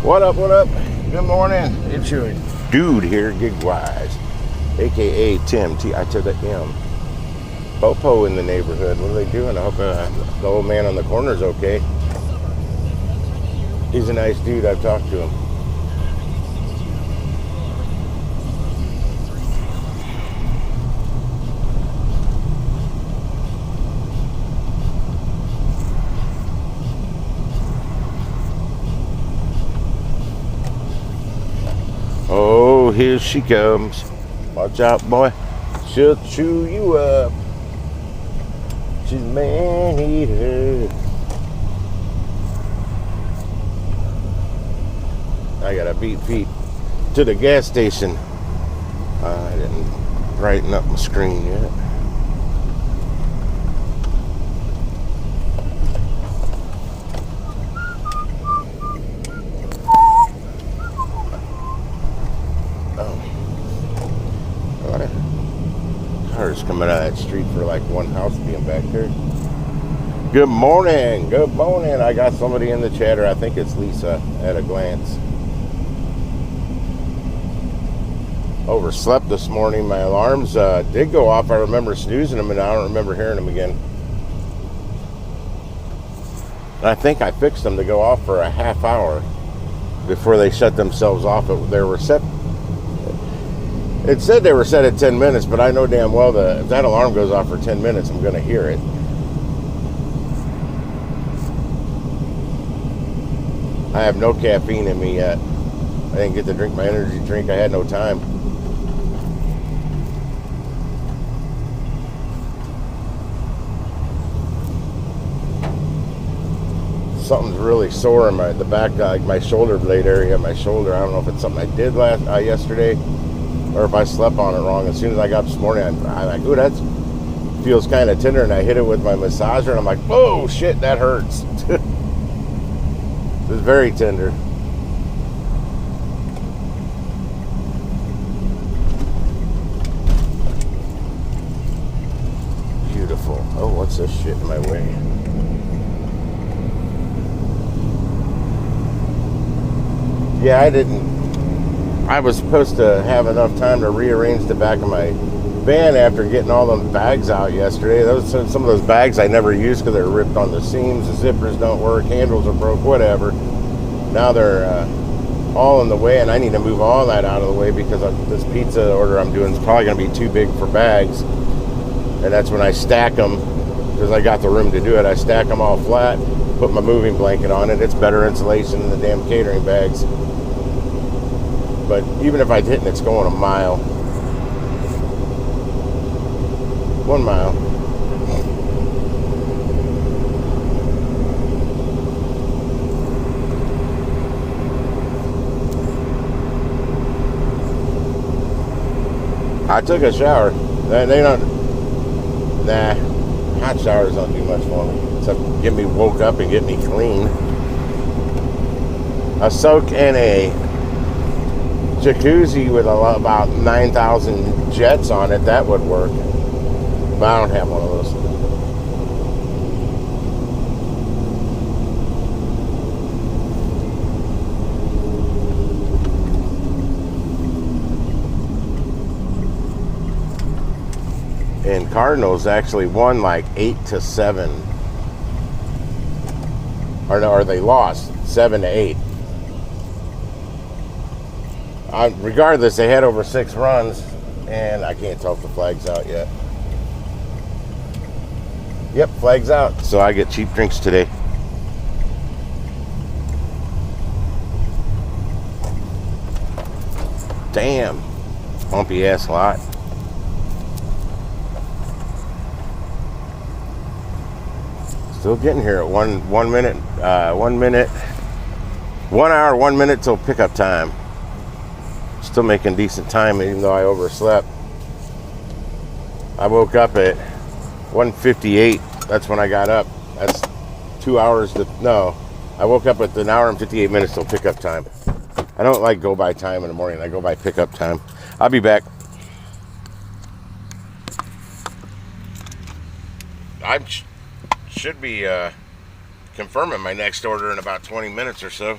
What up, what up? Good morning. It's your dude here, Gigwise, aka Tim, T-I to the M. Popo in the neighborhood. What are they doing? I hope the old man on the corner's okay. He's a nice dude. I've talked to him. Oh, here she comes. Watch out, boy. She'll chew you up. She's a man-eater. I gotta beat feet to the gas station. I didn't brighten up my screen yet. Cars coming out of that street for like one house being back there. Good morning. Good morning. I got somebody in the chatter. I think it's Lisa at a glance. Overslept this morning. My alarms did go off. I remember snoozing them and I don't remember hearing them again. And I think I fixed them to go off for a half hour before they shut themselves off. They were set. It said they were set at 10 minutes, but I know damn well that if that alarm goes off for 10 minutes, I'm going to hear it. I have no caffeine in me yet. I didn't get to drink my energy drink. I had no time. Something's really sore in the back, like my shoulder blade area, my shoulder. I don't know if it's something I did yesterday, or if I slept on it wrong. As soon as I got up this morning, I'm like, ooh, that feels kind of tender, and I hit it with my massager, and I'm like, oh, shit, that hurts. It's very tender. Beautiful. Oh, what's this shit in my way? Yeah, I was supposed to have enough time to rearrange the back of my van after getting all them bags out yesterday. Some of those bags I never used because they're ripped on the seams, the zippers don't work, handles are broke, whatever. Now they're all in the way, and I need to move all that out of the way because this pizza order I'm doing is probably going to be too big for bags. And that's when I stack them, because I got the room to do it. I stack them all flat, put my moving blanket on it. It's better insulation than the damn catering bags. But even if I didn't, it's going a mile. 1 mile. I took a shower. They don't. Nah, hot showers don't do much for me except get me woke up and get me clean. A soak in a jacuzzi with about 9,000 jets on it, that would work. But I don't have one of those. And Cardinals actually won like 8-7. Or they lost 7-8. Regardless, they had over 6 runs, and I can't tell if the flag's out yet. Yep, flag's out, so I get cheap drinks today. Damn, bumpy ass lot. Still getting here at 1 minute, 1 hour, 1 minute till pickup time. Still making decent time even though I overslept. I woke up at 1:58. That's when I got up. That's 2 hours no. I woke up with an hour and 58 minutes till pickup time. I don't like go by time in the morning. I go by pickup time. I'll be back. I should be confirming my next order in about 20 minutes or so.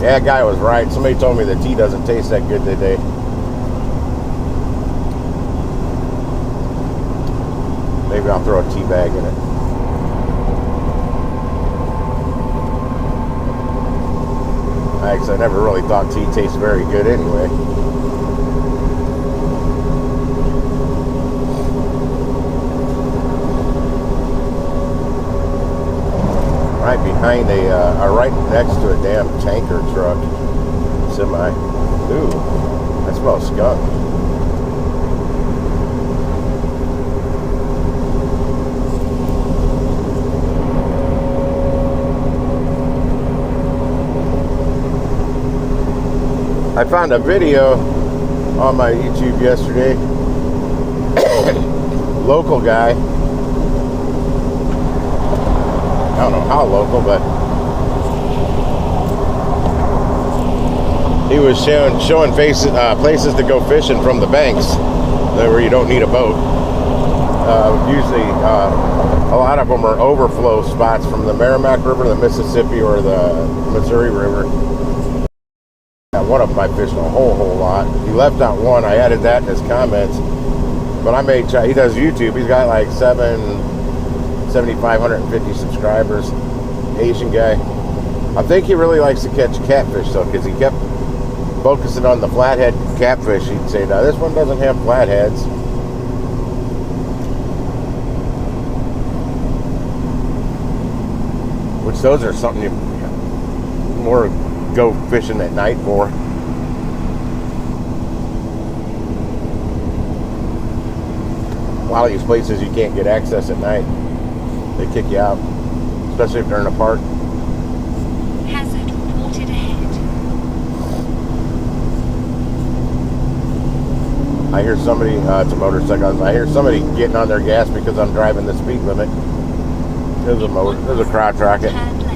Yeah, that guy was right. Somebody told me the tea doesn't taste that good today. Maybe I'll throw a tea bag in it. Actually, I never really thought tea tastes very good anyway. Right behind right next to a damn tanker truck, semi. Ooh, that smells skunk. I found a video on my YouTube yesterday. Local guy. I don't know how local, but he was showing places to go fishing from the banks where you don't need a boat. Usually, a lot of them are overflow spots from the Merrimack River, the Mississippi, or the Missouri River. One of them I fished a whole lot. He left out one. I added that in his comments. But I made he does YouTube. He's got like 7,550 subscribers. Asian guy. I think he really likes to catch catfish though, because he kept focusing on the flathead catfish. He'd say, "Now this one doesn't have flatheads." Which those are something you more go fishing at night for. A lot of these places you can't get access at night. They kick you out, especially if they're in a park. Hazard reported ahead. I hear somebody, it's a motorcycle, I hear somebody getting on their gas because I'm driving the speed limit. There's a crowd rocket. Turn left.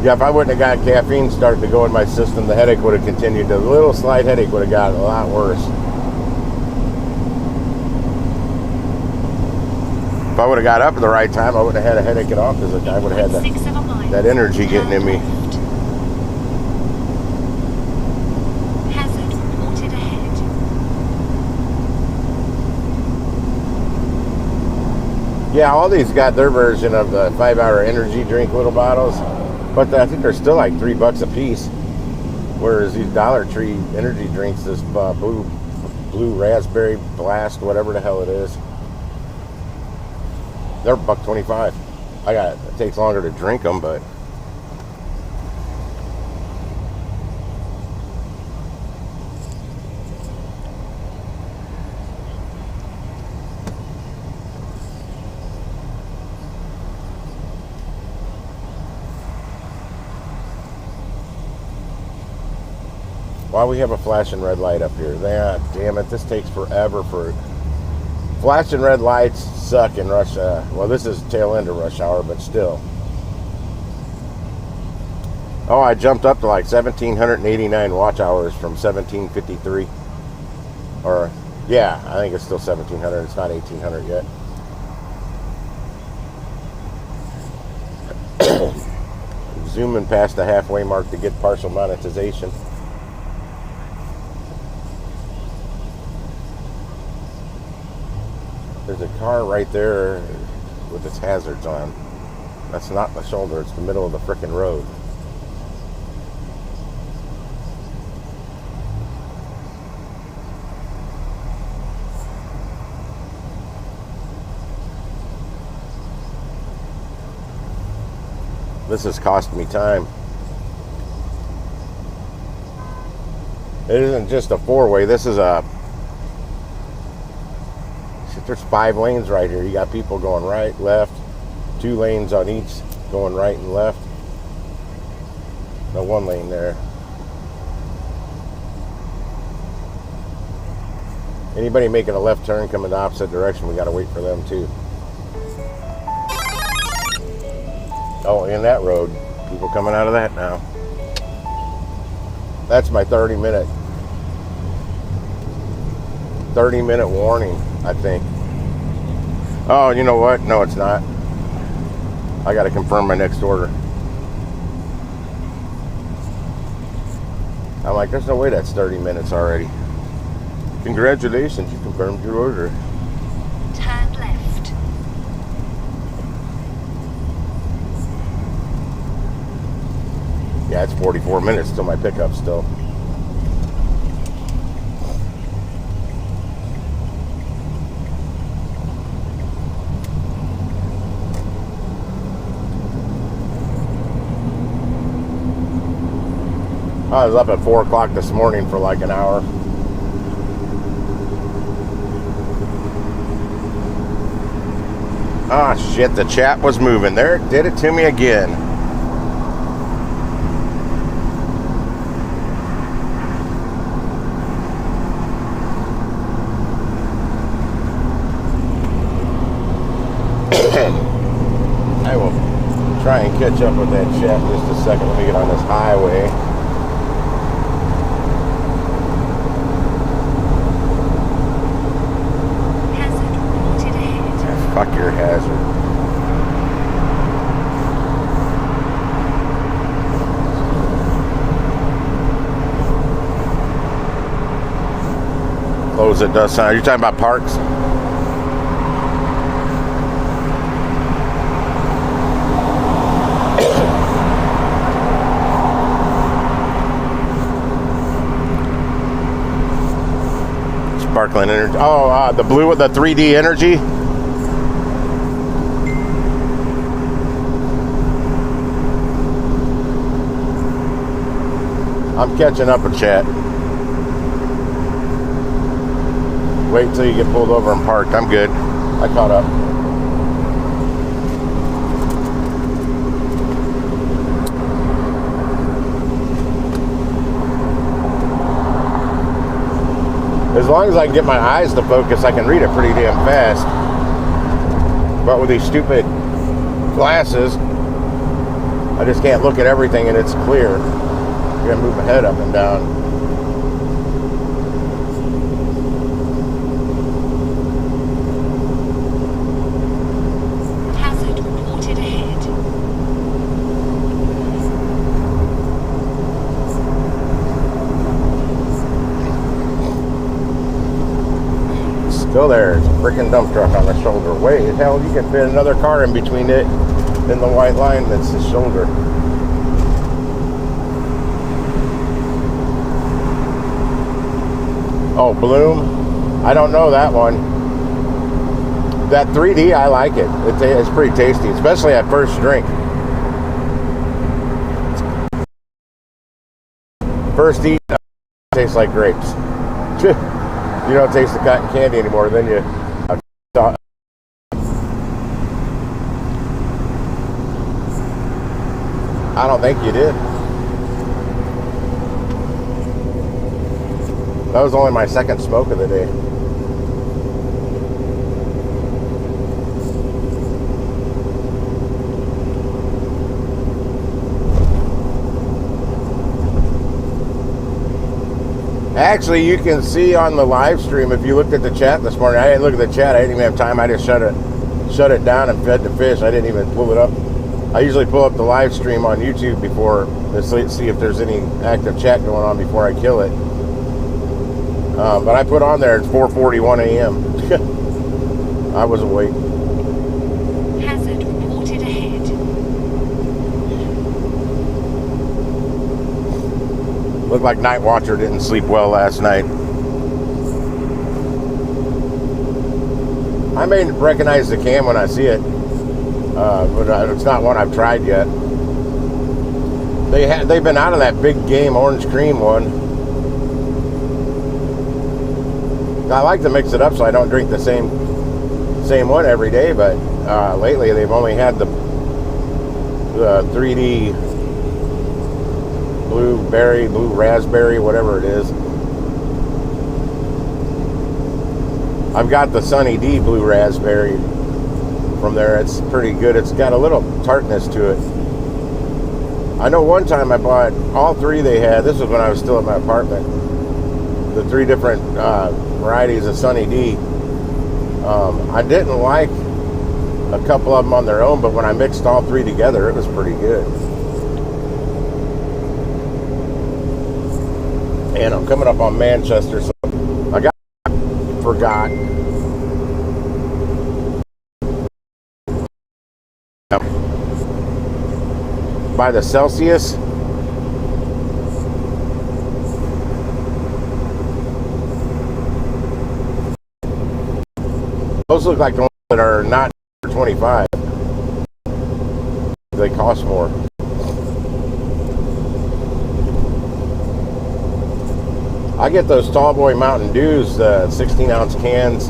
Yeah, if I wouldn't have got caffeine starting to go in my system, the headache would have continued. The little slight headache would have gotten a lot worse. If I would have got up at the right time, I wouldn't have had a headache at all, because I would have had that energy getting in me. Hazard reported ahead. Yeah, all these got their version of the 5-hour energy drink little bottles. But I think they're still like $3 a piece. Whereas these Dollar Tree energy drinks, this blue raspberry blast, whatever the hell it is, they're $1.25. It takes longer to drink them, but why we have a flashing red light up here? Damn it, this takes forever for flashing red lights. Suck in rush hour. Well, this is tail end of rush hour, but still. Oh, I jumped up to like 1,789 watch hours from 1,753. Or, yeah, I think it's still 1,700. It's not 1,800 yet. Zooming past the halfway mark to get partial monetization. There's a car right there with its hazards on. That's not the shoulder, it's the middle of the frickin' road. This has cost me time. It isn't just a four-way, this is there's 5 lanes right here. You got people going right, left, 2 lanes on each going right and left. No, 1 lane there. Anybody making a left turn coming the opposite direction, we got to wait for them too. Oh, in that road, people coming out of that now. That's my 30-minute 30-minute warning, I think. Oh, you know what? No, it's not. I got to confirm my next order. I'm like, there's no way that's 30 minutes already. Congratulations, you confirmed your order. Turn left. Yeah, it's 44 minutes till my pickup still. I was up at 4 o'clock this morning for like an hour. Ah, shit, the chat was moving. There, it did it to me again. I will try and catch up with that chat in just a second. Let me get on this highway. Fuck your hazard. Close it does sound. You're talking about parks? Sparkling energy. Oh, the blue with the 3D energy. I'm catching up with chat. Wait until you get pulled over and parked. I'm good. I caught up. As long as I can get my eyes to focus, I can read it pretty damn fast. But with these stupid glasses, I just can't look at everything and it's clear. I gotta move my head up and down. Hazard reported ahead. Still there. It's a freaking dump truck on the shoulder. Wait, hell, you can fit another car in between it and the white line that's the shoulder. Oh, Bloom? I don't know that one. That 3D, I like it. It's pretty tasty, especially at first drink. First eat, tastes like grapes. You don't taste the cotton candy anymore, then you... I don't think you did. That was only my second smoke of the day. Actually, you can see on the live stream, if you looked at the chat this morning, I didn't look at the chat, I didn't even have time, I just shut it down and fed the fish. I didn't even pull it up. I usually pull up the live stream on YouTube before to see if there's any active chat going on before I kill it. But I put on there, it's 4:41 a.m. I was awake. Hazard reported ahead. Looked like Night Watcher didn't sleep well last night. I may recognize the cam when I see it, but it's not one I've tried yet. They've been out of that big game orange cream one. I like to mix it up so I don't drink the same one every day, but lately they've only had the 3D blue raspberry, whatever it is. I've got the Sunny D blue raspberry from there. It's pretty good. It's got a little tartness to it. I know one time I bought all three they had. This was when I was still at my apartment. the 3 different varieties of Sunny D. I didn't like a couple of them on their own, but when I mixed all 3 together, it was pretty good. And I'm coming up on Manchester, so I forgot. By the Celsius. Those look like the ones that are not for 25. They cost more. I get those Tall Boy Mountain Dews, 16-ounce cans,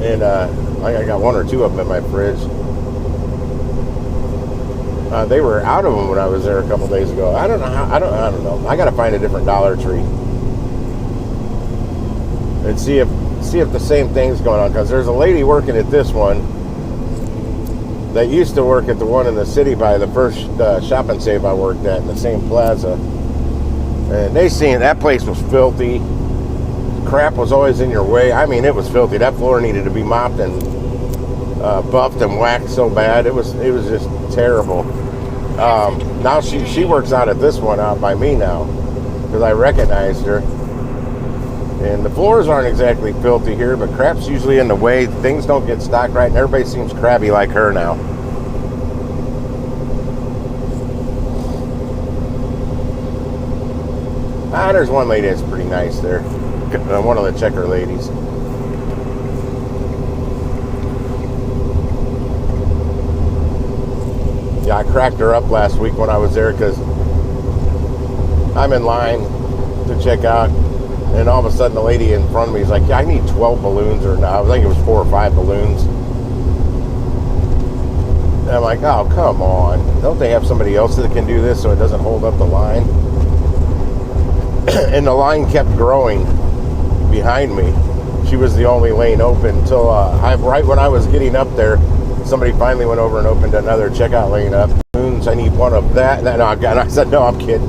and I got 1 or 2 of them in my fridge. They were out of them when I was there a couple days ago. I don't know how. I don't know. I got to find a different Dollar Tree and see if the same thing's going on. Because there's a lady working at this one that used to work at the one in the city by the first Shop and Save I worked at in the same plaza. And they seen that place was filthy. Crap was always in your way. I mean, it was filthy. That floor needed to be mopped and buffed and waxed so bad. It was just terrible. Now she works out at this one out by me now because I recognized her. And the floors aren't exactly filthy here, but crap's usually in the way. Things don't get stocked right, and everybody seems crabby like her now. There's one lady that's pretty nice there. One of the checker ladies. Yeah, I cracked her up last week when I was there because I'm in line to check out, and all of a sudden the lady in front of me is like, yeah, I need 12 balloons, or no, I think it was 4 or 5 balloons. And I'm like, oh, come on. Don't they have somebody else that can do this so it doesn't hold up the line? And the line kept growing behind me. She was the only lane open until right when I was getting up there, somebody finally went over and opened another checkout lane up. I need 1 of that. And I said, no, I'm kidding.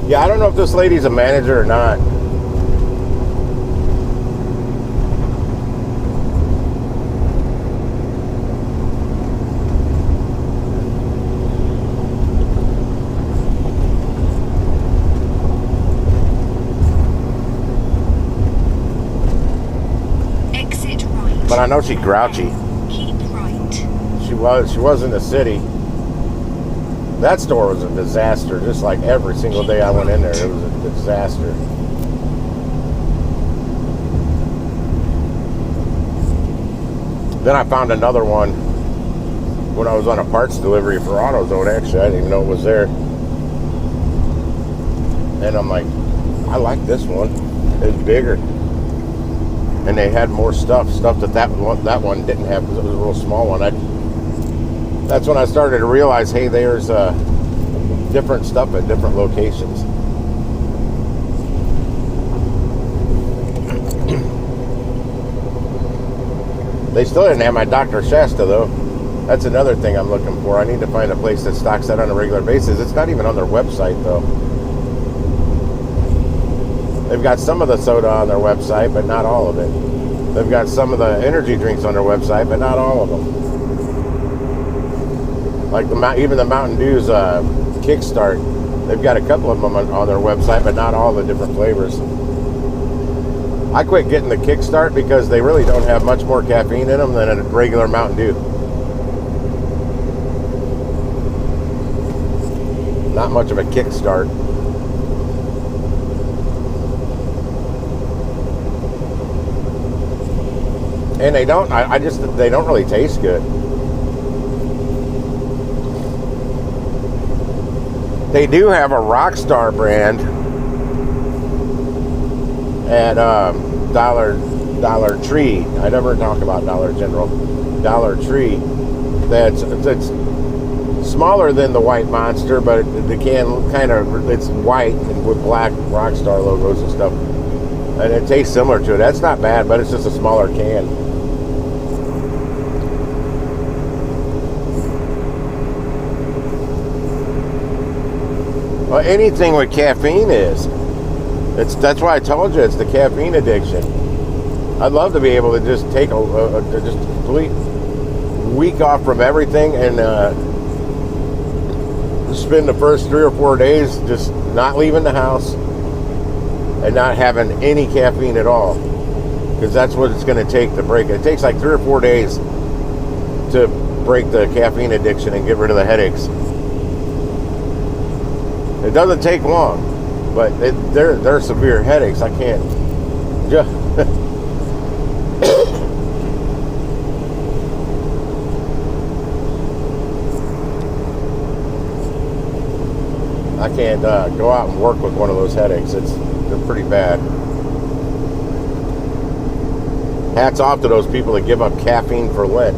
Yeah, I don't know if this lady's a manager or not. Exit right. But I know she's grouchy. Keep right. She was in the city. That store was a disaster, just like every single day I went in there. It was a disaster. Then I found another one when I was on a parts delivery for AutoZone. Actually, I didn't even know it was there. And I'm like, I like this one. It's bigger. And they had more stuff that one didn't have because it was a real small one. That's when I started to realize, hey, there's different stuff at different locations. They still didn't have my Dr. Shasta, though. That's another thing I'm looking for. I need to find a place that stocks that on a regular basis. It's not even on their website, though. They've got some of the soda on their website, but not all of it. They've got some of the energy drinks on their website, but not all of them. Like even the Mountain Dew's Kickstart, they've got a couple of them on their website, but not all the different flavors. I quit getting the Kickstart because they really don't have much more caffeine in them than a regular Mountain Dew. Not much of a Kickstart. And they don't. They don't really taste good. They do have a Rockstar brand at Dollar Tree. I never talk about Dollar General. Dollar Tree. That's smaller than the white Monster, but the can kind of, it's white and with black Rockstar logos and stuff. And it tastes similar to it. That's not bad, but it's just a smaller can. Well, anything with caffeine is. That's why I told you it's the caffeine addiction. I'd love to be able to just take just a complete week off from everything and spend the first 3 or 4 days just not leaving the house and not having any caffeine at all, because that's what it's going to take to break it. It takes like 3 or 4 days to break the caffeine addiction and get rid of the headaches. It doesn't take long, but they're severe headaches. I can't just I can't go out and work with one of those headaches. They're pretty bad. Hats off to those people that give up caffeine for Lent.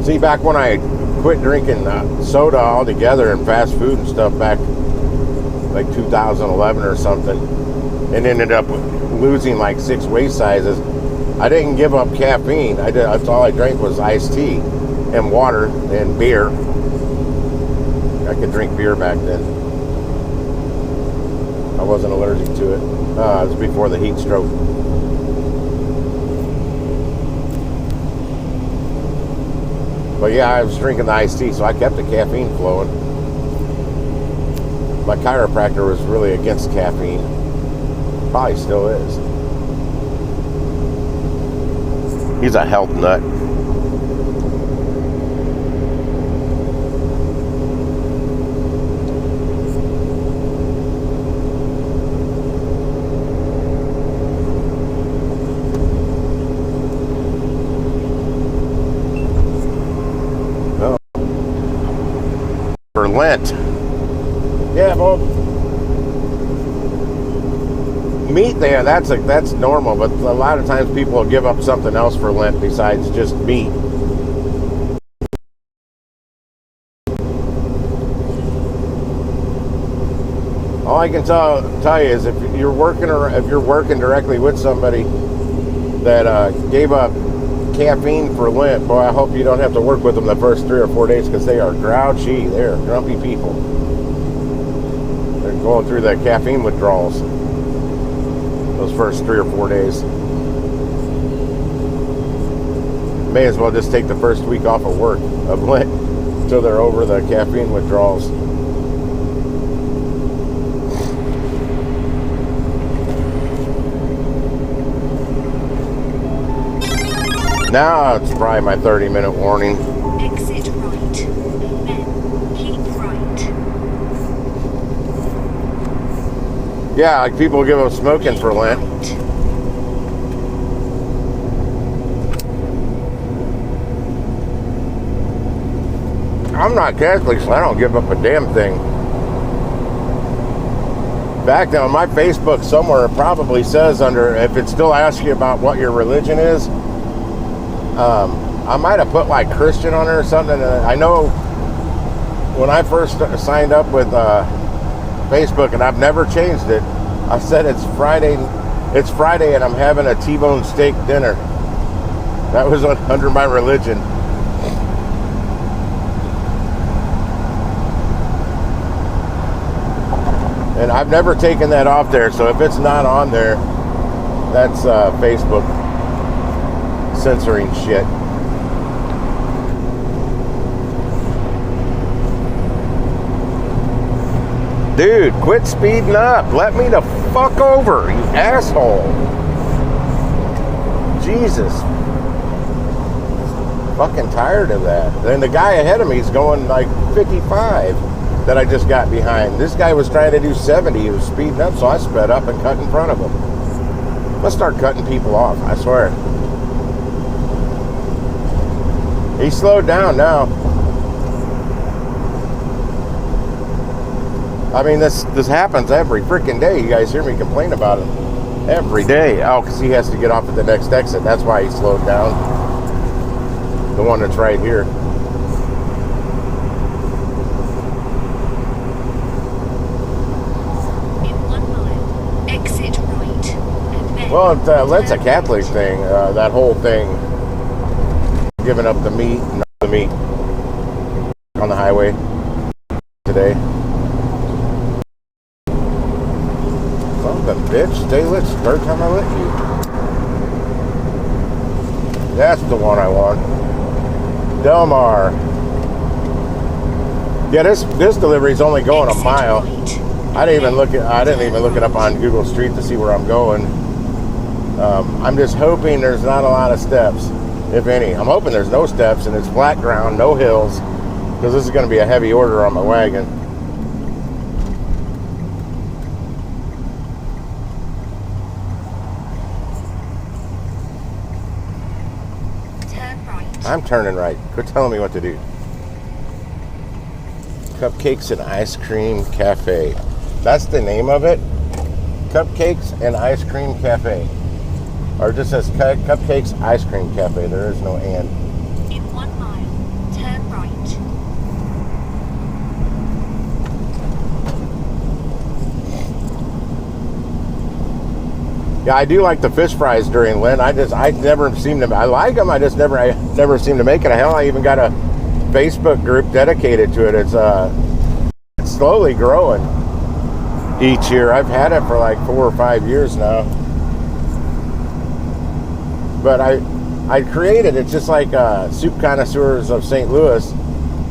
See, back when I quit drinking soda altogether and fast food and stuff back like 2011 or something, and ended up losing like 6 waist sizes, I didn't give up caffeine. That's all I drank was iced tea and water and beer. I could drink beer back then. I wasn't allergic to it. It was before the heat stroke. But yeah, I was drinking the iced tea, so I kept the caffeine flowing. My chiropractor was really against caffeine. Probably still is. He's a health nut. Oh. For Lent. Yeah, well, meat there, that's normal, but a lot of times people will give up something else for Lent besides just meat. All I can tell you is if you're working directly with somebody that gave up caffeine for Lent, boy, I hope you don't have to work with them the first 3 or 4 days, because they are grouchy. They're grumpy people. They're going through the caffeine withdrawals those first 3 or 4 days. May as well just take the first week off of work of Lent until they're over the caffeine withdrawals. Now it's probably my 30-minute warning. Exit right. Then keep right. Yeah, like people give up smoking for Lent. I'm not Catholic, so I don't give up a damn thing. Back then on my Facebook somewhere, it probably says under, if it still asks you about what your religion is, I might have put like Christian on there or something. I know when I first signed up with Facebook, and I've never changed it, I said it's Friday and I'm having a T-bone steak dinner. That was under my religion. And I've never taken that off there, so if it's not on there, that's Facebook censoring shit. Dude, quit speeding up. Let me the fuck over, you asshole. Jesus. Fucking tired of that. And the guy ahead of me is going like 55 that I just got behind. This guy was trying to do 70. He was speeding up, so I sped up and cut in front of him. Let's start cutting people off, I swear. He slowed down now. I mean, this happens every freaking day. You guys hear me complain about it every day. Oh, because he has to get off at the next exit. That's why he slowed down. The one that's right here. In 1 mile, exit right. And then Well, that's a Catholic thing. That whole thing, giving up the meat on the highway today. Son of a bitch, stay lit. Third time I lit you. That's the one I want. Del Mar. Yeah, this delivery is only going a exit mile. right. I didn't even look it up on Google Street to see where I'm going. I'm just hoping there's not a lot of steps, if any. I'm hoping there's no steps and it's flat ground, no hills, because this is going to be a heavy order on my wagon. Turn right. I'm turning right. Quit telling me what to do. Cupcakes and Ice Cream Cafe. That's the name of it. Cupcakes and Ice Cream Cafe. Or it just says Cupcakes Ice Cream Cafe. There is no and. In 1 mile, turn right. Yeah, I do like the fish fries during Lent. I never seem to. I like them. I never seem to make it. Hell, I even got a Facebook group dedicated to it. It's slowly growing each year. I've had it for like 4 or 5 years now. But I created it just like Soup Connoisseurs of St. Louis.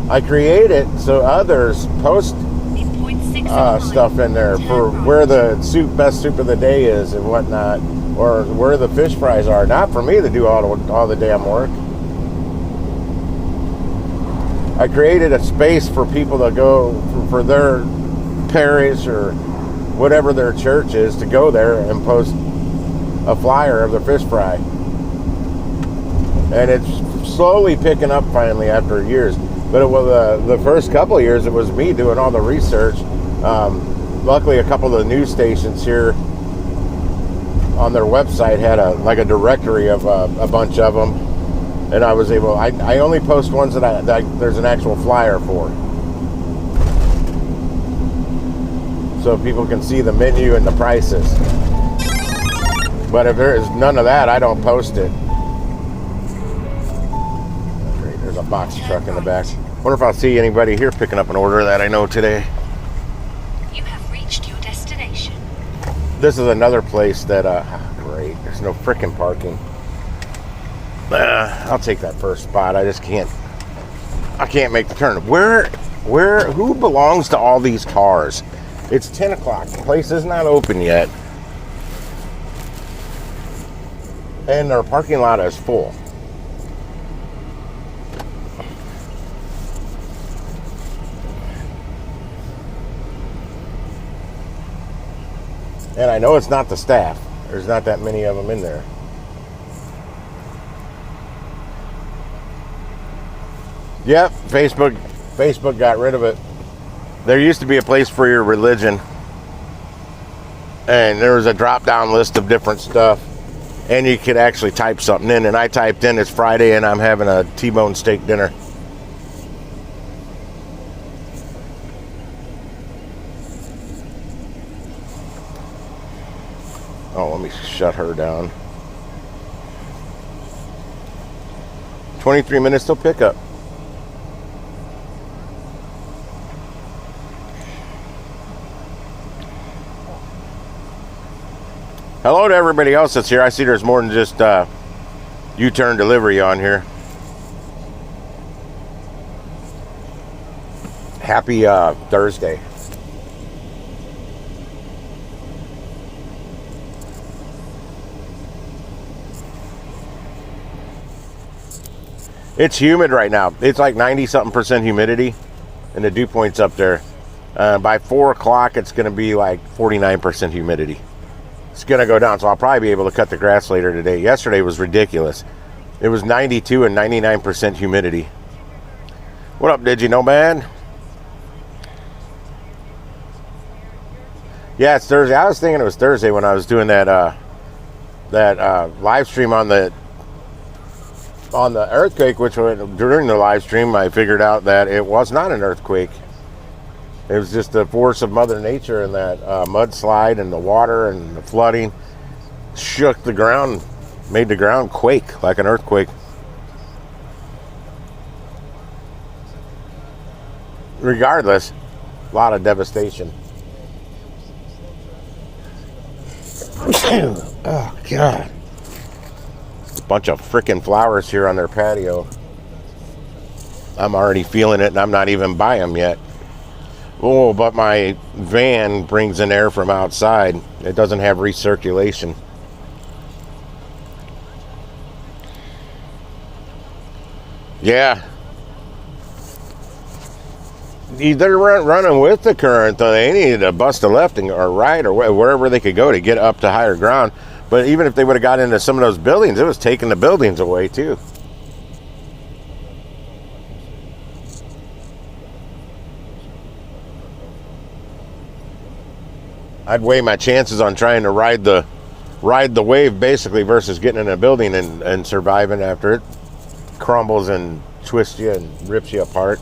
I create it so others post In 0.6 mile, stuff in there for turn where right. the best soup of the day is and whatnot, or where the fish fries are. Not for me to do all the damn work. I created a space for people to go for their parish or whatever their church is to go there and post a flyer of the fish fry. And it's slowly picking up finally after years. But it was the first couple of years, it was me doing all the research. Luckily, a couple of the news stations here on their website had a directory of a bunch of them, and I was able. I only post ones that there's an actual flyer for, so people can see the menu and the prices. But if there is none of that, I don't post it. There's a box truck in the back. Wonder if I'll see anybody here picking up an order that I know today. You have reached your destination. This is another place that, great, there's no frickin' parking. I'll take that first spot. I just can't make the turn. Who belongs to all these cars? It's 10 o'clock. The place is not open yet. And their parking lot is full. And I know it's not the staff. There's not that many of them in there. Yep, Facebook got rid of it. There used to be a place for your religion. And there was a drop-down list of different stuff. And you could actually type something in. And I typed in, it's Friday and I'm having a T-bone steak dinner. Oh, let me shut her down. 23 minutes till pickup. Hello to everybody else that's here. I see there's more than just U-turn delivery on here. Happy Thursday. It's humid right now. It's like 90-something% humidity, and the dew point's up there. By 4 o'clock, it's going to be like 49% humidity. It's going to go down, so I'll probably be able to cut the grass later today. Yesterday was ridiculous. It was 92 and 99% humidity. What up, did you know, man? Yeah, it's Thursday. I was thinking it was Thursday when I was doing that live stream on the earthquake, which during the live stream I figured out that it was not an earthquake. It was just the force of Mother Nature, and that mudslide and the water and the flooding shook the ground, made the ground quake like an earthquake. Regardless, a lot of devastation. Oh, God. A bunch of freaking flowers here on their patio. I'm already feeling it, and I'm not even by them yet. Oh, but my van brings in air from outside. It doesn't have recirculation. Yeah. They're running with the current, though. They needed to bust a left or right or wherever they could go to get up to higher ground. But even if they would have got into some of those buildings, it was taking the buildings away, too. I'd weigh my chances on trying to ride the wave, basically, versus getting in a building and surviving after it crumbles and twists you and rips you apart.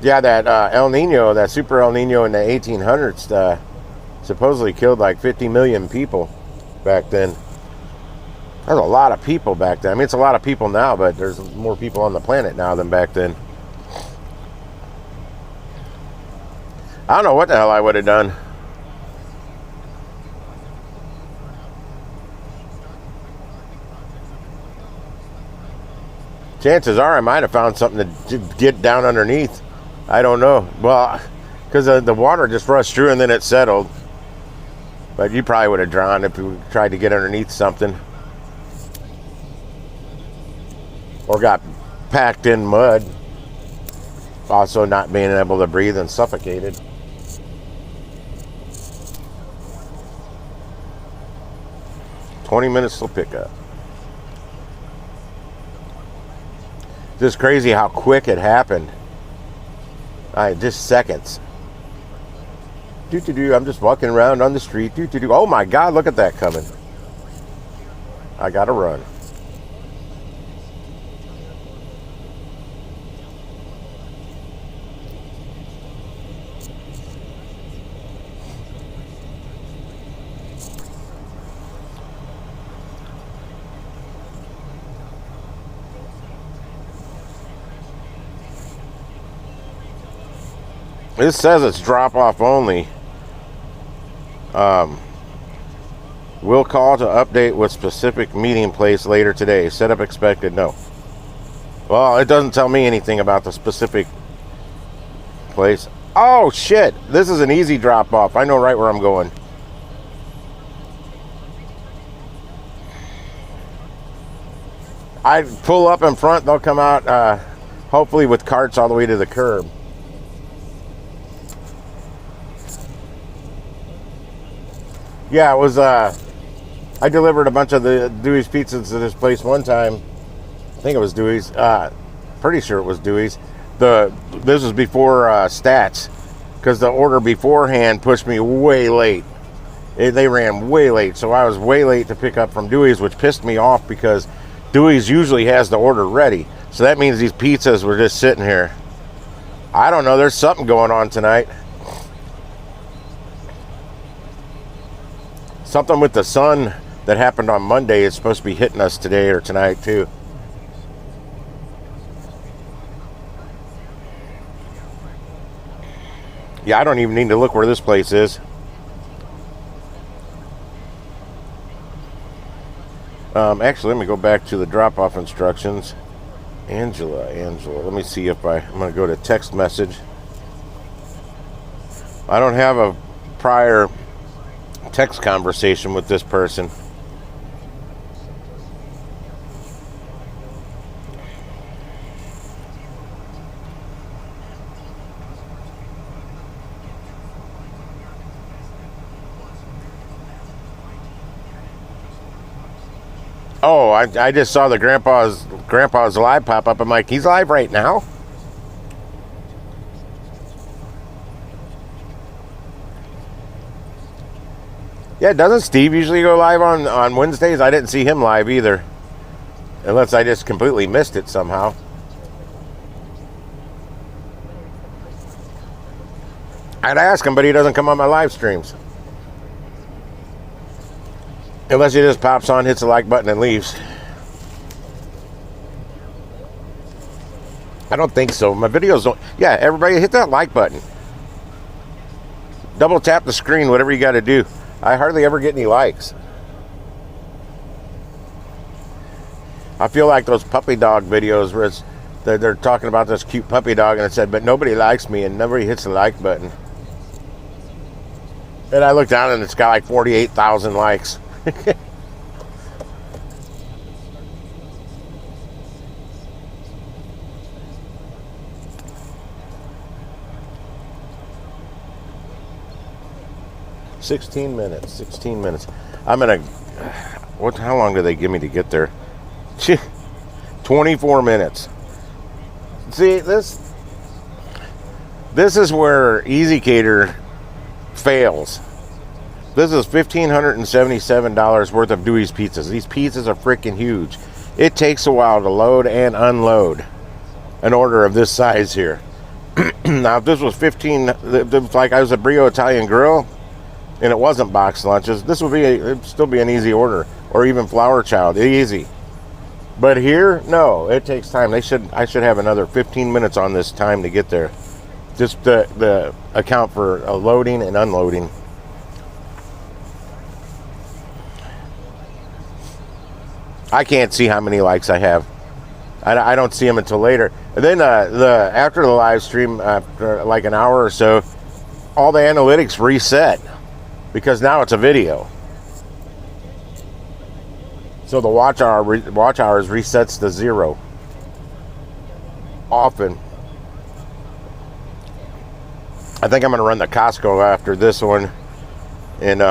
Yeah, that El Nino, that super El Nino in the 1800s, supposedly killed like 50 million people back then. There's a lot of people back then. I mean, it's a lot of people now, but there's more people on the planet now than back then. I don't know what the hell I would have done. Chances are I might have found something to get down underneath. I don't know. Well, because the water just rushed through and then it settled. But you probably would have drowned if you tried to get underneath something. Or got packed in mud. Also not being able to breathe and suffocated. $20 minutes till pickup. Just crazy how quick it happened. Just seconds. I'm just walking around on the street. Oh my God, look at that coming. I gotta run. This says it's drop-off only. Will call to update with specific meeting place later today. Setup expected. No. Well, it doesn't tell me anything about the specific place. Oh, shit. This is an easy drop-off. I know right where I'm going. I pull up in front. They'll come out, hopefully with carts all the way to the curb. Yeah, it was, I delivered a bunch of the Dewey's pizzas to this place one time. I think it was Dewey's. Pretty sure it was Dewey's. This was before Stats, because the order beforehand pushed me way late. They ran way late, so I was way late to pick up from Dewey's, which pissed me off because Dewey's usually has the order ready. So that means these pizzas were just sitting here. I don't know, there's something going on tonight. Something with the sun that happened on Monday is supposed to be hitting us today or tonight too. Yeah, I don't even need to look where this place is. Actually, let me go back to the drop-off instructions. Angela, let me see if I'm going to go to text message. I don't have a prior text conversation with this person. Oh, I just saw the grandpa's live pop up. I'm like, he's live right now? Yeah, doesn't Steve usually go live on Wednesdays? I didn't see him live either. Unless I just completely missed it somehow. I'd ask him, but he doesn't come on my live streams. Unless he just pops on, hits the like button, and leaves. I don't think so. My videos don't. Yeah, everybody hit that like button. Double tap the screen, whatever you got to do. I hardly ever get any likes. I feel like those puppy dog videos where they're talking about this cute puppy dog, and it said, but nobody likes me and nobody hits the like button. And I look down and it's got like 48,000 likes. 16 minutes. 16 minutes. I'm gonna. How long do they give me to get there? 24 minutes. See, this is where EasyCater fails. This is $1,577 worth of Dewey's pizzas. These pizzas are freaking huge. It takes a while to load and unload an order of this size here. Now, if this was 15, like I was a Brio Italian Grill, and it wasn't box lunches, this would be it'd still be an easy order, or even Flower Child, easy. But here, no, it takes time. I should have another 15 minutes on this time to get there. Just the account for loading and unloading. I can't see how many likes I have. I don't see them until later. And then after the live stream, after like an hour or so, all the analytics reset because now it's a video. So the watch hours resets to 0. Often. I think I'm going to run the Costco after this one and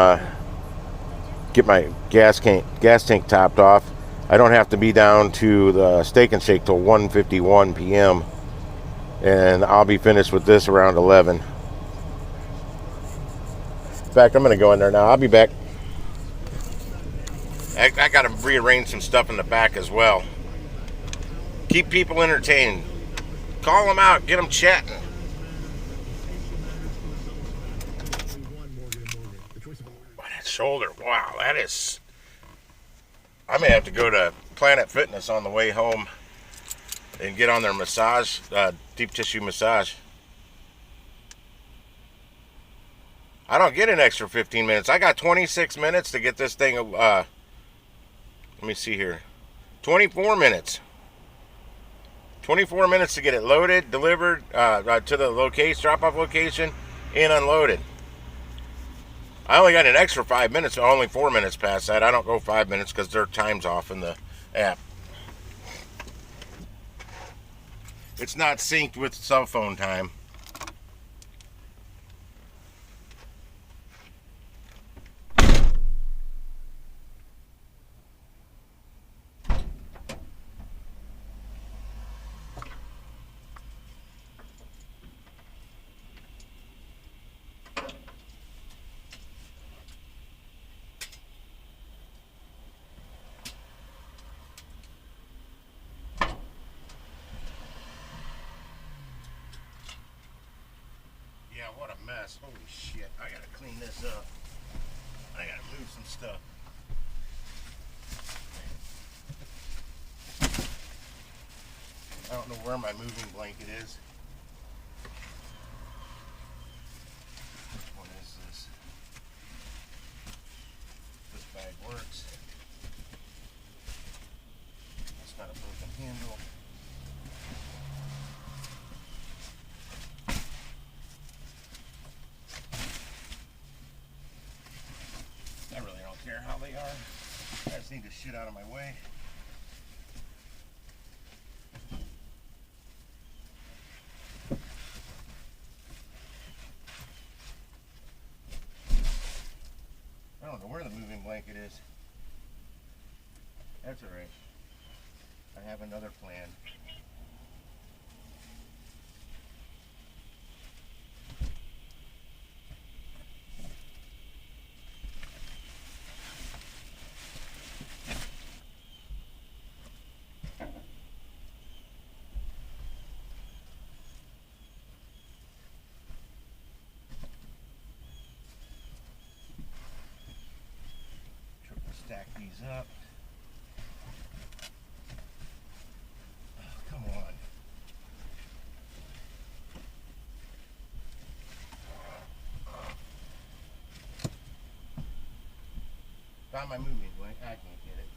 get my gas tank topped off. I don't have to be down to the Steak and Shake till 1:51 p.m. and I'll be finished with this around 11. In fact, I'm going to go in there now. I'll be back. I got to rearrange some stuff in the back as well. Keep people entertained. Call them out. Get them chatting. Oh, that shoulder. Wow, that is... I may have to go to Planet Fitness on the way home and get on their massage, deep tissue massage. I don't get an extra 15 minutes. I got 26 minutes to get this thing, let me see here. 24 minutes. 24 minutes to get it loaded, delivered to the location, drop-off location, and unloaded. I only got an extra 5 minutes, only 4 minutes past that. I don't go 5 minutes because their time's off in the app. It's not synced with cell phone time. Yeah, what a mess. Holy shit. I gotta clean this up. I gotta move some stuff. I don't know where my moving blanket is. Which one is this? This bag works. It's got a broken handle. I really don't care how they are. I just need to shit out of my way. I don't know where the moving blanket is. That's all right. I have another plan. Triple stack these up. Oh, come on. Got my moving blank. I can't get it.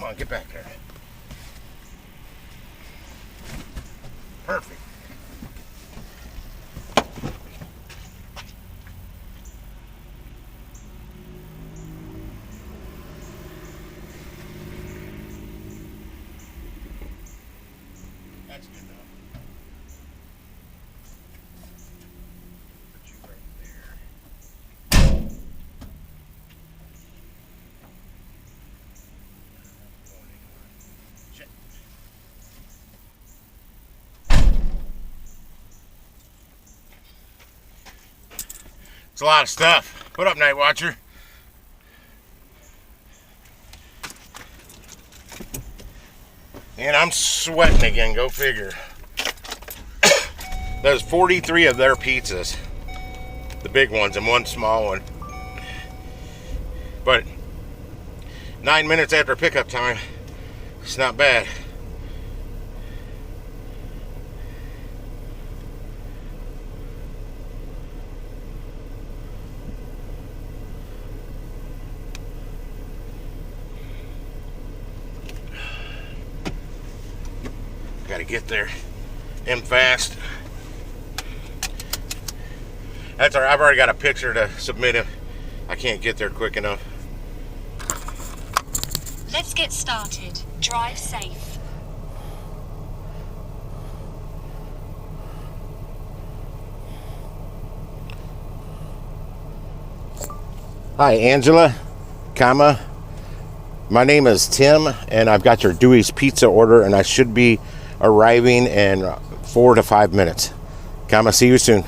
on, get back there. Perfect. That's good enough. Put you right there. Check. It's a lot of stuff. What up, Night Watcher? And I'm sweating again, go figure. There's 43 of their pizzas. The big ones and one small one. But 9 minutes after pickup time, it's not bad. Gotta get there. And fast. That's all right. I've already got a picture to submit him. I can't get there quick enough. Let's get started. Drive safe. Hi, Angela, my name is Tim, and I've got your Dewey's Pizza order, and I should be arriving in 4 to 5 minutes. See you soon.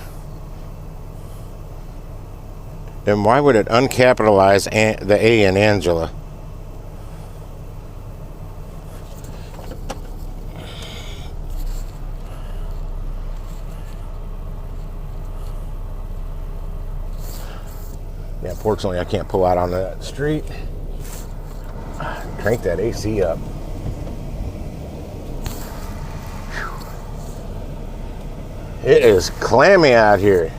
And why would it uncapitalize the A in Angela? Yeah, fortunately I can't pull out on that street. Crank that AC up. It is clammy out here.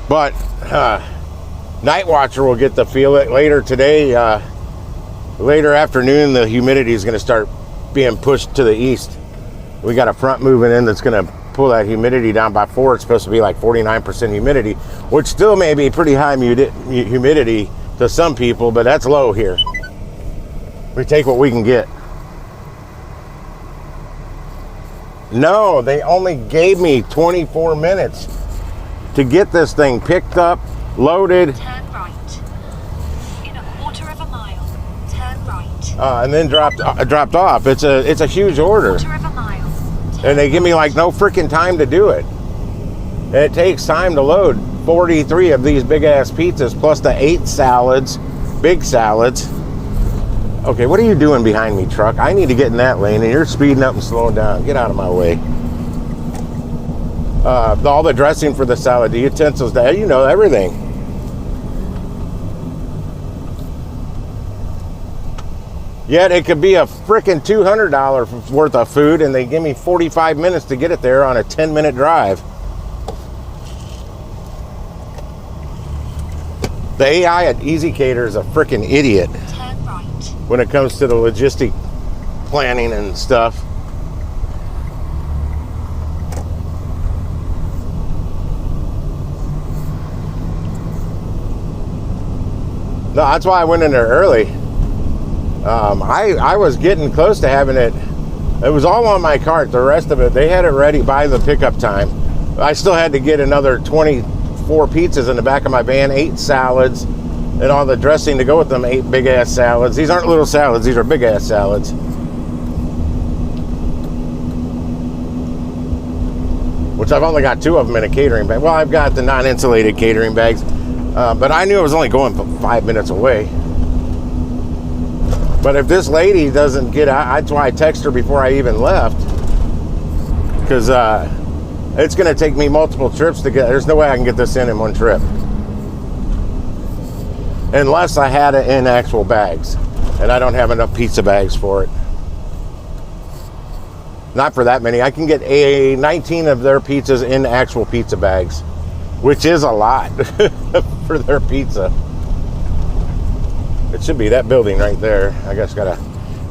But Night Watcher will get to feel it later today. Later afternoon, the humidity is going to start being pushed to the east. We got a front moving in that's going to pull that humidity down by 4. It's supposed to be like 49% humidity, which still may be pretty high humidity to some people, but that's low here. We take what we can get. No, they only gave me 24 minutes to get this thing picked up, loaded. Turn right. In a quarter of a mile, turn right. And then dropped off. It's a huge order. Quarter of a mile. And they give me like no freaking time to do it. And it takes time to load 43 of these big ass pizzas plus the 8 salads, big salads. Okay, what are you doing behind me, truck? I need to get in that lane, and you're speeding up and slowing down. Get out of my way. All the dressing for the salad, the utensils, everything. Yet it could be a freaking $200 worth of food, and they give me 45 minutes to get it there on a 10-minute drive. The AI at Easy Cater is a freaking idiot when it comes to the logistic planning and stuff. No, that's why I went in there early. I was getting close to having it. It was all on my cart. The rest of it, they had it ready by the pickup time. I still had to get another 24 pizzas in the back of my van, 8 salads, and all the dressing to go with them, 8 big ass salads. These aren't little salads, these are big ass salads. Which I've only got 2 of them in a catering bag. Well, I've got the non-insulated catering bags, but I knew I was only going 5 minutes away. But if this lady doesn't get out, that's why I texted her before I even left. Because it's going to take me multiple trips to get, there's no way I can get this in one trip. Unless I had it in actual bags. And I don't have enough pizza bags for it. Not for that many. I can get 19 of their pizzas in actual pizza bags. which is a lot for their pizza. It should be that building right there. I guess gotta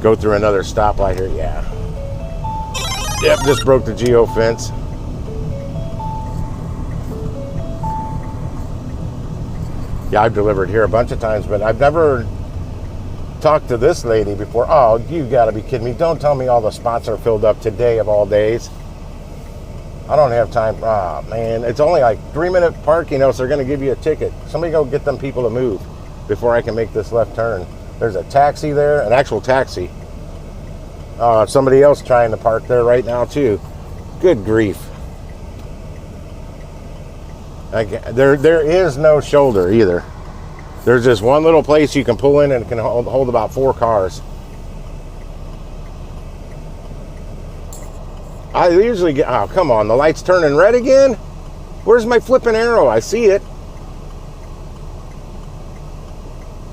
go through another stoplight here. Yeah. Yep, just broke the geo fence. Yeah, I've delivered here a bunch of times, but I've never talked to this lady before. Oh, you gotta be kidding me. Don't tell me all the spots are filled up today of all days. I don't have time. Ah, man, it's only like 3-minute parking, else they're gonna give you a ticket. Somebody go get them people to move before I can make this left turn. There's a taxi there, an actual taxi. Somebody else trying to park there right now too. Good grief. There is no shoulder either. There's just one little place you can pull in and it can hold about 4 cars. I usually get, oh, come on, the light's turning red again? Where's my flipping arrow? I see it.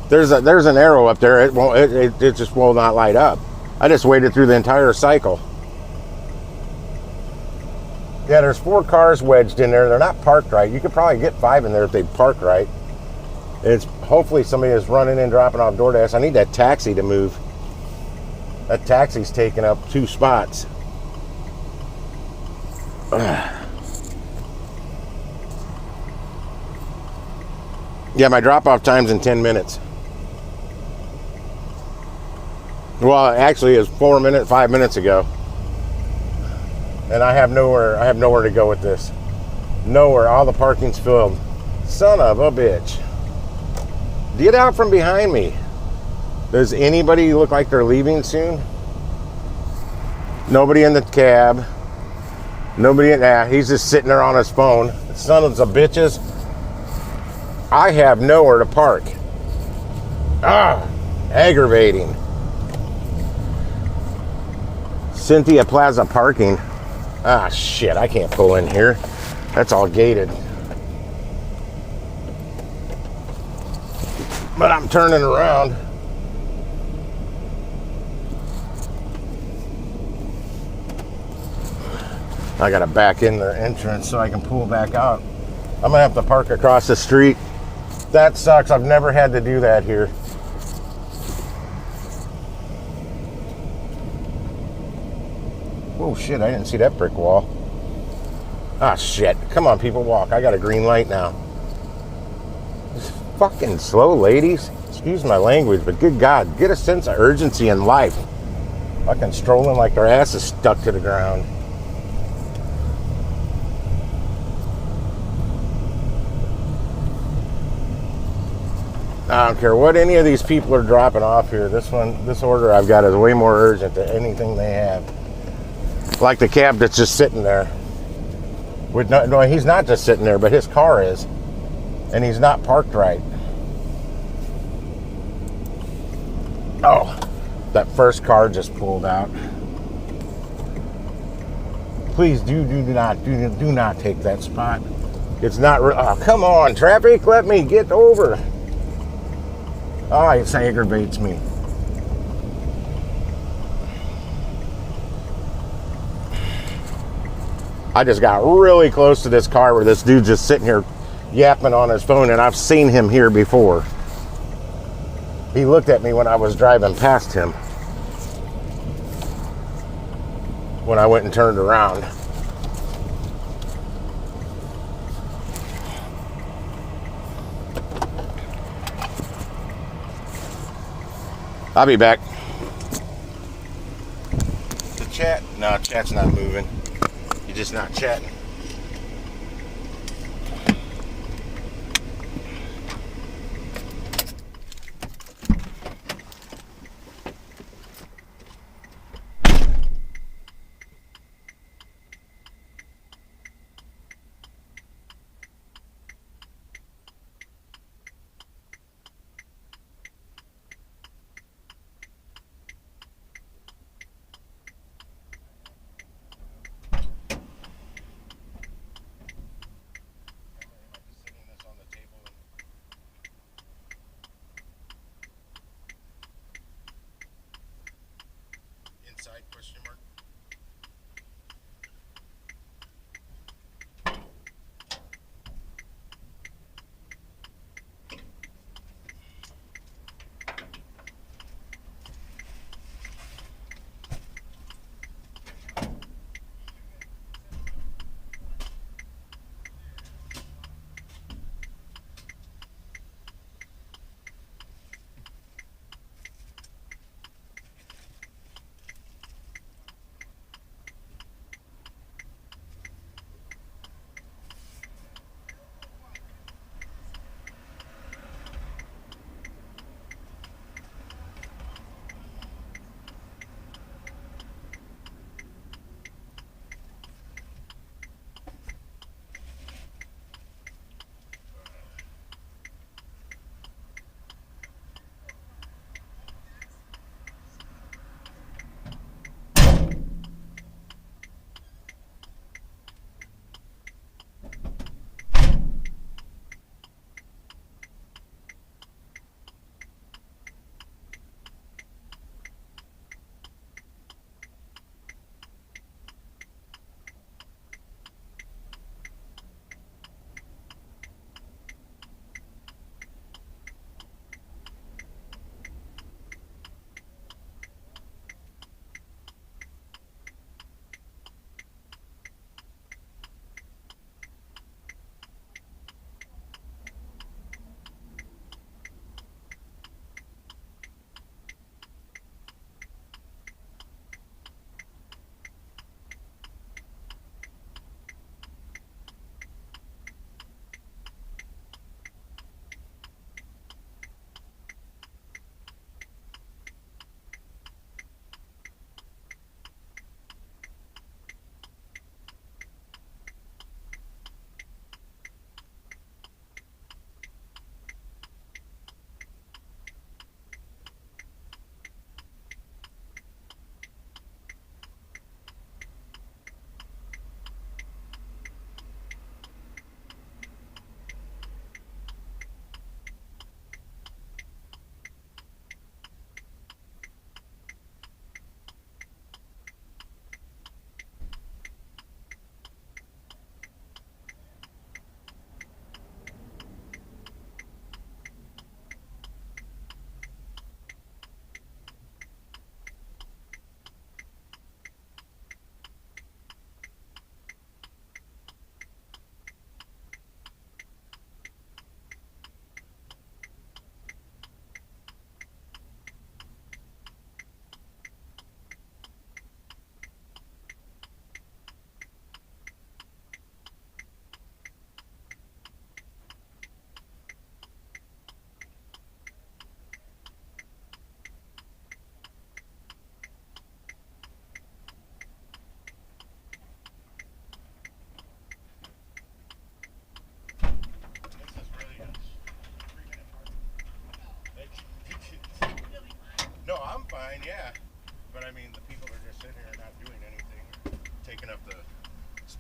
There's an arrow up there. It just will not light up. I just waited through the entire cycle. Yeah, there's 4 cars wedged in there. They're not parked right. You could probably get 5 in there if they park right. It's hopefully somebody is running in, dropping off DoorDash. I need that taxi to move. That taxi's taking up 2 spots. Yeah, my drop-off time's in 10 minutes. Well, actually, it was 5 minutes ago. And I have nowhere to go with this. Nowhere. All the parking's filled. Son of a bitch. Get out from behind me. Does anybody look like they're leaving soon? Nobody in the cab. Nobody in there. He's just sitting there on his phone. Son of a bitches. I have nowhere to park. Aggravating. Cynthia Plaza parking. Shit, I can't pull in here. That's all gated. But I'm turning around. I gotta back in their entrance so I can pull back out. I'm gonna have to park across the street. That sucks. I've never had to do that here. Oh shit, I didn't see that brick wall. Shit. Come on, people, walk. I got a green light now. Just fucking slow, ladies. Excuse my language, but good God, get a sense of urgency in life. Fucking strolling like their ass is stuck to the ground. I don't care what any of these people are dropping off here. This order I've got is way more urgent than anything they have. Like the cab that's just sitting there. No, he's not just sitting there, but his car is. And he's not parked right. Oh, that first car just pulled out. Please do not take that spot. It's not, oh, come on, traffic, let me get over. Oh, it aggravates me. I just got really close to this car where this dude's just sitting here yapping on his phone, and I've seen him here before. He looked at me when I was driving past him. When I went and turned around. I'll be back. The chat? No, chat's not moving. You're just not chatting.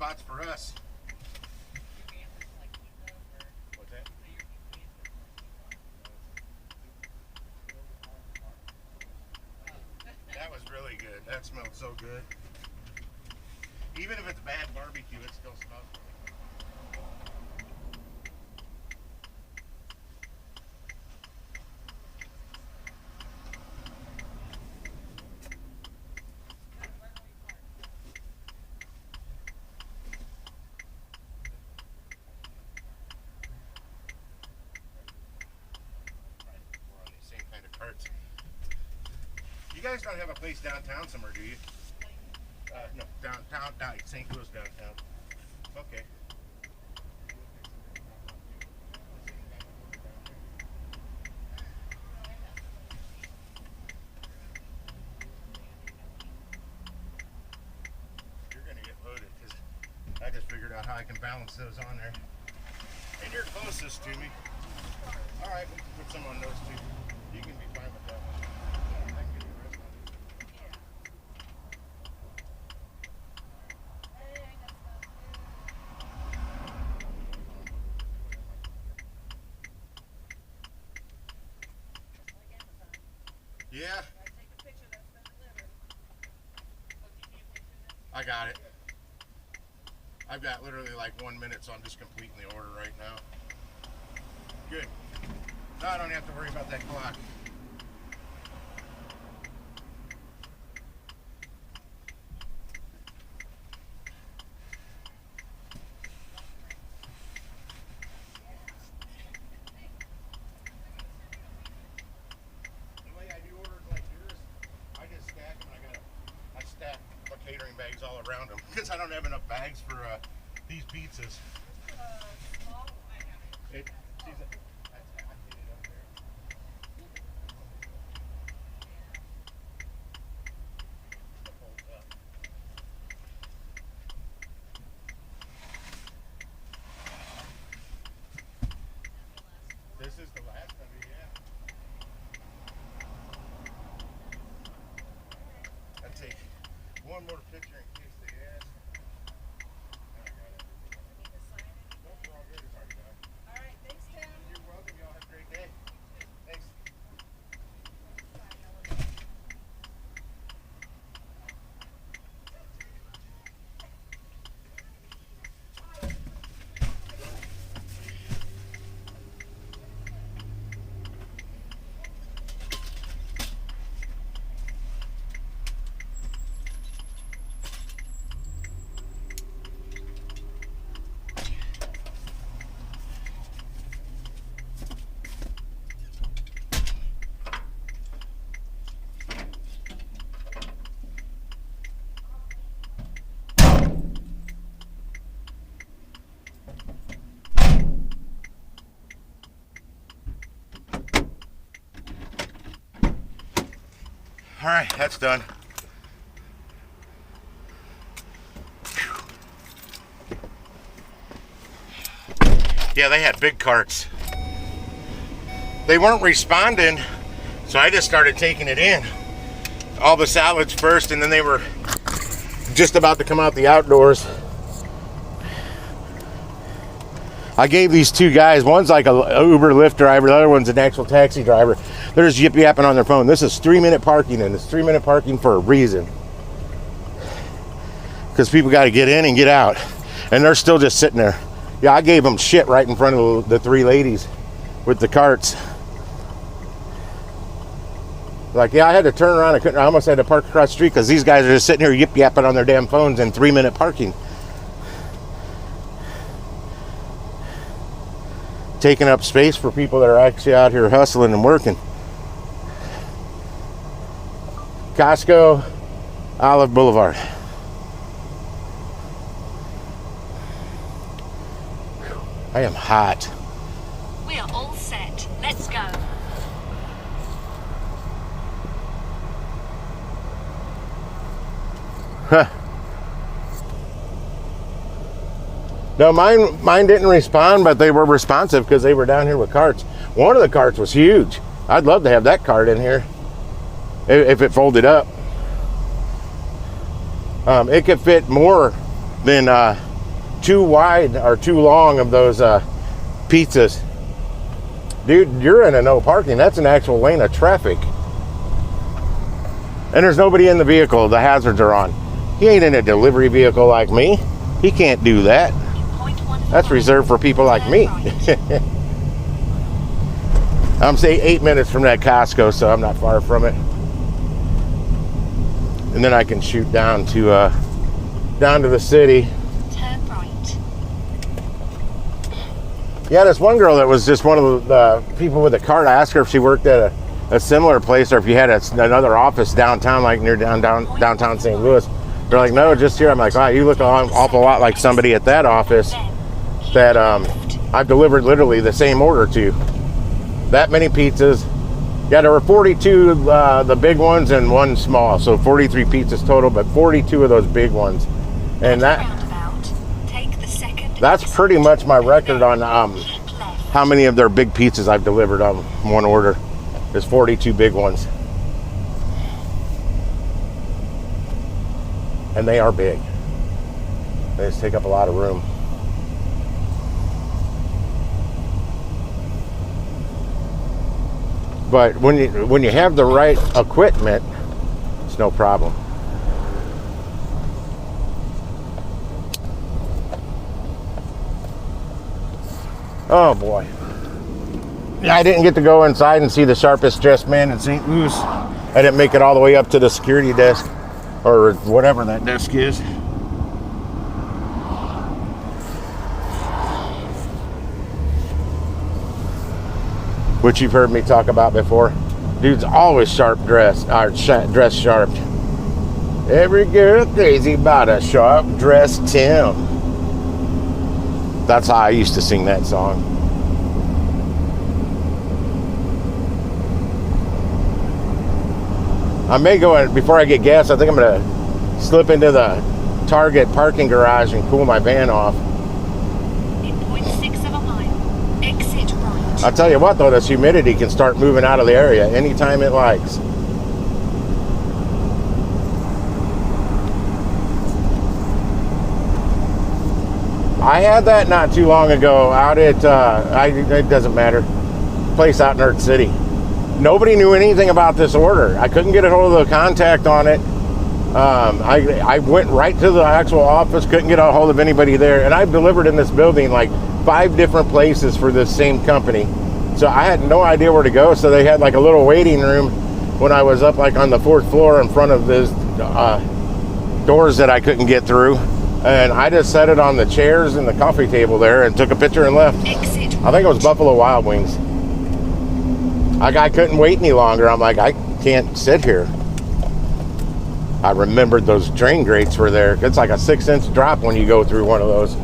spots for us. What's that? That was really good. That smelled so good. Even if it's bad barbecue, it still smells good. You guys don't have a place downtown somewhere, do you? No, downtown, St. Louis downtown. Okay. You're gonna get loaded because I just figured out how I can balance those on there. And you're closest to me. All right, we'll put some on those two. You can be fine with that one. Yeah. I got it. I've got literally like 1 minute, so I'm just completing the order right now. Good. Now I don't have to worry about that clock. Catering bags all around them because I don't have enough bags for these pizzas. This is the last of it, yeah. I'll take one more picture in case they ask. Nope, we're all good. It's already done. All right, thanks, Tim. You're welcome. Y'all have a great day. Thanks. All right, that's done. Yeah, they had big carts. They weren't responding, so I just started taking it in. All the salads first, and then they were just about to come out the outdoors. I gave these two guys, one's like a Uber Lyft driver, the other one's an actual taxi driver. They're just yip-yapping on their phone. This is 3-minute parking, and it's 3-minute parking for a reason. Because people got to get in and get out. And they're still just sitting there. Yeah, I gave them shit right in front of the three ladies with the carts. Like, yeah, I had to turn around. I almost had to park across the street because these guys are just sitting here yip-yapping on their damn phones in 3-minute parking. Taking up space for people that are actually out here hustling and working. Costco, Olive Boulevard. I am hot. We are all set. Let's go. Huh. No, mine didn't respond, but they were responsive because they were down here with carts. One of the carts was huge. I'd love to have that cart in here if it folded up. It could fit more than too wide or too long of those pizzas. Dude, you're in a no parking. That's an actual lane of traffic. And there's nobody in the vehicle. The hazards are on. He ain't in a delivery vehicle like me. He can't do that. That's reserved for people like me. I'm say 8 minutes from that Costco, so I'm not far from it. And then I can shoot down to the city. Turn right. Yeah, this one girl that was just one of the people with a cart. I asked her if she worked at a similar place or if you had another office downtown, like near downtown St. Louis. They're like, no, just here. I'm like, wow, you look an awful lot like somebody at that office that I've delivered literally the same order to. That many pizzas. Yeah, there were 42 the big ones and one small, so 43 pizzas total, but 42 of those big ones. And that's pretty much my record on how many of their big pizzas I've delivered on one order. There's 42 big ones. And they are big. They just take up a lot of room. But when you have the right equipment, it's no problem. Oh boy. Yeah, I didn't get to go inside and see the sharpest dressed man in St. Louis. I didn't make it all the way up to the security desk or whatever that desk is. Which you've heard me talk about before. Dude's always sharp dressed, dressed sharp. Every girl crazy about a sharp dressed Tim. That's how I used to sing that song. I may go in, before I get gas, I think I'm going to slip into the Target parking garage and cool my van off. In 0.6 of a mile, exit right. I'll tell you what though, this humidity can start moving out of the area anytime it likes. I had that not too long ago out at, it doesn't matter, place out in Earth City. Nobody knew anything about this order. I couldn't get a hold of the contact on it. I went right to the actual office, couldn't get a hold of anybody there. And I've delivered in this building like 5 different places for this same company. So I had no idea where to go. So they had like a little waiting room when I was up like on the 4th floor in front of this doors that I couldn't get through. And I just set it on the chairs and the coffee table there and took a picture and left. Exit. I think it was Buffalo Wild Wings. I couldn't wait any longer. I'm like, I can't sit here. I remembered those drain grates were there. It's like a 6-inch drop when you go through one of those.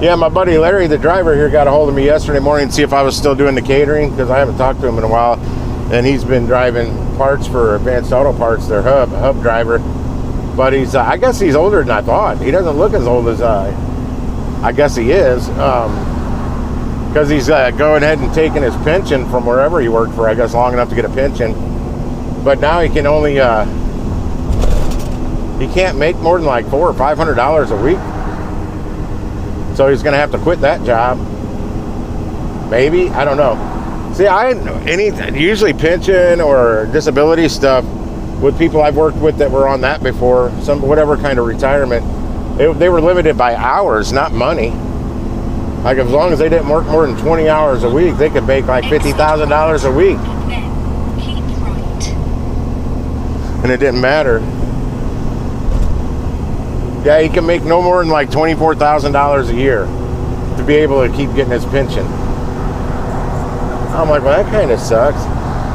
Yeah, my buddy Larry, the driver here, got a hold of me yesterday morning to see if I was still doing the catering, because I haven't talked to him in a while. And he's been driving parts for Advanced Auto Parts, their hub driver. But he's, I guess he's older than I thought. He doesn't look as old as I guess he is. Because he's going ahead and taking his pension from wherever he worked for, I guess, long enough to get a pension. But now he can only, he can't make more than like $400 or $500 a week. So he's going to have to quit that job. Maybe, I don't know. See, usually pension or disability stuff with people I've worked with that were on that before, whatever kind of retirement, they were limited by hours, not money. Like as long as they didn't work more than 20 hours a week, they could make like $50,000 a week. Then keep right. And it didn't matter. Yeah, he can make no more than like $24,000 a year to be able to keep getting his pension. I'm like, well, that kind of sucks.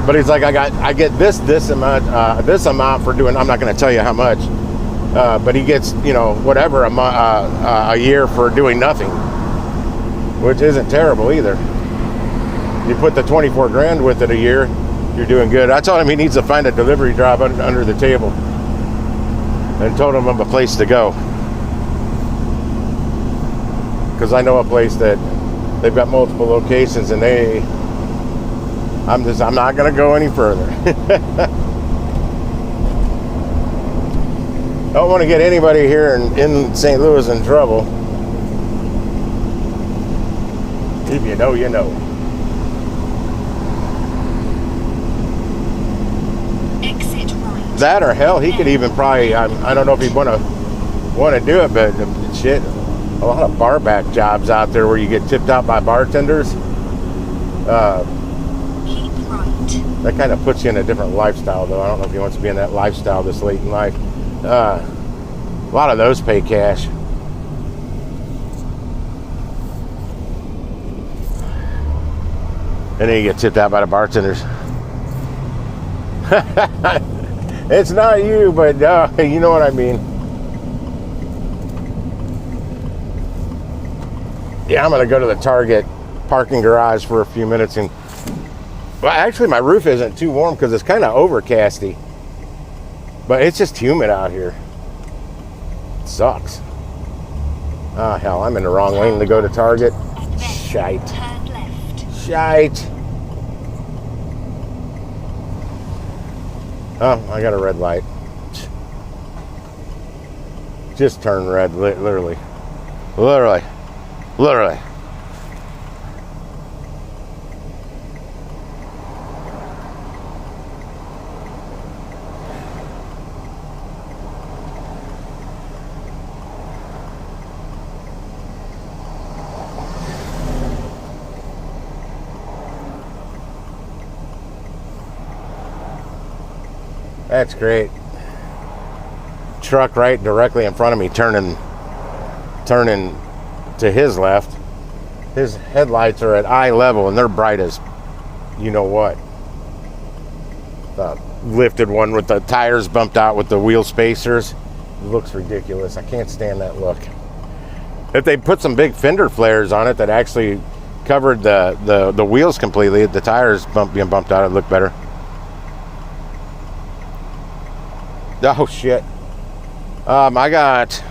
But he's like, I get this amount for doing. I'm not going to tell you how much, but he gets, whatever a year for doing nothing, which isn't terrible either. You put the 24 grand with it a year, you're doing good. I told him he needs to find a delivery job under the table. And told him of a place to go. because I know a place that they've got multiple locations, and I'm not gonna go any further. Don't want to get anybody here in St. Louis in trouble. If you know, you know. Exit right. That or hell, he could even probably, I don't know if he'd want to do it, but shit, a lot of bar back jobs out there where you get tipped out by bartenders. Keep right. That kind of puts you in a different lifestyle, though. I don't know if he wants to be in that lifestyle this late in life. A lot of those pay cash. And then you get tipped out by the bartenders. It's not you, but you know what I mean. Yeah, I'm going to go to the Target parking garage for a few minutes. And well, actually, my roof isn't too warm because it's kind of overcasty. But it's just humid out here. It sucks. Oh, hell, I'm in the wrong lane to go to Target. Shite. Turn left. Shite. Oh, I got a red light. Just turned red, literally. That's great. Truck right directly in front of me turning to his left. His headlights are at eye level and they're bright as you know what. The lifted one with the tires bumped out with the wheel spacers. It looks ridiculous. I can't stand that look. If they put some big fender flares on it that actually covered the wheels completely, the tires being bumped out, it'd look better. Oh shit. I got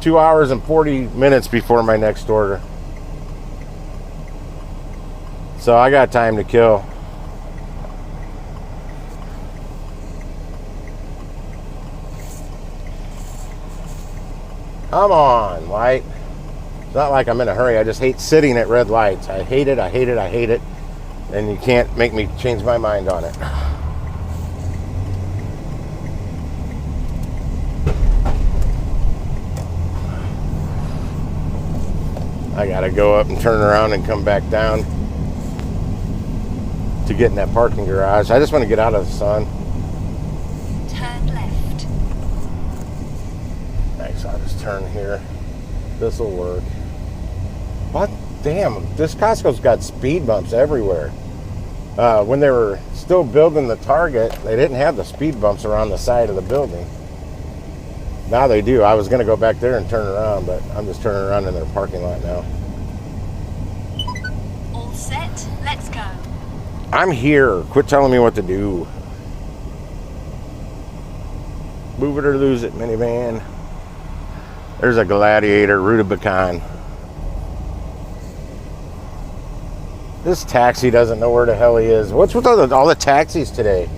2 hours and 40 minutes before my next order. So I got time to kill. Come on, light. It's not like I'm in a hurry. I just hate sitting at red lights. I hate it. And you can't make me change my mind on it. I gotta go up and turn around and come back down to get in that parking garage. I just want to get out of the sun. Turn left. Thanks, I'll just turn here. This'll work. What? Damn, this Costco's got speed bumps everywhere. When they were still building the Target, they didn't have the speed bumps around the side of the building. Now they do. I was going to go back there and turn around, but I'm just turning around in their parking lot now. All set. Let's go. I'm here. Quit telling me what to do. Move it or lose it, minivan. There's a Gladiator Rutabacan. This taxi doesn't know where the hell he is. What's with all the taxis today?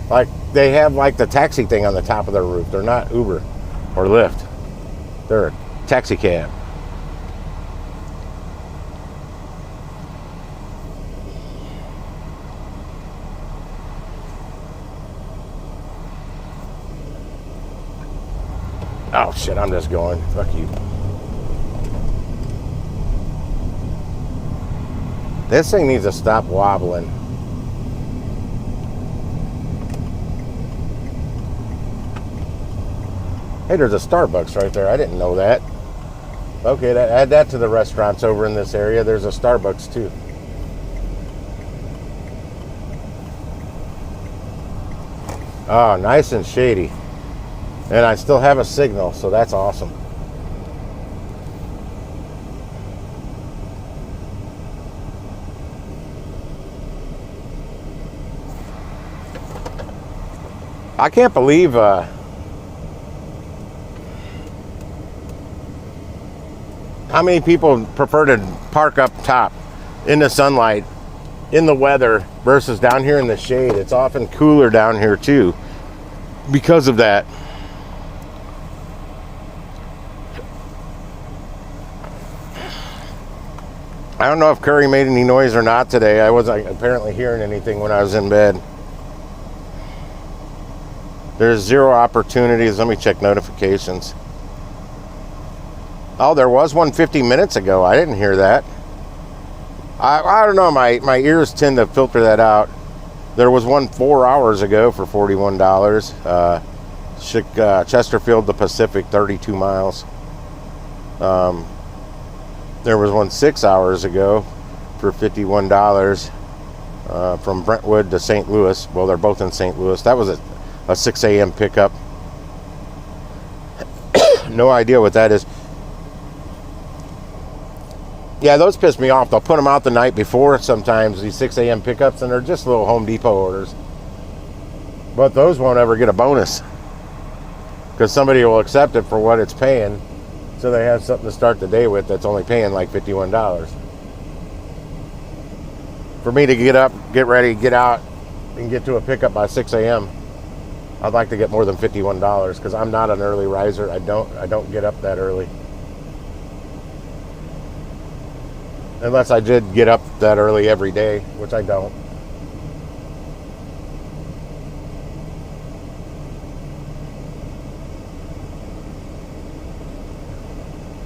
Like, they have like the taxi thing on the top of their roof. They're not Uber or Lyft. They're a taxi cab. Oh shit, I'm just going. Fuck you. This thing needs to stop wobbling. Hey, there's a Starbucks right there. I didn't know that. Okay, add that to the restaurants over in this area. There's a Starbucks too. Oh, nice and shady. And I still have a signal, so that's awesome. I can't believe How many people prefer to park up top in the sunlight, in the weather, versus down here in the shade? It's often cooler down here too because of that. I don't know if Curry made any noise or not today. I wasn't apparently hearing anything when I was in bed. There's 0 opportunities. Let me check notifications. Oh, there was one 50 minutes ago. I didn't hear that. I don't know. My ears tend to filter that out. There was one 4 hours ago for $41. Chesterfield to Pacific, 32 miles. There was one 6 hours ago for $51 from Brentwood to St. Louis. Well, they're both in St. Louis. That was a 6 a.m. pickup. No idea what that is. Yeah, those piss me off. They'll put them out the night before sometimes, these 6 a.m. pickups, and they're just little Home Depot orders. But those won't ever get a bonus because somebody will accept it for what it's paying. So they have something to start the day with that's only paying like $51. For me to get up, get ready, get out, and get to a pickup by 6 a.m., I'd like to get more than $51 because I'm not an early riser. I don't get up that early. Unless I did get up that early every day, which I don't.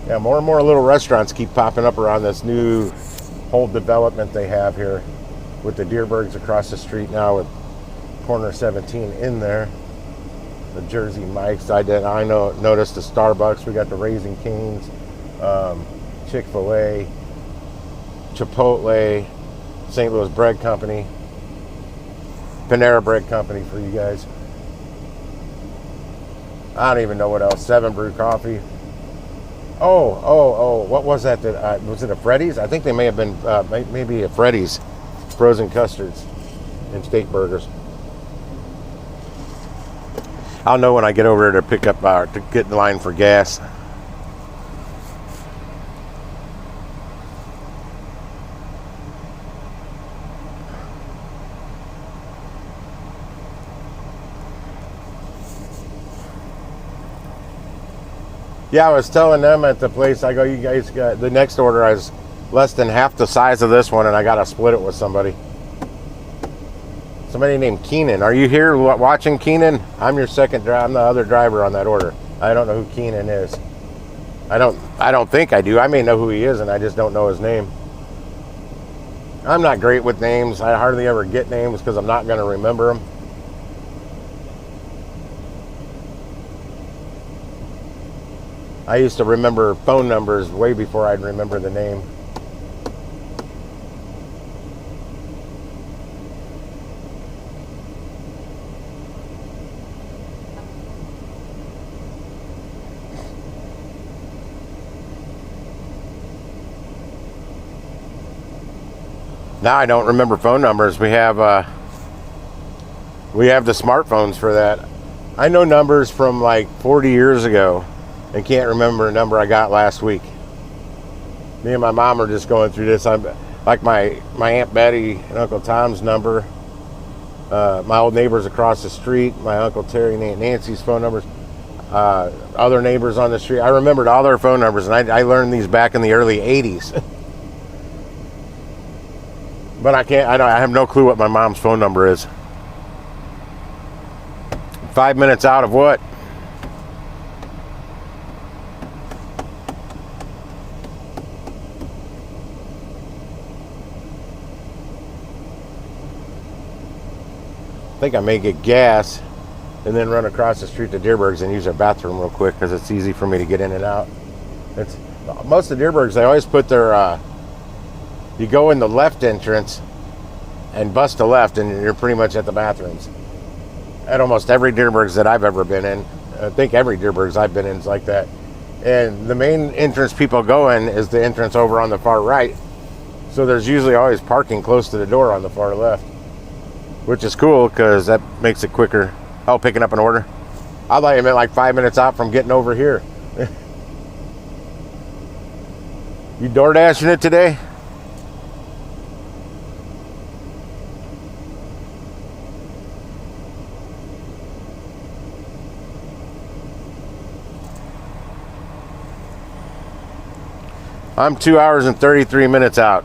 Yeah, more and more little restaurants keep popping up around this new whole development they have here with the DLIVRDs across the street now with corner 17 in there. The Jersey Mike's. I noticed the Starbucks. We got the Raising Cane's, Chick-fil-A, Chipotle, St. Louis Bread Company, Panera Bread Company for you guys. I don't even know what else. 7 Brew Coffee. Oh, what was that? Was it a Freddy's? I think they may have been, maybe a Freddy's. Frozen custards and steak burgers. I'll know when I get over there to pick up, to get in line for gas. Yeah, I was telling them at the place, I go, you guys got the next order is less than half the size of this one, and I got to split it with somebody. Somebody named Keenan. Are you here watching, Keenan? I'm your second driver. I'm the other driver on that order. I don't know who Keenan is. I don't think I do. I may know who he is, and I just don't know his name. I'm not great with names. I hardly ever get names because I'm not going to remember them. I used to remember phone numbers way before I'd remember the name. Now I don't remember phone numbers. We have the smartphones for that. I know numbers from like 40 years ago. I can't remember a number I got last week. Me and my mom are just going through this. I'm like my Aunt Betty and Uncle Tom's number, my old neighbors across the street, my Uncle Terry and Aunt Nancy's phone numbers, other neighbors on the street. I remembered all their phone numbers, and I learned these back in the early 80s. But I have no clue what my mom's phone number is. 5 minutes out of what? I think I may get gas and then run across the street to DLIVRD's and use their bathroom real quick because it's easy for me to get in and out. Most of the DLIVRD's, they always put their you go in the left entrance and bust a left and you're pretty much at the bathrooms. At almost every DLIVRD's that I've ever been in, I think every DLIVRD's I've been in is like that. And the main entrance people go in is the entrance over on the far right. So there's usually always parking close to the door on the far left, which is cool because that makes it quicker. Oh, picking up an order? I thought you meant like 5 minutes out from getting over here. You door dashing it today? I'm 2 hours and 33 minutes out.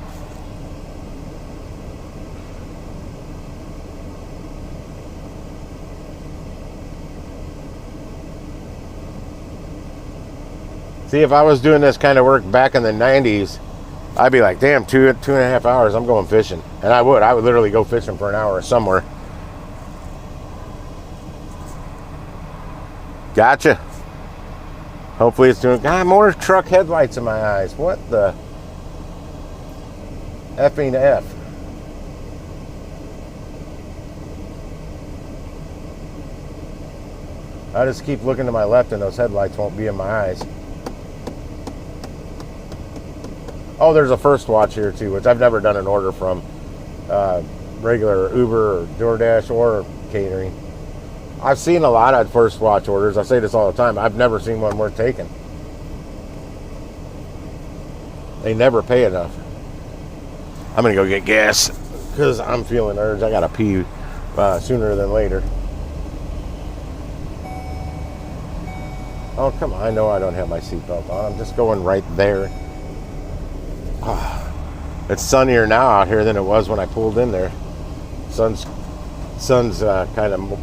See, if I was doing this kind of work back in the 90s, I'd be like, damn, two and a half hours, I'm going fishing. And I would literally go fishing for an hour somewhere. Gotcha. Hopefully it's doing, God, more truck headlights in my eyes. What the effing F? I just keep looking to my left and those headlights won't be in my eyes. Oh, there's a first watch here too, which I've never done an order from regular Uber or DoorDash or catering. I've seen a lot of first watch orders. I say this all the time. I've never seen one worth taking. They never pay enough. I'm going to go get gas because I'm feeling urge. I got to pee sooner than later. Oh, come on. I know I don't have my seatbelt on. I'm just going right there. It's sunnier now out here than it was when I pulled in there. Sun's kind of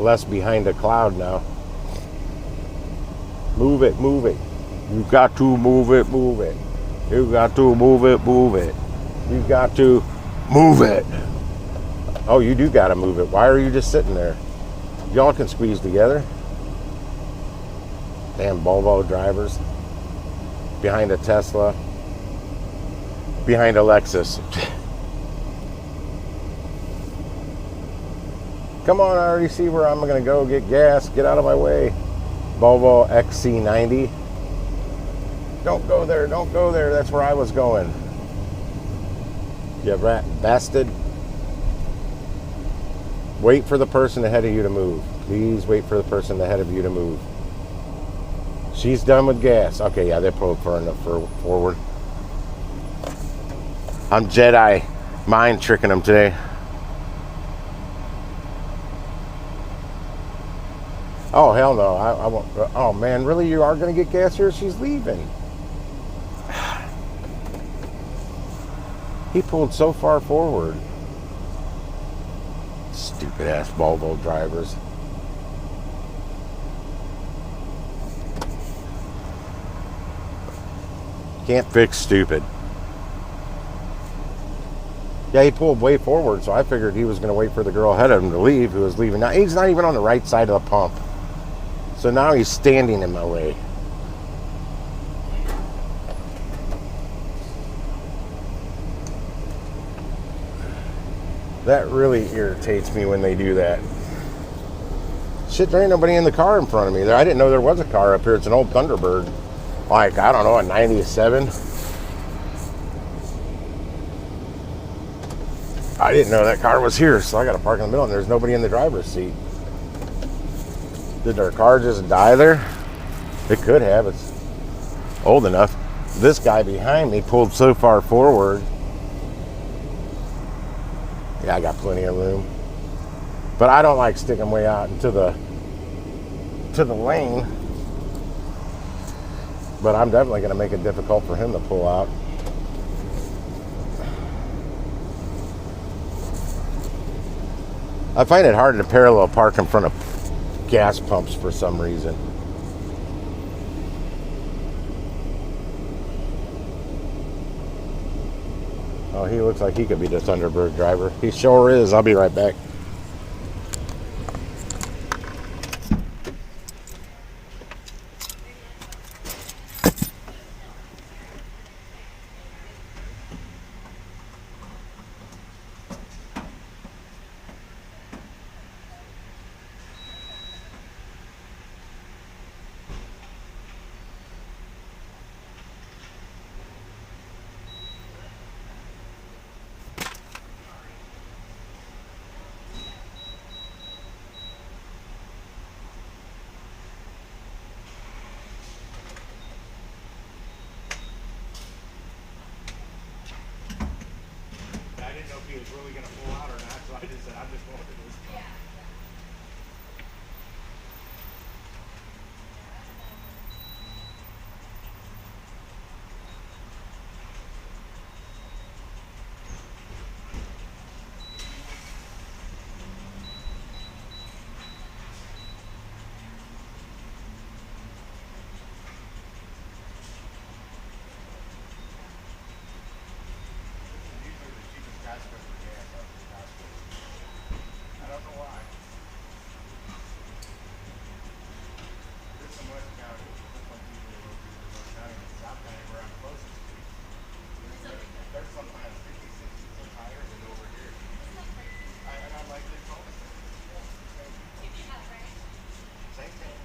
less behind a cloud now. Move it, move it. You got to move it, move it. You got to move it, move it. You got to move it. Oh, you do got to move it. Why are you just sitting there? Y'all can squeeze together. Damn Volvo drivers. Behind a Tesla. Behind a Lexus. Come on, I already see where I'm going to go get gas. Get out of my way. Volvo XC90. Don't go there. Don't go there. That's where I was going. You rat bastard. Wait for the person ahead of you to move. Please wait for the person ahead of you to move. She's done with gas. Okay, yeah, they pulled far enough forward. I'm Jedi mind tricking them today. Oh, hell no. I won't. Oh, man, really? You are going to get gas here? She's leaving. He pulled so far forward. Stupid ass Volvo drivers. Can't fix stupid. Yeah, he pulled way forward, so I figured he was going to wait for the girl ahead of him to leave, who was leaving. Now, he's not even on the right side of the pump. So now he's standing in my way. That really irritates me when they do that. Shit, there ain't nobody in the car in front of me. I didn't know there was a car up here. It's an old Thunderbird. Like, I don't know, a 97. I didn't know that car was here, so I got to park in the middle, and there's nobody in the driver's seat. Did their car just die there? It could have. It's old enough. This guy behind me pulled so far forward. Yeah, I got plenty of room. But I don't like sticking way out into the lane. But I'm definitely going to make it difficult for him to pull out. I find it hard to parallel park in front of gas pumps for some reason. Oh, he looks like he could be the Thunderbird driver. He sure is. I'll be right back. recipe is really going to pull out or not. So I just said, I'm just going to do this. I don't know why. This is West County. This one's usually located in West County. And South County, where I'm closest to. There's sometimes 50, 60 cents higher than over here. And I'm like, this all the same. Same thing.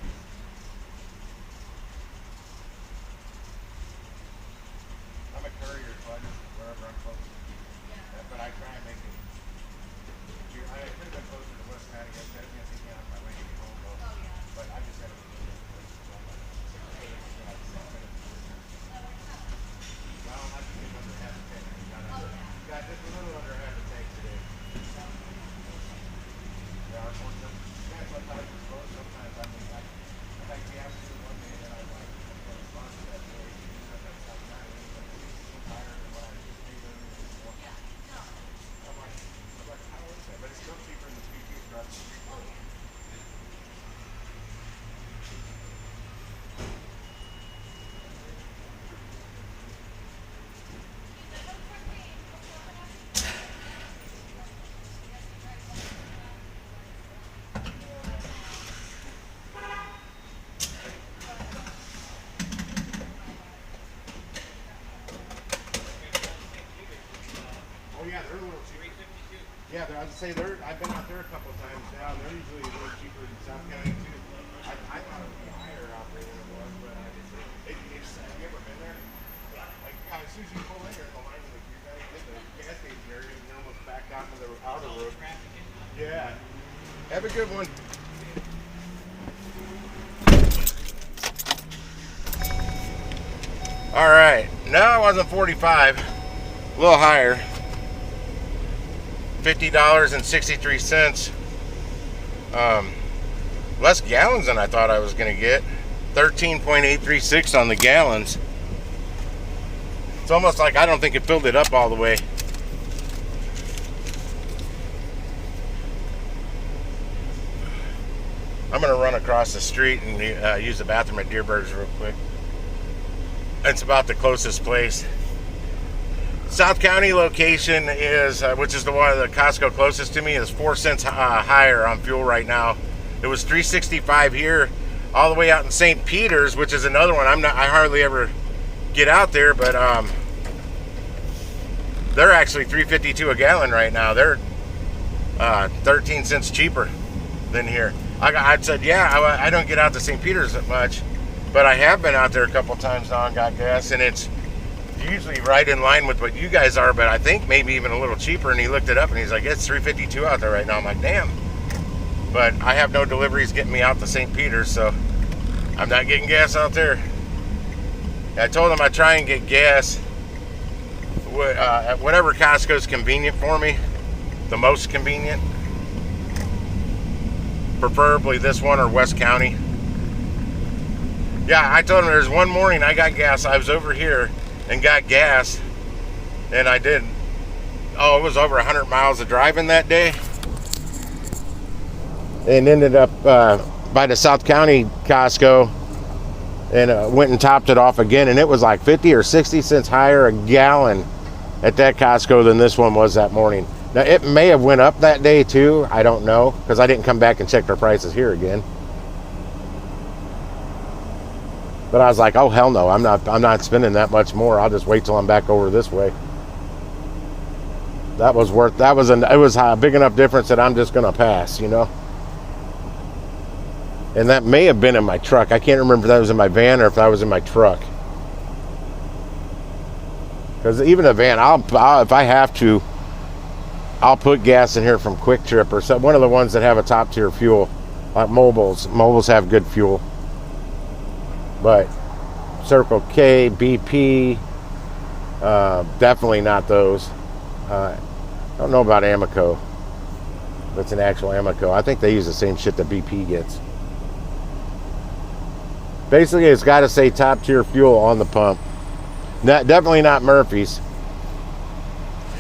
I'm a courier, so I just wherever I'm close to. But I try and make it. I could have been closer to West County. I was going to take me out my way to get home, though. But I just had a little bit of place. So I'm like 6 minutes. Well, I think it's under half a tank. Got just a little under half a tank today. Yeah, unfortunately. Yeah, sometimes it's slow. Sometimes I mean, I like gas one day, and I like response that day. That's not nice. It's higher than what I just paid them. I'm like, how is that? But it's still cheaper than the PP trucks. Oh yeah, they're a little cheaper. Yeah, I would say I've been out there a couple of times now. They're usually a little cheaper than South County too. I thought it would be higher out there than it was, but have you ever been there? Like as soon as you pull in here in the line, like you guys get the gas station area, and you're almost back out to the outer road. Yeah. Have a good one. All right, no, it wasn't 45, a little higher. $50.63. Less gallons than I thought I was going to get. 13.836 on the gallons. It's almost like I don't think it filled it up all the way. I'm going to run across the street and use the bathroom at DLIVRD real quick. It's about the closest place. South County location is, which is the one, the Costco closest to me, is 4 cents higher on fuel right now. It was $3.65 here, all the way out in St. Peter's, which is another one. I hardly ever get out there, but they're actually $3.52 a gallon right now. They're 13 cents cheaper than here. I said, yeah, I don't get out to St. Peter's that much, but I have been out there a couple times now and got gas, and it's usually right in line with what you guys are, but I think maybe even a little cheaper. And he looked it up and he's like, it's $3.52 out there right now. I'm like, damn. But I have no deliveries getting me out to St. Peter's, so I'm not getting gas out there. I told him I'd try and get gas at whatever Costco's convenient for me, the most convenient. Preferably this one or West County. Yeah, I told him there's one morning I got gas. I was over here and got gas, and I did, it was over 100 miles of driving that day, and ended up by the South County Costco, and went and topped it off again, and it was like 50 or 60 cents higher a gallon at that Costco than this one was that morning. Now it may have went up that day too, I don't know, because I didn't come back and check their prices here again. But I was like, oh hell no, I'm not spending that much more. I'll just wait till I'm back over this way. It was a big enough difference that I'm just gonna pass, you know. And that may have been in my truck. I can't remember if that was in my van or if that was in my truck. Because even a van, I'll if I have to, I'll put gas in here from Quick Trip or one of the ones that have a top tier fuel, like Mobiles. Mobiles have good fuel. But Circle K, BP, definitely not those. I don't know about Amoco. That's an actual Amoco. I think they use the same shit that BP gets. Basically, it's got to say top tier fuel on the pump. Definitely not Murphy's.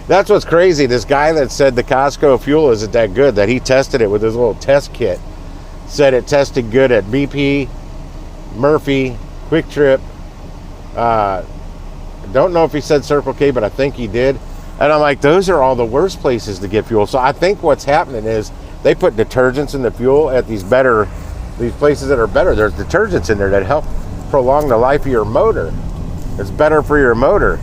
That's what's crazy. This guy that said the Costco fuel isn't that good, that he tested it with his little test kit, said it tested good at BP, Murphy, Quick Trip. Don't know if he said Circle K, but I think he did. And I'm like, those are all the worst places to get fuel. So I think what's happening is they put detergents in the fuel at these places that are better. There's detergents in there that help prolong the life of your motor. It's better for your motor.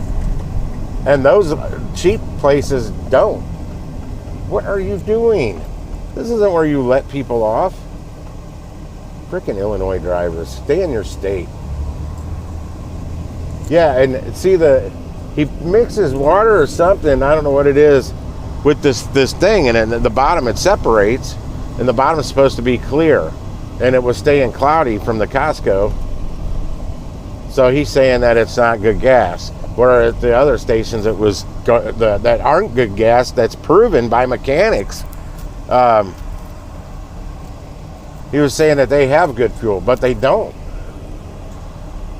And those cheap places don't. What are you doing? This isn't where you let people off. Frickin' Illinois drivers, stay in your state. Yeah, and see, he mixes water or something, I don't know what it is, with this thing, and at the bottom it separates, and the bottom is supposed to be clear, and it was staying cloudy from the Costco. So he's saying that it's not good gas. Where at the other stations it was that aren't good gas, that's proven by mechanics. He was saying that they have good fuel, but they don't.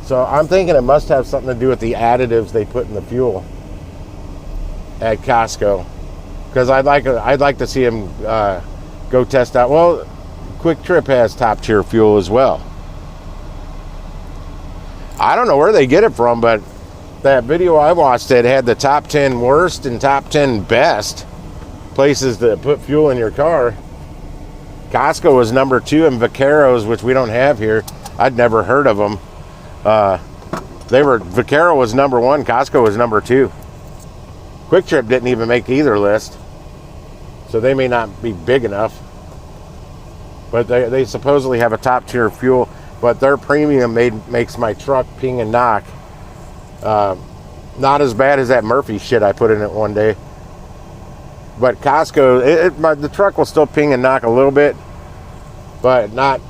So I'm thinking it must have something to do with the additives they put in the fuel at Costco. Because I'd like to see him go test out. Well, Quick Trip has top tier fuel as well. I don't know where they get it from, but that video I watched, it had the top 10 worst and top 10 best places to put fuel in your car. Costco was number 2, and Vaqueros, which we don't have here, I'd never heard of them. Vaquero was number 1, Costco was number 2. Quick Trip didn't even make either list, so they may not be big enough. But they supposedly have a top tier fuel, but their premium makes my truck ping and knock. Not as bad as that Murphy shit I put in it one day. But Costco, the truck will still ping and knock a little bit, but not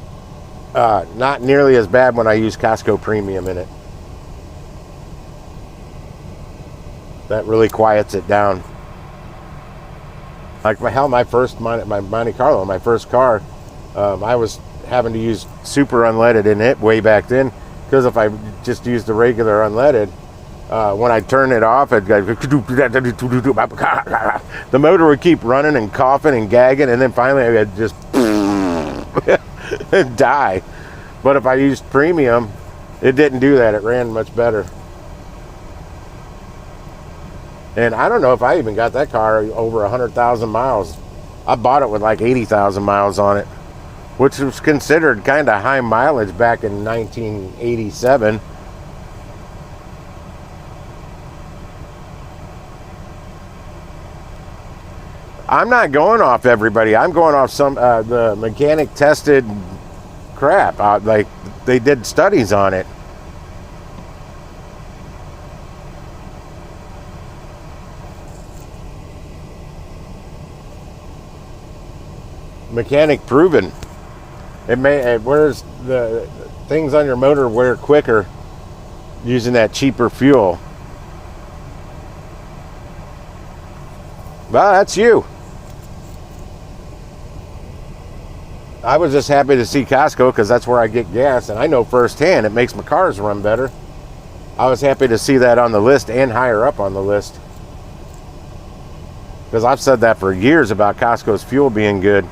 nearly as bad when I use Costco Premium in it. That really quiets it down. Like my first Monte Carlo, my first car, I was having to use super unleaded in it way back then, because if I just used the regular unleaded, when I turn it off, the motor would keep running and coughing and gagging, and then finally I would just die. But if I used premium, it didn't do that. It ran much better. And I don't know if I even got that car over 100,000 miles. I bought it with like 80,000 miles on it, which was considered kind of high mileage back in 1987. I'm not going off everybody. I'm going off some the mechanic tested crap. Like they did studies on it. Mechanic proven. It wears the things on your motor wear quicker using that cheaper fuel. Well, that's you. I was just happy to see Costco because that's where I get gas, and I know firsthand it makes my cars run better. I was happy to see that on the list and higher up on the list, because I've said that for years about Costco's fuel being good.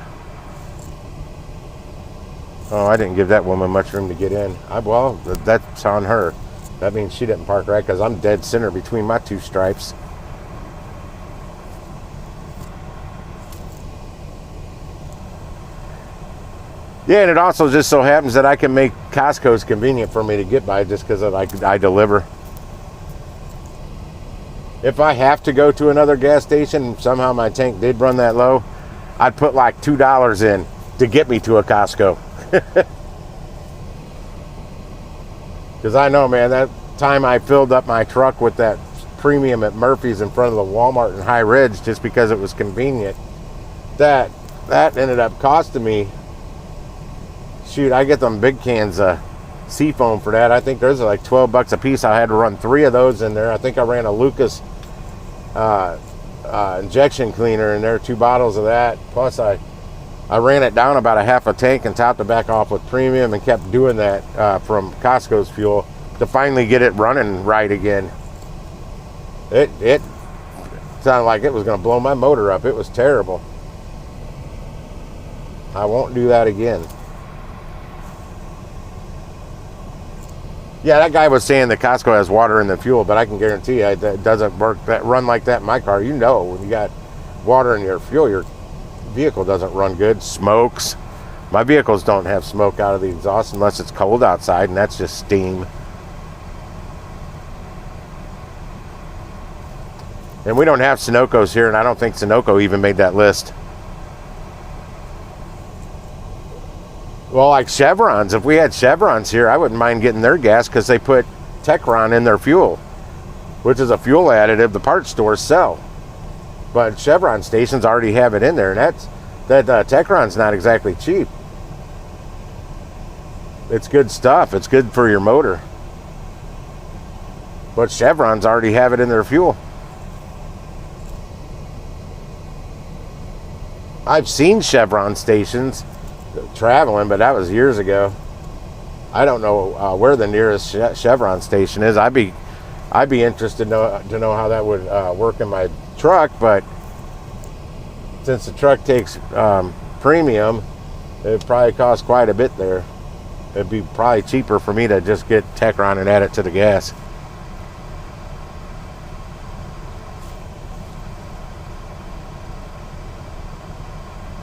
Oh, I didn't give that woman much room to get in. Well, that's on her. That means she didn't park right, because I'm dead center between my two stripes. Yeah, and it also just so happens that I can make Costco's convenient for me to get by just because I deliver. If I have to go to another gas station, somehow my tank did run that low, I'd put like $2 in to get me to a Costco. Because I know, man, that time I filled up my truck with that premium at Murphy's in front of the Walmart in High Ridge just because it was convenient, that ended up costing me, shoot, I get them big cans of Seafoam for that. I think those are like $12 a piece. I had to run 3 of those in there. I think I ran a Lucas injection cleaner in there, 2 bottles of that. Plus I ran it down about a half a tank and topped it back off with premium and kept doing that from Costco's fuel to finally get it running right again. It sounded like it was going to blow my motor up. It was terrible. I won't do that again. Yeah, that guy was saying that Costco has water in the fuel, but I can guarantee you it doesn't run like that in my car. You know, when you got water in your fuel, your vehicle doesn't run good. Smokes. My vehicles don't have smoke out of the exhaust unless it's cold outside, and that's just steam. And we don't have Sunoco's here, and I don't think Sunoco even made that list. Well, like Chevrons, if we had Chevrons here, I wouldn't mind getting their gas because they put Techron in their fuel, which is a fuel additive the parts stores sell. But Chevron stations already have it in there, and that Techron's not exactly cheap. It's good stuff. It's good for your motor. But Chevrons already have it in their fuel. I've seen Chevron stations traveling, but that was years ago. I don't know where the nearest Chevron station is. I'd be interested to know how that would work in my truck, but since the truck takes premium, it probably costs quite a bit there. It'd be probably cheaper for me to just get Techron and add it to the gas.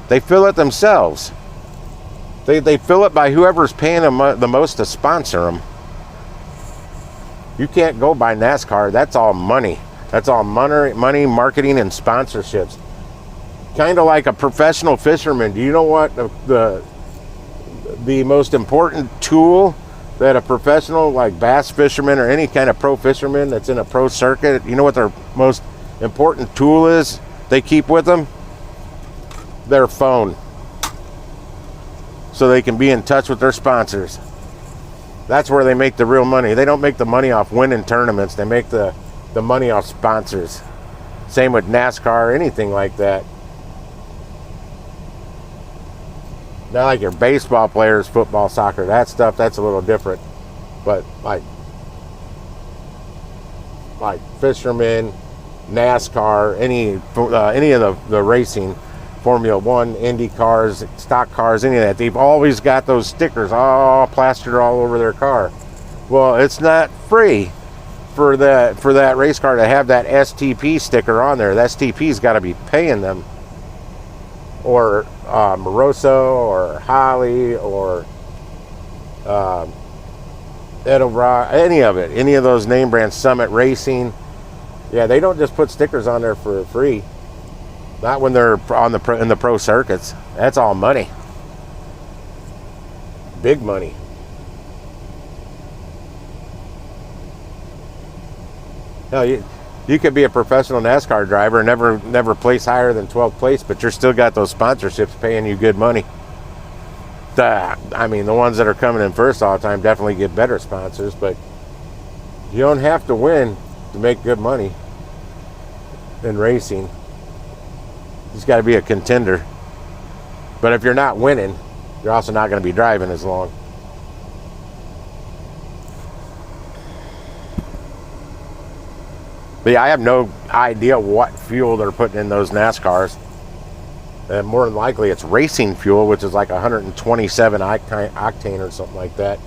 They fill it themselves. They fill it by whoever's paying them the most to sponsor them. You can't go by NASCAR. That's all money. That's all money, marketing, and sponsorships. Kind of like a professional fisherman. Do you know what the most important tool that a professional like bass fisherman or any kind of pro fisherman that's in a pro circuit, you know what their most important tool is they keep with them? Their phone. So they can be in touch with their sponsors. That's where they make the real money. They don't make the money off winning tournaments. They make the money off sponsors. Same with NASCAR or anything like that. Not like your baseball players, football, soccer, that stuff, that's a little different. But like fishermen, NASCAR, any of the racing, Formula 1, Indy cars, stock cars, any of that, they've always got those stickers all plastered all over their car. Well, it's not free for that race car to have that STP sticker on there. The STP's got to be paying them. Or Moroso or Holly or Edelbrock, any of those name brands, Summit Racing. Yeah, they don't just put stickers on there for free. Not when they're in the pro circuits. That's all money. Big money. Hell, you could be a professional NASCAR driver and never place higher than 12th place, but you're still got those sponsorships paying you good money. I mean, the ones that are coming in first all the time definitely get better sponsors, but you don't have to win to make good money in racing. You just got to be a contender. But if you're not winning, you're also not going to be driving as long. But yeah, I have no idea what fuel they're putting in those NASCARs. And more than likely it's racing fuel, which is like 127 octane or something like that,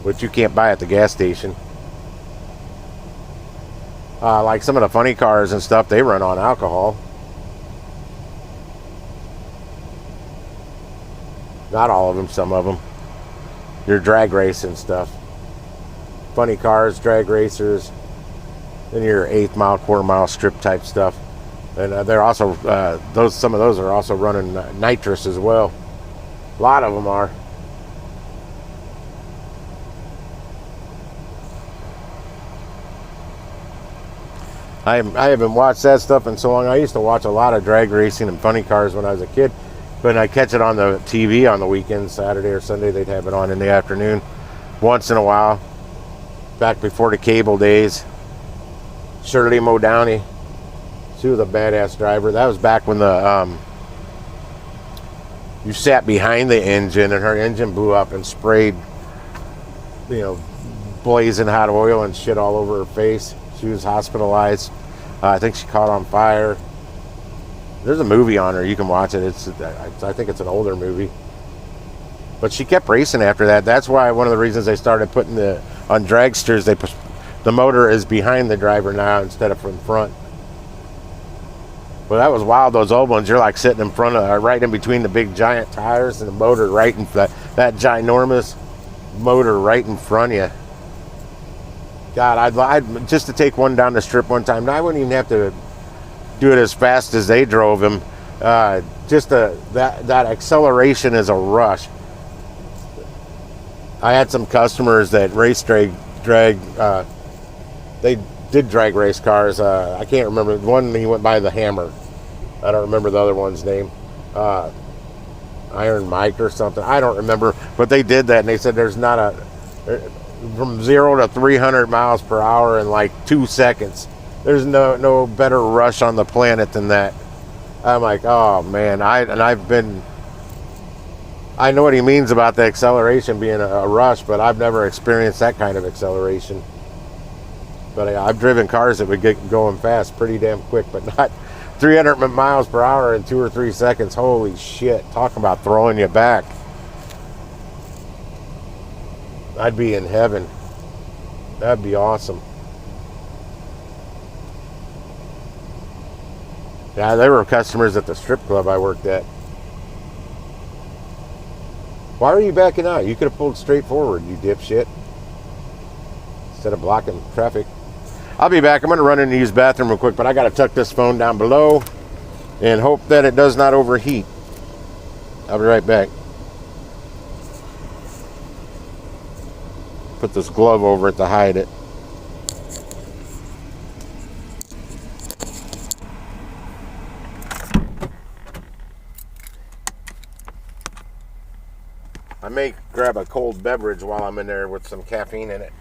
which you can't buy at the gas station. Like some of the funny cars and stuff, they run on alcohol. Not all of them, some of them. Your drag race and stuff. Funny cars, drag racers, and your 1/8 mile, 1/4 mile strip type stuff. And they're also, some of those are also running nitrous as well. A lot of them are. I haven't watched that stuff in so long. I used to watch a lot of drag racing and funny cars when I was a kid. But I catch it on the TV on the weekends, Saturday or Sunday. They'd have it on in the afternoon once in a while. Back before the cable days. Shirley Modowney. She was a badass driver. That was back when the you sat behind the engine and her engine blew up and sprayed, you know, blazing hot oil and shit all over her face. She was hospitalized. I think she caught on fire. There's a movie on her. You can watch it. I think it's an older movie. But she kept racing after that. That's why one of the reasons they started putting on dragsters, the motor is behind the driver now instead of from front. Well, that was wild. Those old ones, you're like sitting in front of, right in between the big giant tires and the motor right in that ginormous motor right in front of you. God, I'd just to take one down the strip one time. Now I wouldn't even have to do it as fast as they drove him. Just that acceleration is a rush. I had some customers that race drag. They did drag race cars. I can't remember. One, he went by the Hammer. I don't remember the other one's name. Iron Mike or something. I don't remember. But they did that, and they said there's not from 0 to 300 miles per hour in like 2 seconds. There's no better rush on the planet than that. I'm like, oh man. I know what he means about the acceleration being a rush, but I've never experienced that kind of acceleration. But I've driven cars that would get going fast pretty damn quick, but not 300 miles per hour in 2 or 3 seconds. Holy shit. Talk about throwing you back. I'd be in heaven. That'd be awesome. Yeah, they were customers at the strip club I worked at. Why are you backing out? You could have pulled straight forward, you dipshit. Instead of blocking traffic. I'll be back. I'm going to run in and use the bathroom real quick, but I got to tuck this phone down below and hope that it does not overheat. I'll be right back. Put this glove over it to hide it. I may grab a cold beverage while I'm in there with some caffeine in it.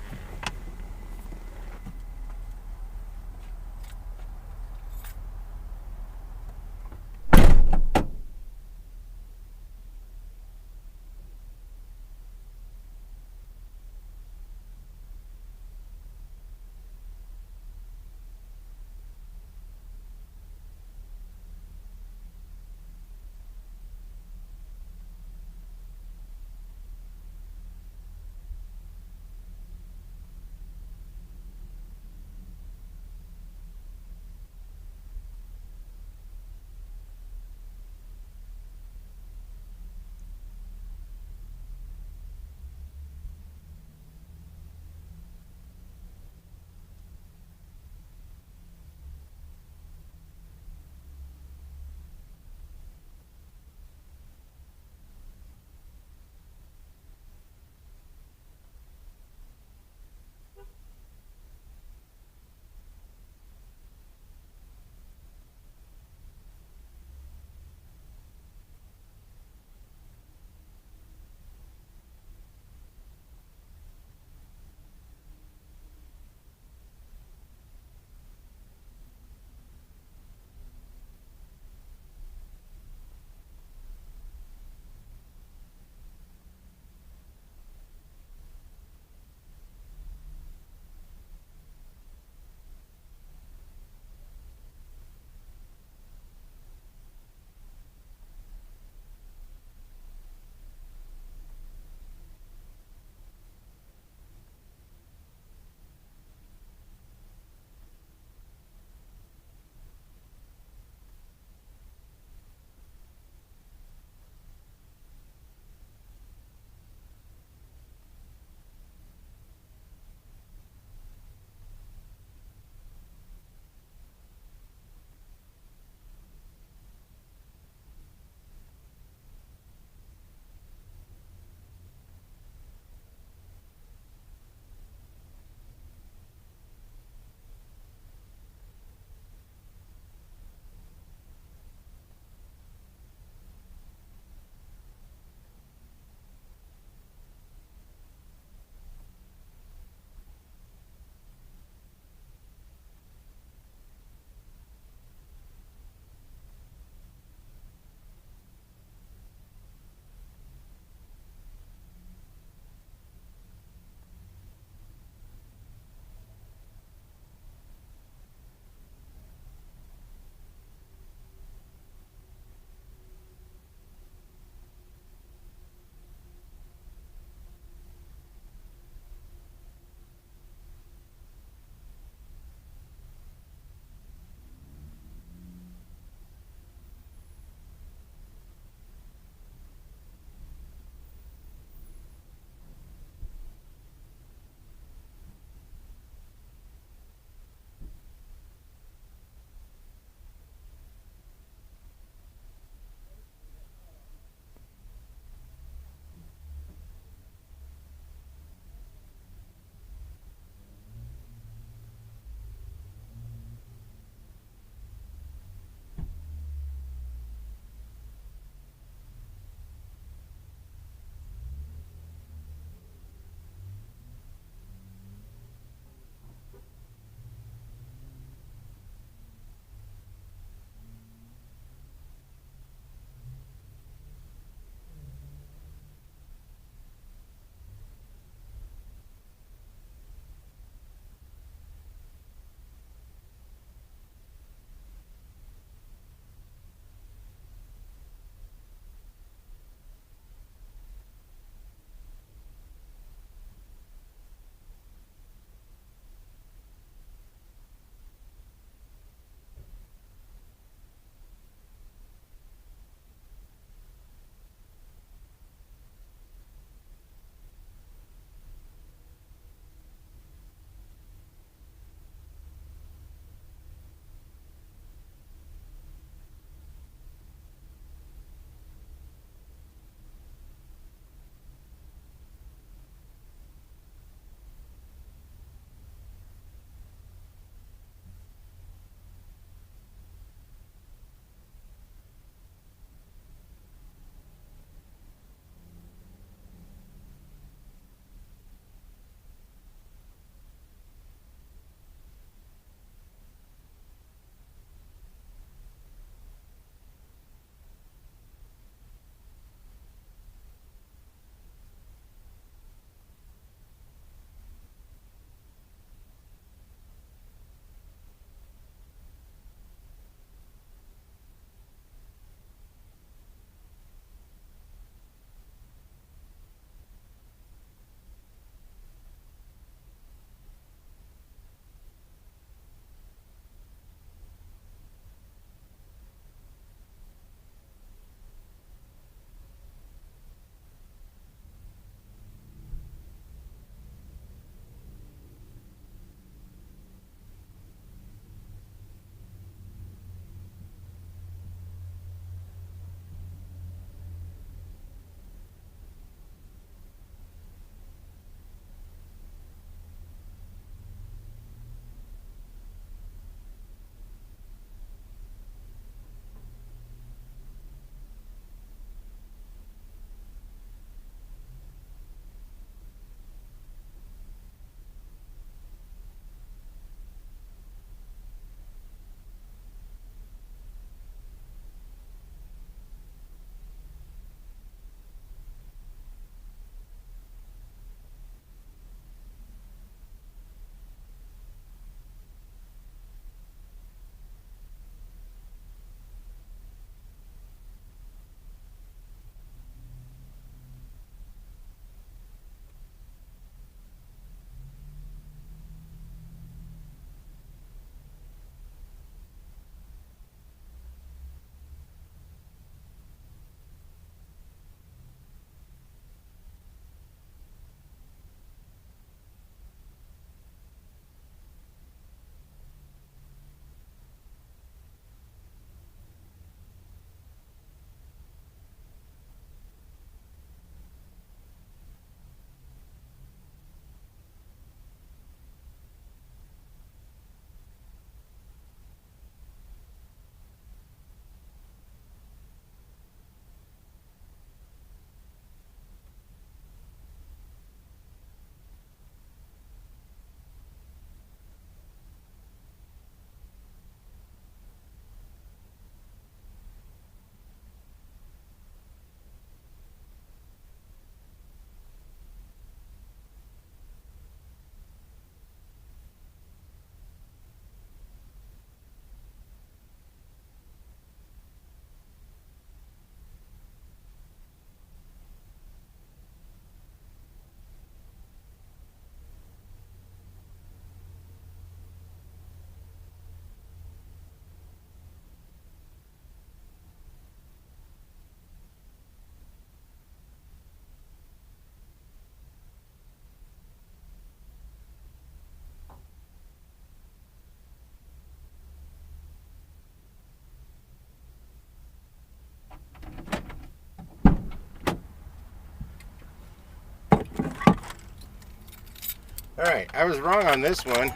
Alright, I was wrong on this one.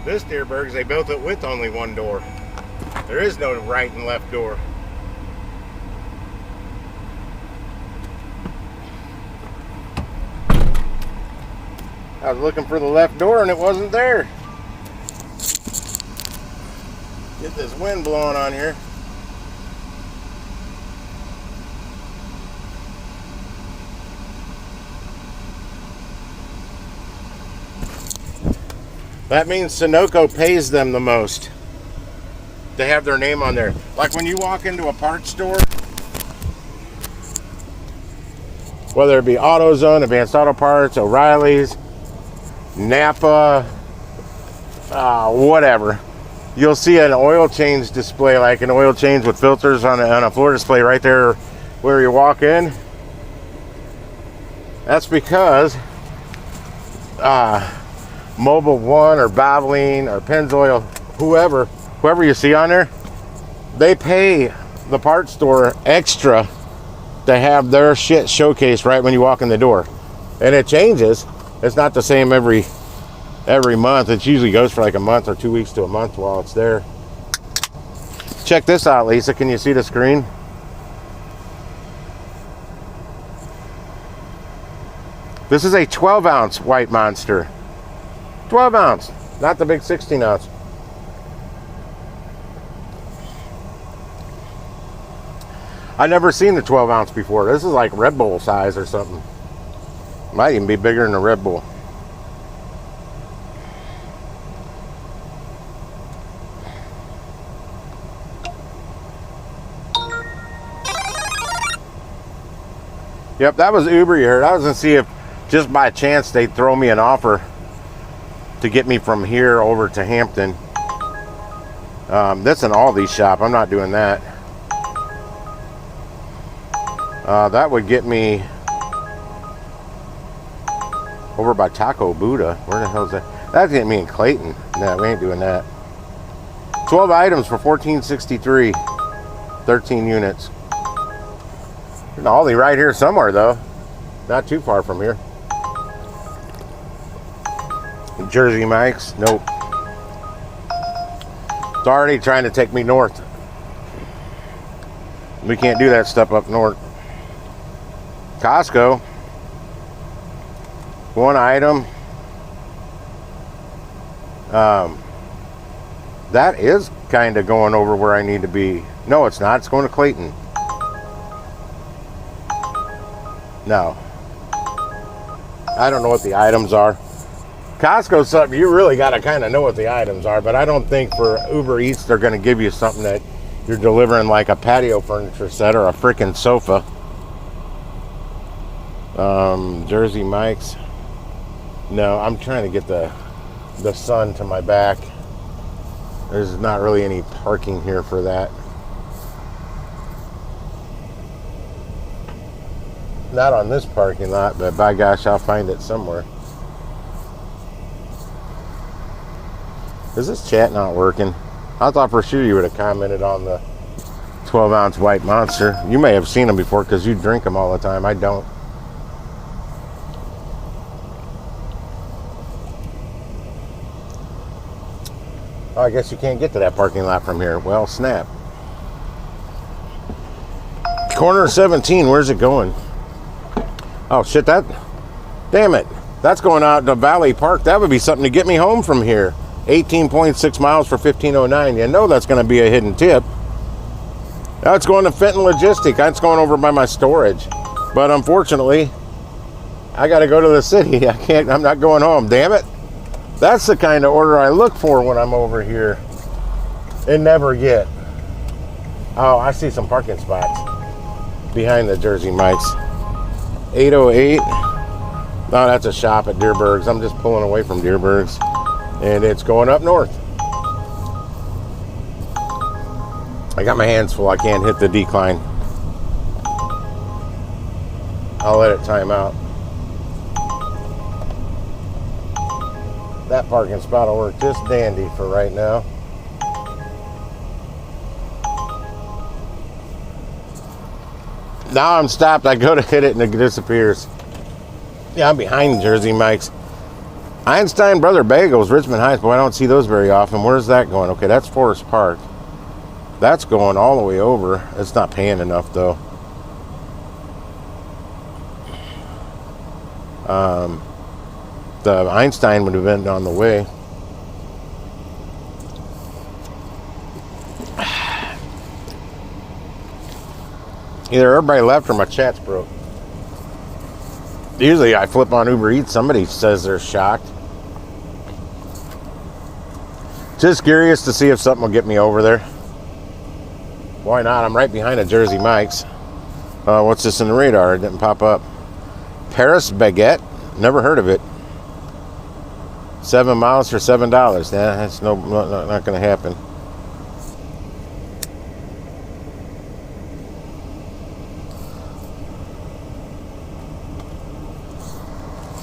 This DLIVRD, they built it with only one door. There is no right and left door. I was looking for the left door and it wasn't there. Get this wind blowing on here. That means Sunoco pays them the most. They have their name on there. Like when you walk into a parts store, whether it be AutoZone, Advanced Auto Parts, O'Reilly's, Napa, whatever, you'll see an oil change display, like an oil change with filters on a floor display right there where you walk in. That's because Mobile One or Valvoline or Pennzoil, whoever you see on there, they pay the parts store extra to have their shit showcased right when you walk in the door. And it changes. It's not the same every month. It usually goes for like a month or 2 weeks to a month while it's there. Check this out, Lisa. Can you see the screen? This is a 12-ounce White Monster. 12 ounce, not the big 16 ounce. I never seen the 12 ounce before. This is like Red Bull size or something. Might even be bigger than a Red Bull. Yep, that was Uber you heard. I was gonna see if just by chance they'd throw me an offer to get me from here over to Hampton. That's an Aldi shop. I'm not doing that. That would get me over by Taco Buddha. Where the hell is that? That'd get me in Clayton. No, we ain't doing that. 12 items for $14.63. 13 units. An Aldi right here somewhere though. Not too far from here. Jersey Mike's, nope. It's already trying to take me north. We can't do that stuff up north. Costco, one item. That is kind of going over where I need to be. No, it's not. It's going to Clayton. No. I don't know what the items are. Costco's something you really got to kind of know what the items are, but I don't think for Uber Eats they're going to give you something that you're delivering like a patio furniture set or a freaking sofa. Jersey Mike's. No, I'm trying to get the sun to my back. There's not really any parking here for that. Not on this parking lot, but by gosh, I'll find it somewhere. Is this chat not working? I thought for sure you would have commented on the 12-ounce White Monster. You may have seen them before because you drink them all the time. I don't. Oh, I guess you can't get to that parking lot from here. Well, snap. Corner 17, where's it going? Oh, shit, damn it. That's going out to Valley Park. That would be something to get me home from here. 18.6 miles for $15.09. You know that's going to be a hidden tip. Now it's going to Fenton Logistic. That's going over by my storage. But unfortunately, I got to go to the city. I'm not going home. Damn it. That's the kind of order I look for when I'm over here and never get. Oh, I see some parking spots behind the Jersey Mike's. 808. No, that's a shop at DLIVRD's. I'm just pulling away from DLIVRD's. And it's going up north. I got my hands full. I can't hit the decline. I'll let it time out. That parking spot will work just dandy for right now. Now I'm stopped. I go to hit it and it disappears. Yeah, I'm behind Jersey Mike's. Einstein Brother Bagels, Richmond Heights. Boy, I don't see those very often. Where's that going? Okay, that's Forest Park. That's going all the way over. It's not paying enough, though. The Einstein would have been on the way. Either everybody left or my chat's broke. Usually I flip on Uber Eats, somebody says they're shocked. Just curious to see if something will get me over there. Why not? I'm right behind a Jersey Mike's. What's this in the radar? It didn't pop up. Paris Baguette? Never heard of it. 7 miles for $7. Nah, that's not going to happen.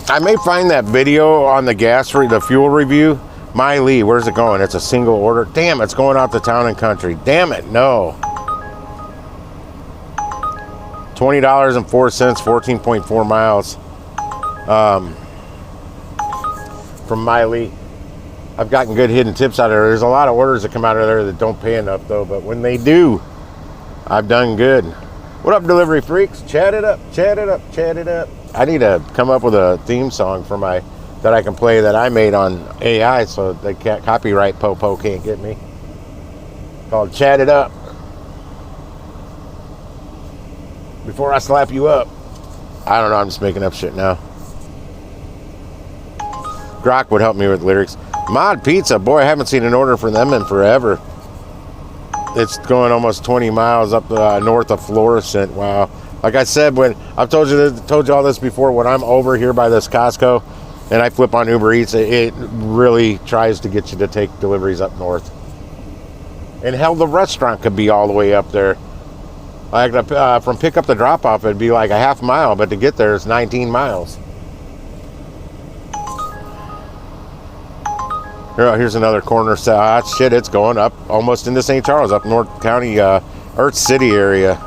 I may find that video on the the fuel review. My Lee, where's it going? It's a single order. Damn, it's going out to Town and Country. Damn it, no. $20.04, 14.4 miles from Miley. I've gotten good hidden tips out of there. There's a lot of orders that come out of there that don't pay enough, though. But when they do, I've done good. What up, delivery freaks? Chat it up, chat it up, chat it up. I need to come up with a theme song for that I can play that I made on AI, so the copyright popo can't get me. Called Chat It Up. Before I slap you up. I don't know, I'm just making up shit now. Grok would help me with lyrics. Mod Pizza, boy, I haven't seen an order from them in forever. It's going almost 20 miles up north of Florissant. Wow. Like I said, when I've told you all this before, when I'm over here by this Costco and I flip on Uber Eats, it really tries to get you to take deliveries up north. And hell, the restaurant could be all the way up there. Like from pick up to drop off, it'd be like a half mile, but to get there is 19 miles. Here's another corner. Shit, it's going up almost into St. Charles, up North County, Earth City area.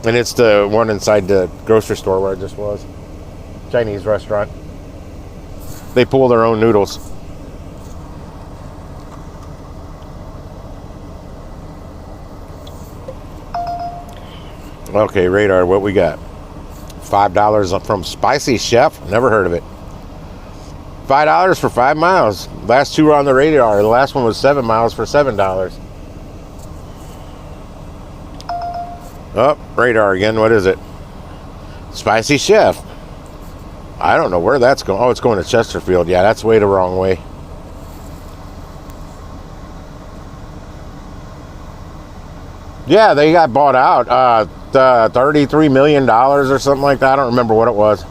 And it's the one inside the grocery store where I just was. Chinese restaurant. They pull their own noodles. Okay, radar, what we got? $5 from Spicy Chef. Never heard of it. $5 for 5 miles. Last two were on the radar. The last one was 7 miles for $7. Oh, radar again. What is it? Spicy Chef. I don't know where that's going. Oh, it's going to Chesterfield. Yeah, that's way the wrong way. Yeah, they got bought out. $33 million or something like that. I don't remember what it was.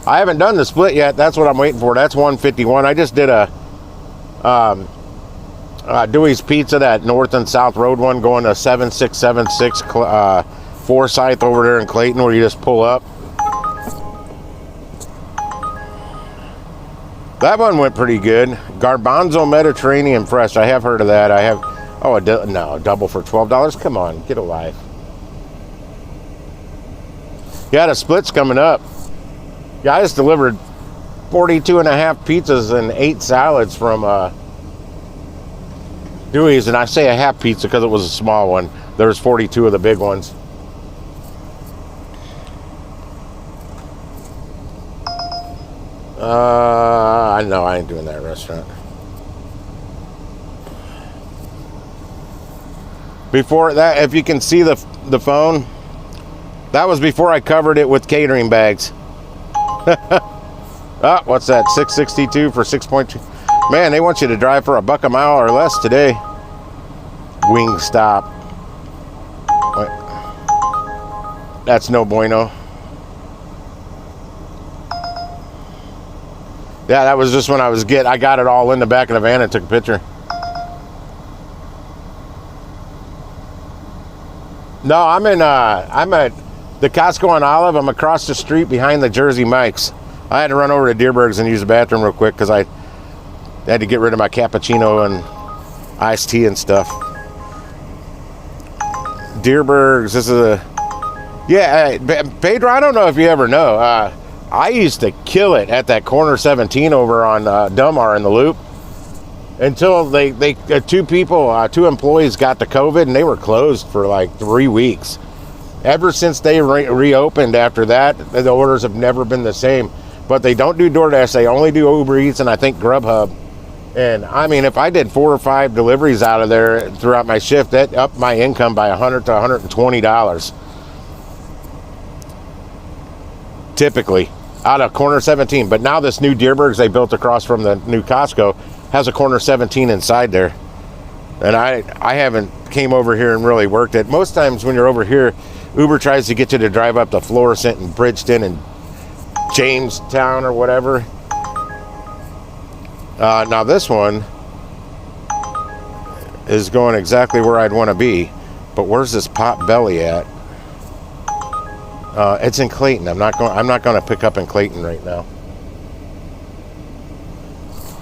I haven't done the split yet. That's what I'm waiting for. That's 151. I just did a Dewey's Pizza, that north and south road one, going to 7676 Forsyth over there in Clayton, where you just pull up. That one went pretty good. Garbanzo Mediterranean Fresh. I have heard of that. I have. Oh, no, double for $12. Come on, get a life. Yeah, the split's coming up. Yeah, I just delivered 42 and a half pizzas and 8 salads from Dewey's, and I say a half pizza because it was a small one. There's 42 of the big ones. I know I ain't doing that restaurant. Before that, if you can see the phone, that was before I covered it with catering bags. Oh, what's that? 662 for 6.2. Man, they want you to drive for $1 a mile or less today. Wingstop. Wait. That's no bueno. Yeah, that was just when I got it all in the back of the van and took a picture. No, I'm at the Costco on Olive. I'm across the street behind the Jersey Mike's. I had to run over to Deerberg's and use the bathroom real quick because I had to get rid of my cappuccino and iced tea and stuff. Deerberg's, this is Yeah, Pedro, I don't know if you ever know. I used to kill it at that corner 17 over on Delmar in the Loop until they two employees got the COVID and they were closed for like 3 weeks. Ever since they reopened after that, the orders have never been the same. But they don't do DoorDash. They only do Uber Eats and I think Grubhub. And I mean, if I did 4 or 5 deliveries out of there throughout my shift, that upped my income by $100 to $120. Typically, out of corner 17. But now this new Deerbergs they built across from the new Costco has a corner 17 inside there. And I haven't came over here and really worked it. Most times when you're over here, Uber tries to get you to drive up to Florissant and Bridgeton and Jamestown or whatever. Now this one is going exactly where I'd want to be. But where's this Pot Belly at? It's in Clayton. I'm not going to pick up in Clayton right now.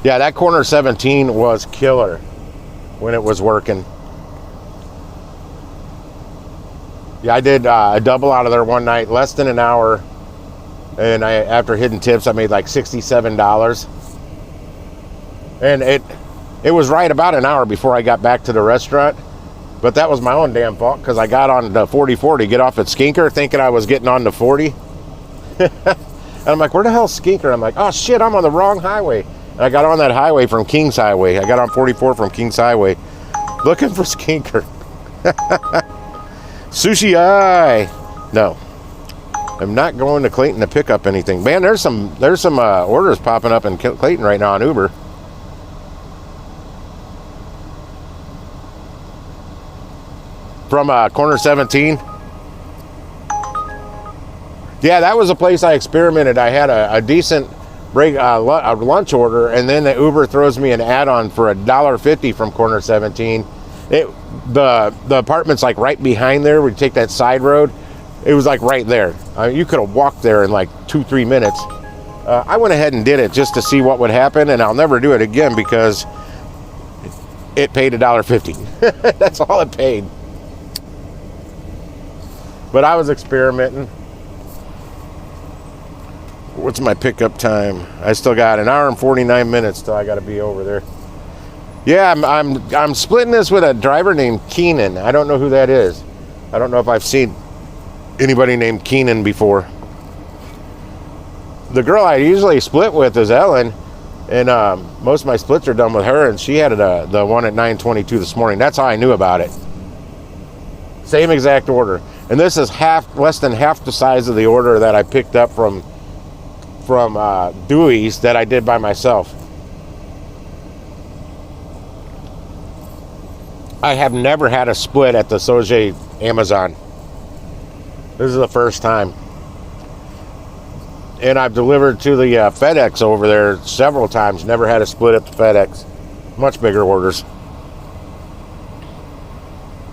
Yeah, that corner 17 was killer when it was working. Yeah, I did a double out of there one night, less than an hour, and after hidden tips, I made like $67. And it was right about an hour before I got back to the restaurant. But that was my own damn fault because I got on the 44 to get off at Skinker thinking I was getting on the 40. And I'm like, where the hell's Skinker? I'm like, oh shit, I'm on the wrong highway. And I got on that highway from Kings Highway. I got on 44 from Kings Highway looking for Skinker. Sushi Eye. No. I'm not going to Clayton to pick up anything. Man, there's some orders popping up in Clayton right now on Uber. From corner 17. Yeah, that was a place I experimented. I had a decent a lunch order, and then the Uber throws me an add-on for $1.50 from corner 17. The apartment's like right behind there. We take that side road. It was like right there. You could have walked there in like 2-3 minutes. I went ahead and did it just to see what would happen, and I'll never do it again because it paid $1.50. That's all it paid. But I was experimenting. What's my pickup time? I still got an hour and 49 minutes till I got to be over there. Yeah, I'm splitting this with a driver named Keenan. I don't know who that is. I don't know if I've seen anybody named Keenan before. The girl I usually split with is Ellen, and most of my splits are done with her, and she had the one at 9:22 this morning. That's how I knew about it. Same exact order. And this is less than half the size of the order that I picked up from Dewey's that I did by myself. I have never had a split at the Sauget Amazon. This is the first time. And I've delivered to the FedEx over there several times. Never had a split at the FedEx. Much bigger orders.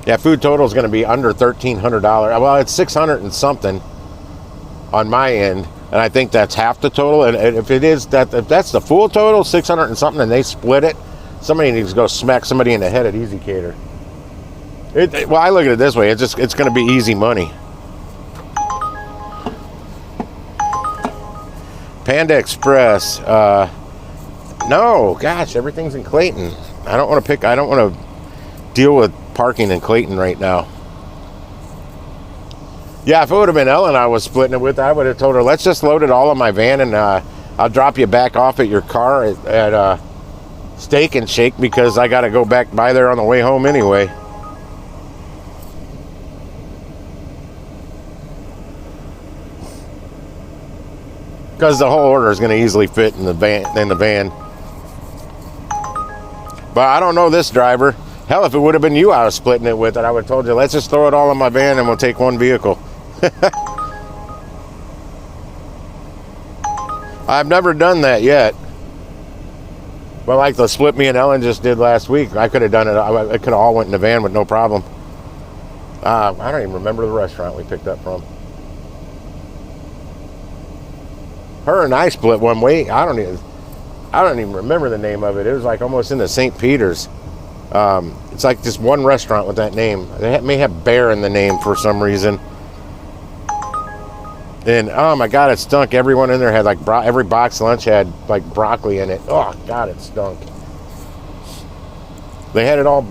Yeah, food total is going to be under $1,300. Well, it's 600 and something on my end, and I think that's half the total. And if that's the full total, 600 and something, and they split it, somebody needs to go smack somebody in the head at Easy Cater. Well, I look at it this way: it's going to be easy money. Panda Express. No, gosh, everything's in Clayton. I don't want to deal with parking in Clayton right now. Yeah, if it would have been Ellen I was splitting it with, I would have told her, let's just load it all in my van and I'll drop you back off at your car at Steak and Shake because I got to go back by there on the way home anyway. Because the whole order is going to easily fit in the van. But I don't know this driver. Hell, if it would have been you I was splitting it with, and I would have told you, let's just throw it all in my van and we'll take one vehicle. I've never done that yet. But like the split me and Ellen just did last week, I could have done it. It could have all went in the van with no problem. I don't even remember the restaurant we picked up from. Her and I split one way. I don't even remember the name of it. It was like almost in the St. Peter's. It's like just one restaurant with that name. They may have Bear in the name for some reason. And oh my God, it stunk. Everyone in there had like every box lunch had like broccoli in it. Oh God, it stunk. They had it all,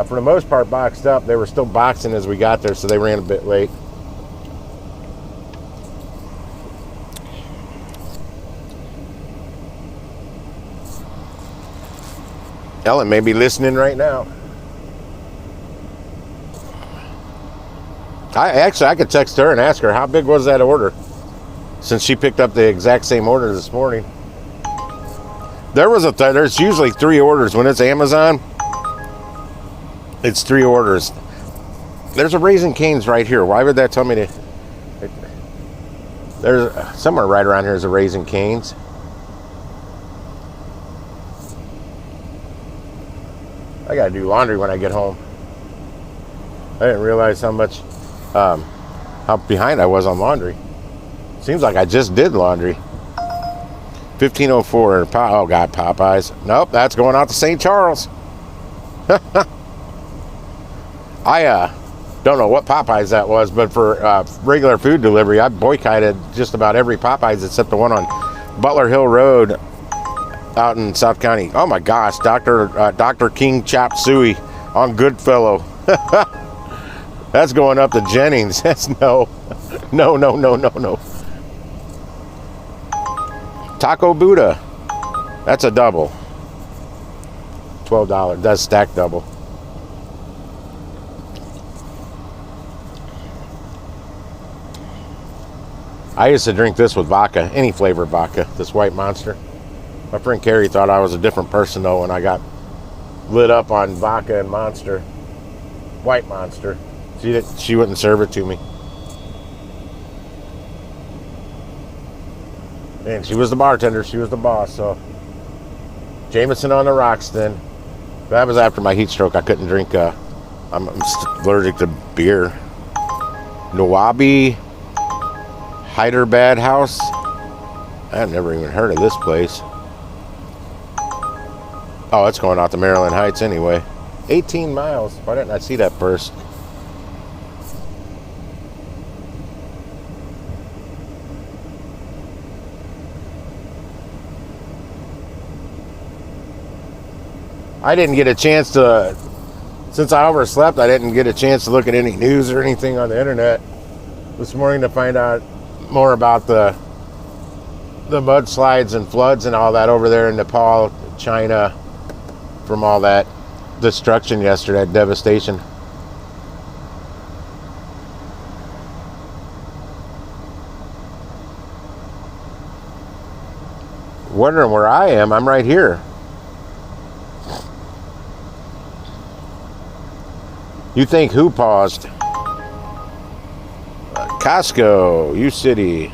for the most part, boxed up. They were still boxing as we got there, so they ran a bit late. Ellen may be listening right now. I could text her and ask her how big was that order, since she picked up the exact same order this morning. There's usually 3 orders when it's Amazon. It's 3 orders. There's a Raising Cane's right here. Why would that tell me to? There's somewhere right around here is a Raising Cane's. I gotta do laundry when I get home. I didn't realize how behind I was on laundry. Seems like I just did laundry. 1504. Oh God, Popeyes. Nope, that's going out to St. Charles. I don't know what Popeyes that was, but for regular food delivery, I boycotted just about every Popeyes except the one on Butler Hill Road out in South County. Oh my gosh, Dr. King Chop Suey on Goodfellow. That's going up to Jennings. That's no. Taco Buddha. That's a double. $12. Does stack double. I used to drink this with vodka, any flavored vodka, this White Monster. My friend Carrie thought I was a different person though when I got lit up on vodka and Monster. White Monster. She wouldn't serve it to me. And she was the bartender, she was the boss, so. Jameson on the rocks then. That was after my heat stroke. I couldn't drink, I'm allergic to beer. Nawabi Hyderabad House. I've never even heard of this place. Oh, it's going out to Maryland Heights anyway. 18 miles. Why didn't I see that first? I didn't get a chance to, since I overslept, I didn't get a chance to look at any news or anything on the internet this morning to find out more about the mudslides and floods and all that over there in Nepal, China, from all that destruction yesterday, devastation. Wondering where I am. I'm right here. You think who paused? Costco, U-City.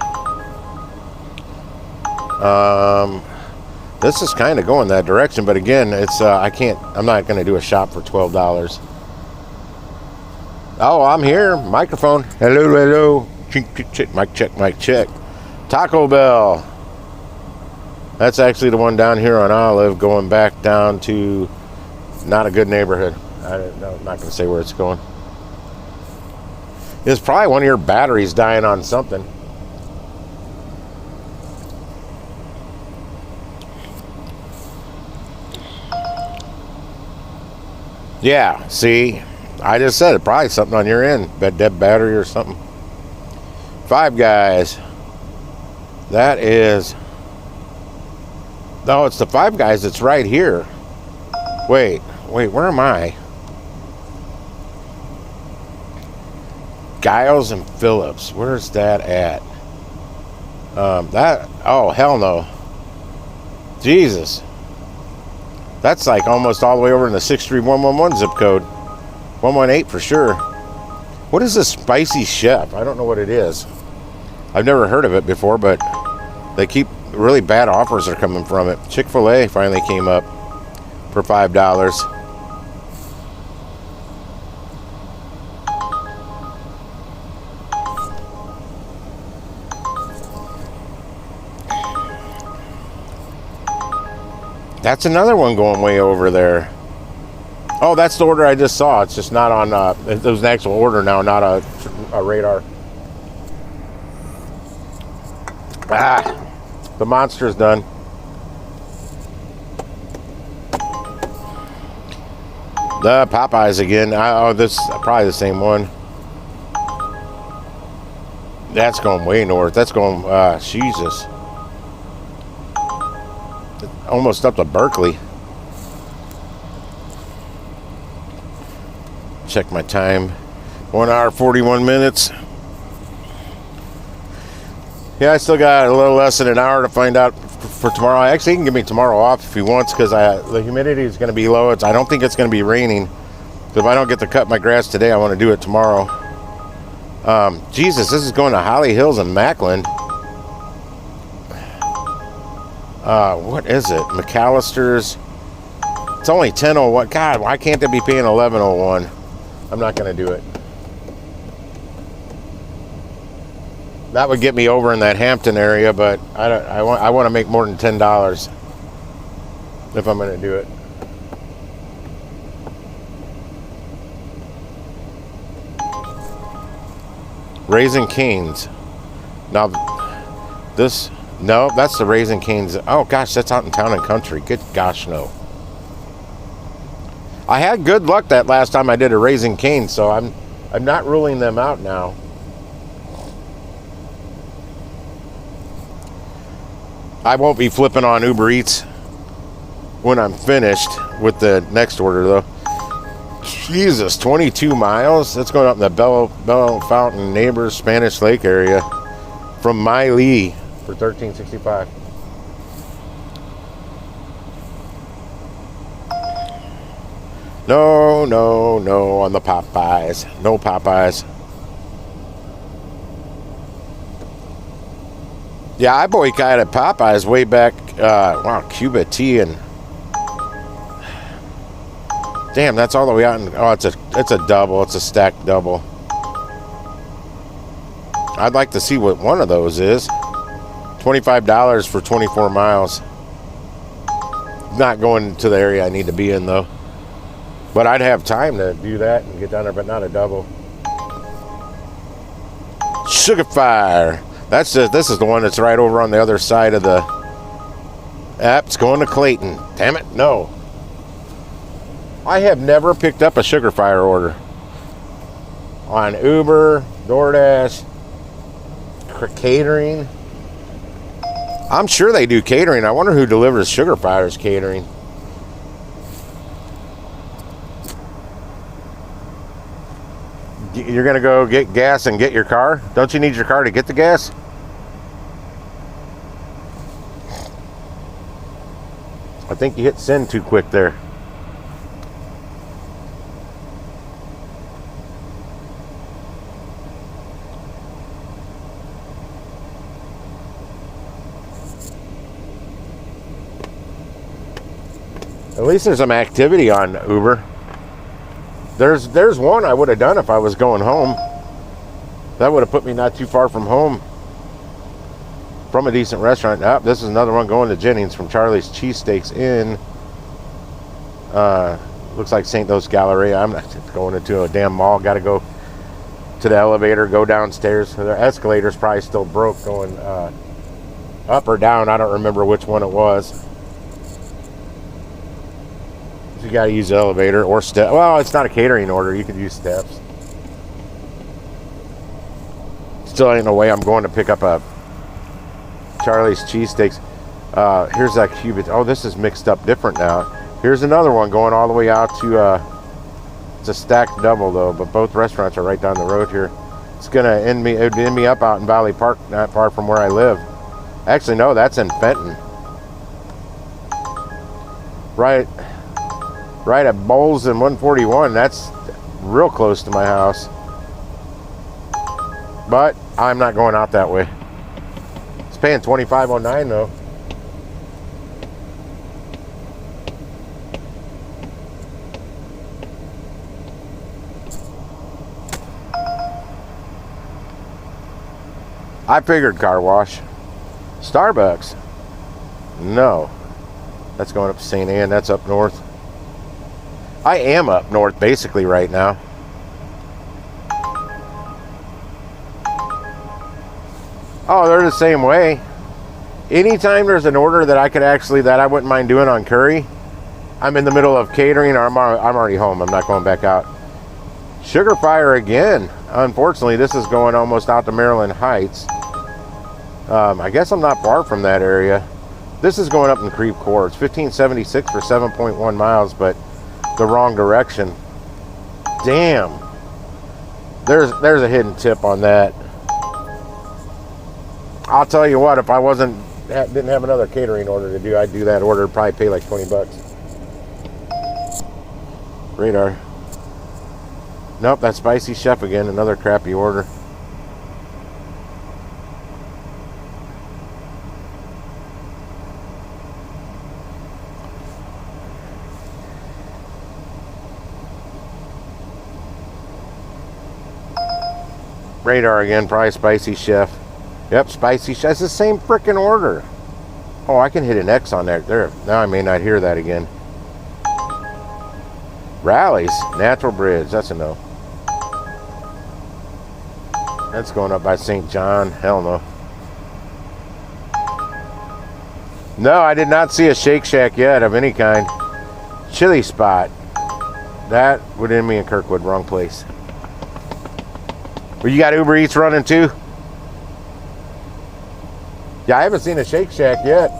This is kind of going that direction, but again, it's I'm not going to do a shop for $12. Oh, I'm here. Microphone. Hello. Mic check. Taco Bell. That's actually the one down here on Olive, going back down to not a good neighborhood. I'm not going to say where it's going. It's probably one of your batteries dying on something. Yeah, see, I just said it. Probably something on your end. Dead battery or something. Five Guys. That is... No, it's the Five Guys that's right here. Wait, where am I? Giles and Phillips. Where's that at? Oh, hell no. Jesus. That's like almost all the way over in the 63111 zip code. 118 for sure. What is this Spicy Chef? I don't know what it is. I've never heard of it before, but they keep really bad offers are coming from it. Chick-fil-A finally came up for $5. That's another one going way over there. Oh, that's the order I just saw. It's just not on, it was an actual order now, not a radar. Ah, the monster's done. The Popeyes again. Oh, this is probably the same one. That's going way north. That's going, Jesus. Almost up to Berkeley. Check my time. 1 hour, 41 minutes. Yeah, I still got a little less than an hour to find out for tomorrow. Actually, he can give me tomorrow off if he wants, because the humidity is going to be low. I don't think it's going to be raining. So if I don't get to cut my grass today, I want to do it tomorrow. Jesus, this is going to Holly Hills and Macklin. What is it? McAllister's. It's only 10:01. God, why can't they be paying 11:01? I'm not going to do it. That would get me over in that Hampton area, but I want to make more than $10 if I'm going to do it. Raising Cane's. Now, this, no, that's the Raising Cane's. Oh gosh, that's out in Town and Country. Good gosh, no. I had good luck that last time I did a Raising Cane's, so I'm not ruling them out now. I won't be flipping on Uber Eats when I'm finished with the next order, though. Jesus, 22 miles? That's going up in the Bello Fountain Neighbors Spanish Lake area from Miley for $13.65. No, no, no on the Popeyes. No Popeyes. Yeah, I boycotted Popeyes way back. Wow, Cuba Tea and damn, that's all the way out. Oh, it's a double. It's a stacked double. I'd like to see what one of those is. $25 for 24 miles. Not going to the area I need to be in though. But I'd have time to do that and get down there, but not a double. Sugar Fire. This is the one that's right over on the other side of the app. It's going to Clayton. Damn it, no. I have never picked up a Sugar Fire order on Uber, DoorDash, catering. I'm sure they do catering. I wonder who delivers Sugar Fire's catering. You're gonna go get gas and get your car? Don't you need your car to get the gas? I think you hit send too quick there. At least there's some activity on Uber. There's one I would have done if I was going home. That would have put me not too far from home. From a decent restaurant. Oh, this is another one going to Jennings from Charlie's Cheesesteaks in looks like St. Louis Galleria. I'm not going into a damn mall. Got to go to the elevator, go downstairs. The escalator's probably still broke going up or down. I don't remember which one it was. You got to use the elevator or step. Well, it's not a catering order. You could use steps. Still ain't no way I'm going to pick up a Charlie's Cheesesteaks. Here's that Cuban. Oh, this is mixed up different now. Here's another one going all the way out to. It's a stacked double though, but both restaurants are right down the road here. It's gonna end me. It would end me up out in Valley Park, not far from where I live. Actually, no, that's in Fenton. Right at Bowles and 141. That's real close to my house. But I'm not going out that way. It's paying $25.09 though. I figured car wash. Starbucks. No. That's going up to St. Anne. That's up north. I am up north basically right now. Oh, they're the same way. anytime there's an order that I could actually, that I wouldn't mind doing on Curry, I'm in the middle of catering, or I'm already home. I'm not going back out. Sugar Fire again. Unfortunately, this is going almost out to Maryland Heights. I guess I'm not far from that area. This is going up in Creve Coeur. It's 1576 for 7.1 miles, but the wrong direction. Damn. There's a hidden tip on that. I'll tell you what, if I didn't have another catering order to do, I'd do that order, probably pay like 20 bucks. Radar. Nope, that's Spicy Chef again, another crappy order. Radar again, probably Spicy Chef. Yep, Spicy Chef. It's the same freaking order. Oh, I can hit an X on there. Now I may not hear that again. Rallies, Natural Bridge. That's a no. That's going up by St. John. Hell no. No, I did not see a Shake Shack yet of any kind. Chili Spot. That would end me in Kirkwood. Wrong place. Well, you got Uber Eats running too? Yeah, I haven't seen a Shake Shack yet.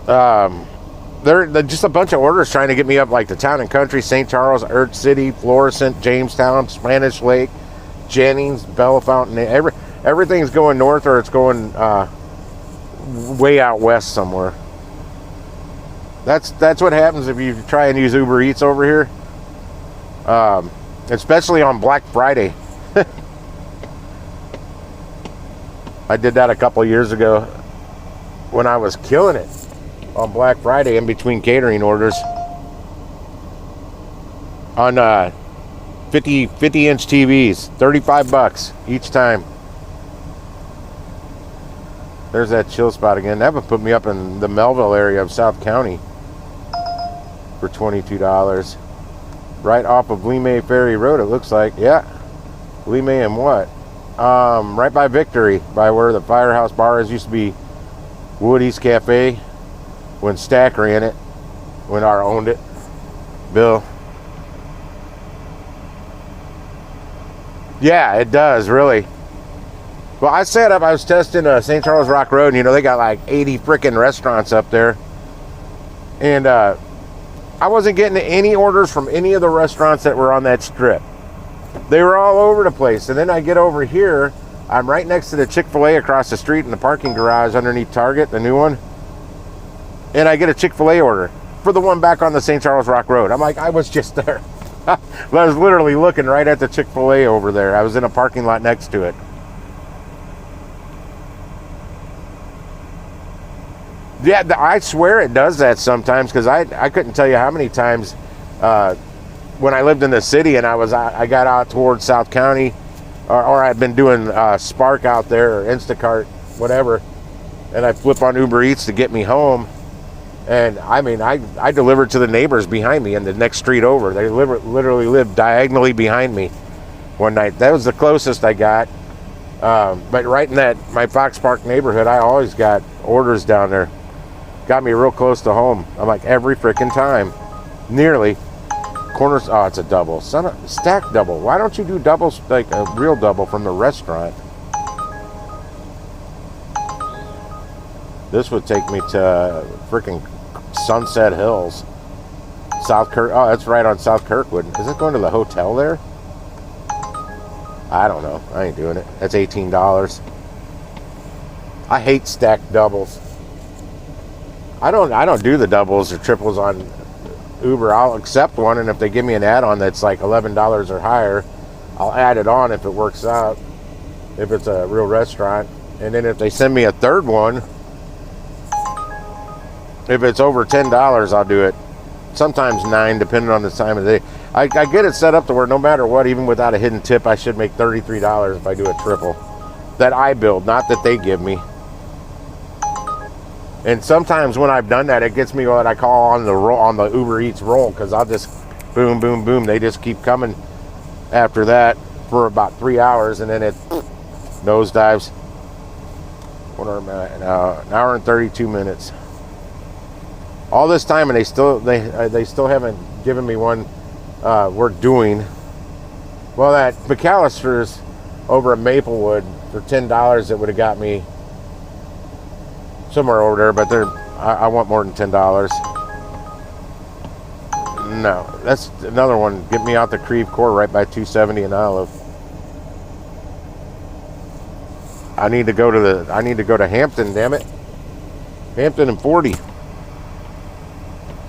They're just a bunch of orders trying to get me up, like the Town and Country, St. Charles, Earth City, Florissant, Jamestown, Spanish Lake, Jennings, Bella Fountain. Everything's going north, or it's going way out west somewhere. That's what happens if you try and use Uber Eats over here, especially on Black Friday. I did that a couple years ago when I was killing it on Black Friday in between catering orders on 50-inch TVs, 35 bucks each time. There's that Chill Spot again. That would put me up in the Melville area of South County for $22. Right off of Lee Ferry Road, it looks like. Yeah. Lee and what? Right by Victory, by where the Firehouse Bar is. Used to be Woody's Cafe when Stack ran it, when R owned it. Bill. Yeah, it does, really. Well, I was testing St. Charles Rock Road, and, you know, they got like 80 freaking restaurants up there. And I wasn't getting any orders from any of the restaurants that were on that strip. They were all over the place. And then I get over here, I'm right next to the Chick-fil-A across the street in the parking garage underneath Target, the new one. And I get a Chick-fil-A order for the one back on the St. Charles Rock Road. I'm like, I was just there. I was literally looking right at the Chick-fil-A over there. I was in a parking lot next to it. Yeah, I swear it does that sometimes, because I couldn't tell you how many times when I lived in the city and I got out towards South County, or I'd been doing Spark out there, or Instacart, whatever, and I flip on Uber Eats to get me home. And I mean, I delivered to the neighbors behind me in the next street over. They literally lived diagonally behind me one night. That was the closest I got. But right in my Fox Park neighborhood, I always got orders down there. Got me real close to home. I'm like, every freaking time. Nearly. Corners. Oh, it's a double. Stack double. Why don't you do doubles, like a real double from the restaurant? This would take me to freaking Sunset Hills. South Kirk. Oh, that's right on South Kirkwood. Is it going to the hotel there? I don't know. I ain't doing it. That's $18. I hate stacked doubles. I don't do the doubles or triples on Uber. I'll accept one, and if they give me an add-on that's like $11 or higher, I'll add it on if it works out, if it's a real restaurant. And then if they send me a third one, if it's over $10, I'll do it. Sometimes $9, depending on the time of the day. I get it set up to where no matter what, even without a hidden tip, I should make $33 if I do a triple. That I build, not that they give me. And sometimes when I've done that, it gets me what I call on the Uber Eats roll, because I'll just boom, boom, boom. They just keep coming after that for about 3 hours, and then it nosedives. What are we at now? An hour and 32 minutes. All this time, and they still haven't given me one. We're doing well. That McAllister's over at Maplewood for $10. It would have got me somewhere over there, but I want more than $10. No, that's another one. Get me out the Creve Coeur right by 270 and Olive. I need to go to Hampton, damn it. Hampton and 40.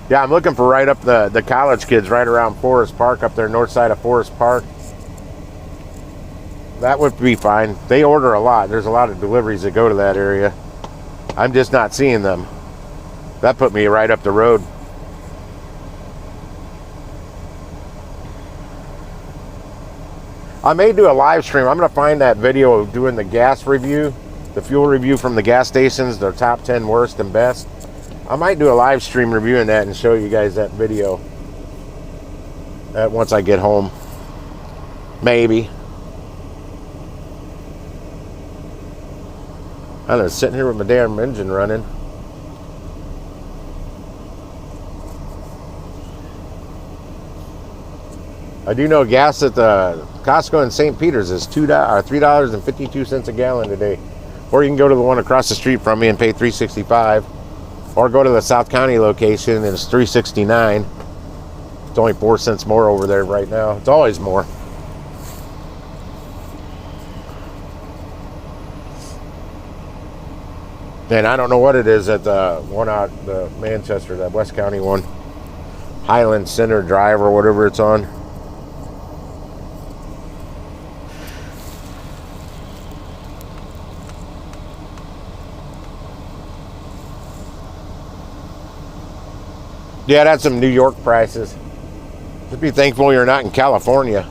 Yeah, I'm looking for right up the college kids right around Forest Park, up there north side of Forest Park. That would be fine. They order a lot. There's a lot of deliveries that go to that area. I'm just not seeing them. That put me right up the road. I may do a live stream. I'm going to find that video of doing the gas review, the fuel review from the gas stations, their top 10 worst and best. I might do a live stream reviewing that and show you guys that video once I get home. Maybe. I don't know, sitting here with my damn engine running. I do know gas at the Costco in St. Peter's is $3.52 a gallon today. Or you can go to the one across the street from me and pay $3.65. Or go to the South County location and it's $3.69. It's only 4 cents more over there right now. It's always more. And I don't know what it is at the one out the Manchester, that West County one. Highland Center Drive or whatever it's on. Yeah, that's some New York prices. Just be thankful you're not in California.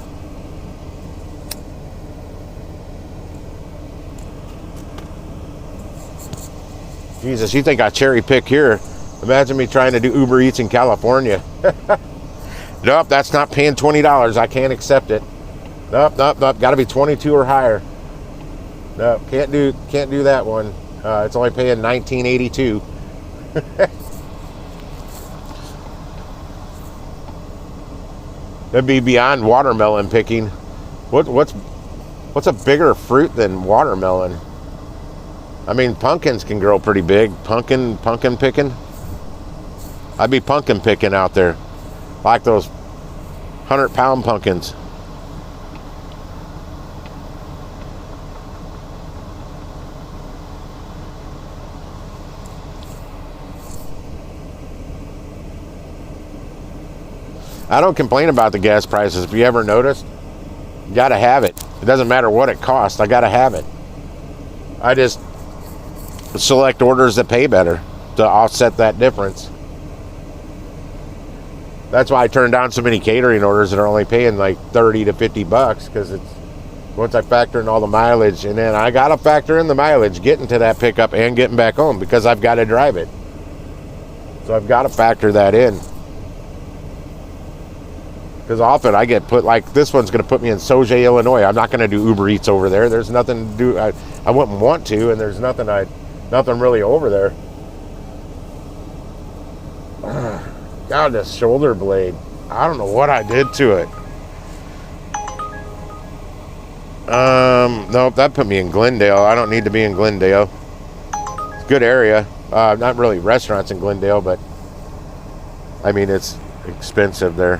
Jesus, you think I cherry pick here? Imagine me trying to do Uber Eats in California. Nope, that's not paying $20. I can't accept it. Nope. Got to be 22 or higher. Nope, can't do that one. It's only paying $19.82. That'd be beyond watermelon picking. What's a bigger fruit than watermelon? I mean, pumpkins can grow pretty big. Pumpkin picking. I'd be pumpkin picking out there, like those 100-pound pumpkins. I don't complain about the gas prices. If you ever noticed, you gotta have it. It doesn't matter what it costs. I gotta have it. I just select orders that pay better to offset that difference. That's why I turn down so many catering orders that are only paying like 30 to 50 bucks, because it's once I factor in all the mileage, and then I gotta factor in the mileage getting to that pickup and getting back home because I've got to drive it. So I've got to factor that in. Because often I get put, like this one's going to put me in Sauget, Illinois. I'm not going to do Uber Eats over there. There's nothing to do. I wouldn't want to, and there's nothing really over there. God, this shoulder blade. I don't know what I did to it. Nope, that put me in Glendale. I don't need to be in Glendale. It's a good area. Not really restaurants in Glendale, but I mean, it's expensive there.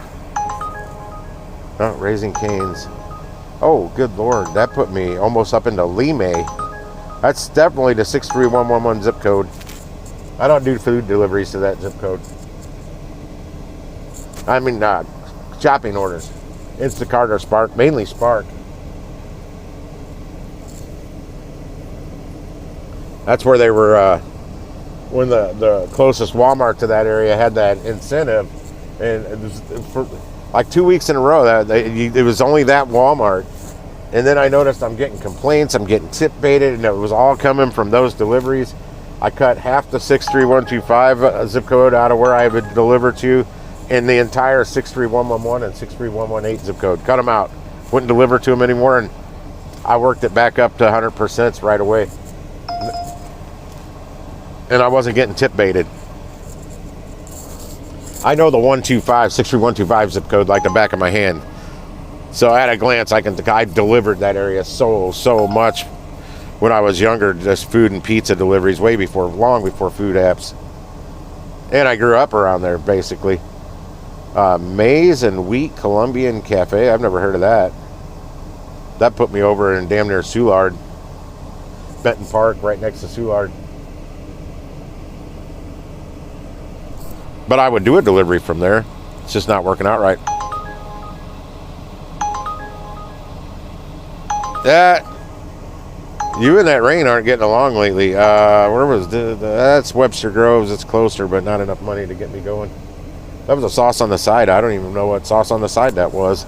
Oh, Raising Cane's. Oh, good Lord. That put me almost up into Limay. That's definitely the 63111 zip code. I don't do food deliveries to that zip code. I mean, shopping orders. Instacart or Spark. Mainly Spark. That's where they were, when the closest Walmart to that area had that incentive. And it was for like 2 weeks in a row, it was only that Walmart. And then I noticed I'm getting complaints, I'm getting tip baited, and it was all coming from those deliveries. I cut half the 63125 zip code out of where I would deliver to, and the entire 63111 and 63118 zip code. Cut them out. Wouldn't deliver to them anymore, and I worked it back up to 100% right away. and I wasn't getting tip baited. I know the 63125 zip code like the back of my hand. So at a glance, I delivered that area so much when I was younger, just food and pizza deliveries long before food apps. And I grew up around there, basically. Maize and Wheat Colombian Cafe. I've never heard of that. That put me over in damn near Soulard. Benton Park, right next to Soulard. But I would do a delivery from there. It's just not working out right. You and that rain aren't getting along lately. Where was that's Webster Groves. It's closer, but not enough money to get me going. That was a sauce on the side. I don't even know what sauce on the side that was.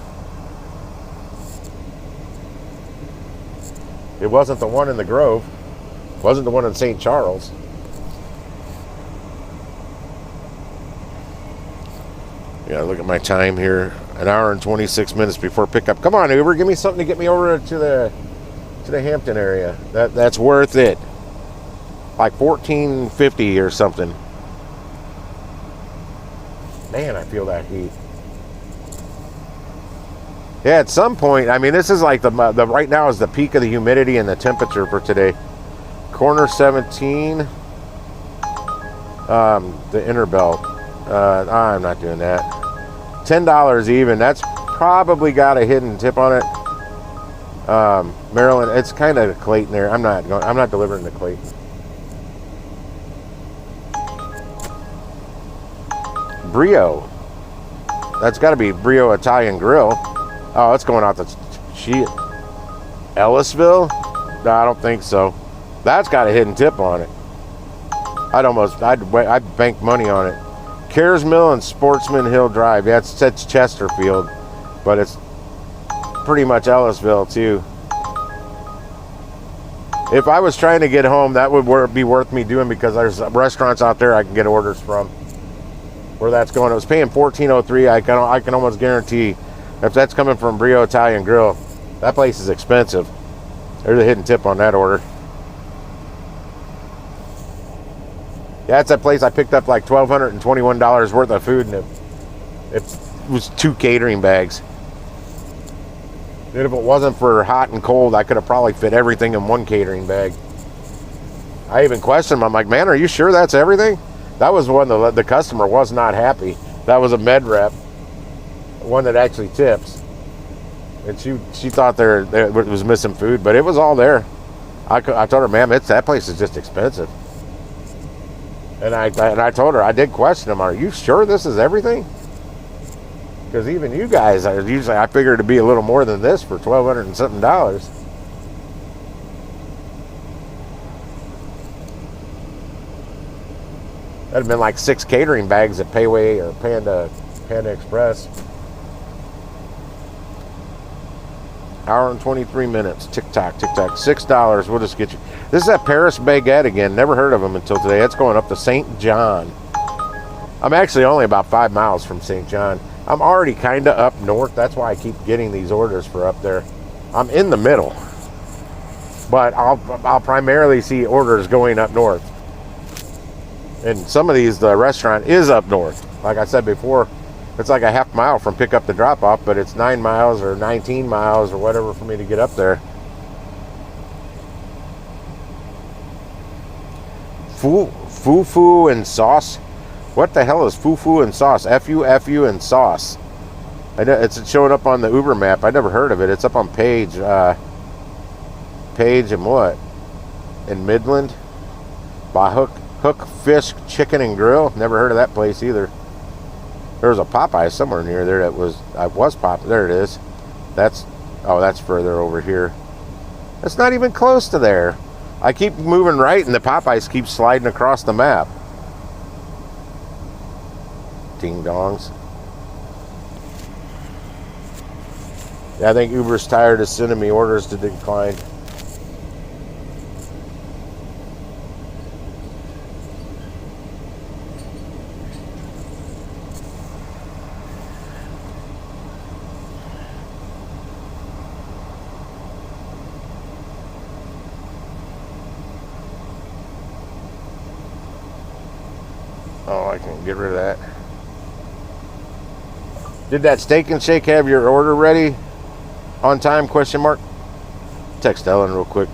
It wasn't the one in the Grove. It wasn't the one in St. Charles. Yeah, look at my time here. An hour and 26 minutes before pickup. Come on, Uber, give me something to get me over to the Hampton area. That's worth it. Like $14.50 or something. Man, I feel that heat. Yeah, at some point, I mean, this is like the right now is the peak of the humidity and the temperature for today. Corner 17, the inner belt. I'm not doing that. $10 even. That's probably got a hidden tip on it. Maryland, it's kind of Clayton there. I'm not delivering to Clayton. Brio. That's got to be Brio Italian Grill. Oh, it's going out to Ellisville? No, I don't think so. That's got a hidden tip on it. I'd bank money on it. Cares Mill and Sportsman Hill Drive. Yeah, it's Chesterfield, but it's pretty much Ellisville too. If I was trying to get home, that would be worth me doing because there's restaurants out there I can get orders from. Where that's going, I was paying $14.03. I can almost guarantee if that's coming from Brio Italian Grill, that place is expensive. There's a hidden tip on that order. Yeah, it's that place I picked up like $1,221 worth of food, and it was 2 catering bags. And if it wasn't for hot and cold, I could have probably fit everything in 1 catering bag. I even questioned him. I'm like, man, are you sure that's everything? That was one the customer was not happy. That was a med rep, one that actually tips. And she thought there was missing food, but it was all there. I told her, ma'am, that place is just expensive. And I told her, I did question them, are you sure this is everything? Because even you guys, I figured it'd be a little more than this for $1,200 and something. That'd have been like 6 catering bags at Payway or Panda Express. Hour and 23 minutes. Tick-tock, tick-tock. $6. We'll just get you. This is at Paris Baguette again. Never heard of them until today. It's going up to St. John. I'm actually only about 5 miles from St. John. I'm already kind of up north. That's why I keep getting these orders for up there. I'm in the middle. But I'll primarily see orders going up north. And some of these, the restaurant is up north. Like I said before, it's like a half mile from pickup to drop off, but it's 9 miles or 19 miles or whatever for me to get up there. Fufu and sauce. What the hell is fufu and sauce? F-U-F-U and sauce. It's showing up on the Uber map. I never heard of it. It's up on Page. Page and what? In Midland? By Hook Fish Chicken and Grill. Never heard of that place either. There was a Popeye somewhere near there that was Popeye. There it is. That's further over here. It's not even close to there. I keep moving right and the Popeyes keep sliding across the map. Ding dongs. Yeah, I think Uber's tired of sending me orders to decline. Oh, I can get rid of that. Did that Steak and Shake have your order ready on time? Question mark. Text Ellen real quick.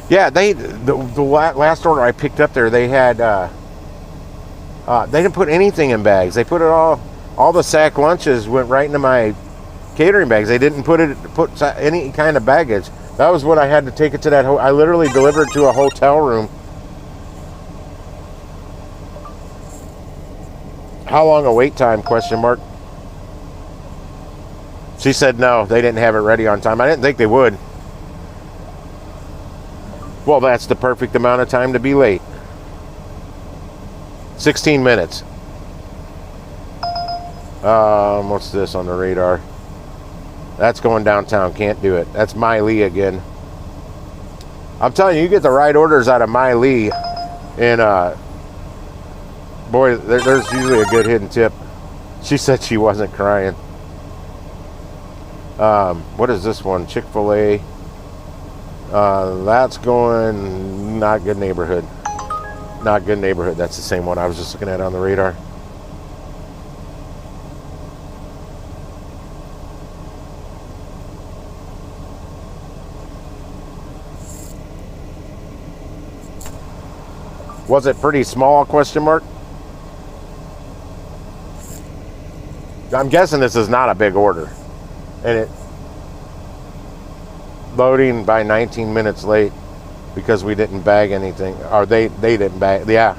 Yeah, the last order I picked up there, they had they didn't put anything in bags. They put it all the sack lunches went right into my catering bags. They didn't put any kind of baggage. That was what I had to take it to that. I literally delivered to a hotel room. How long a wait time? Question mark. She said no, they didn't have it ready on time. I didn't think they would. Well, that's the perfect amount of time to be late. 16 minutes. What's this on the radar? That's going downtown. Can't do it. That's Miley again. I'm telling you, you get the right orders out of Miley, and boy, there's usually a good hidden tip. She said she wasn't crying. What is this one? Chick-fil-A. That's going not good neighborhood. Not good neighborhood. That's the same one I was just looking at on the radar. Was it pretty small? Question mark. I'm guessing this is not a big order, and it loading by 19 minutes late because we didn't bag anything, or they didn't bag. Yeah,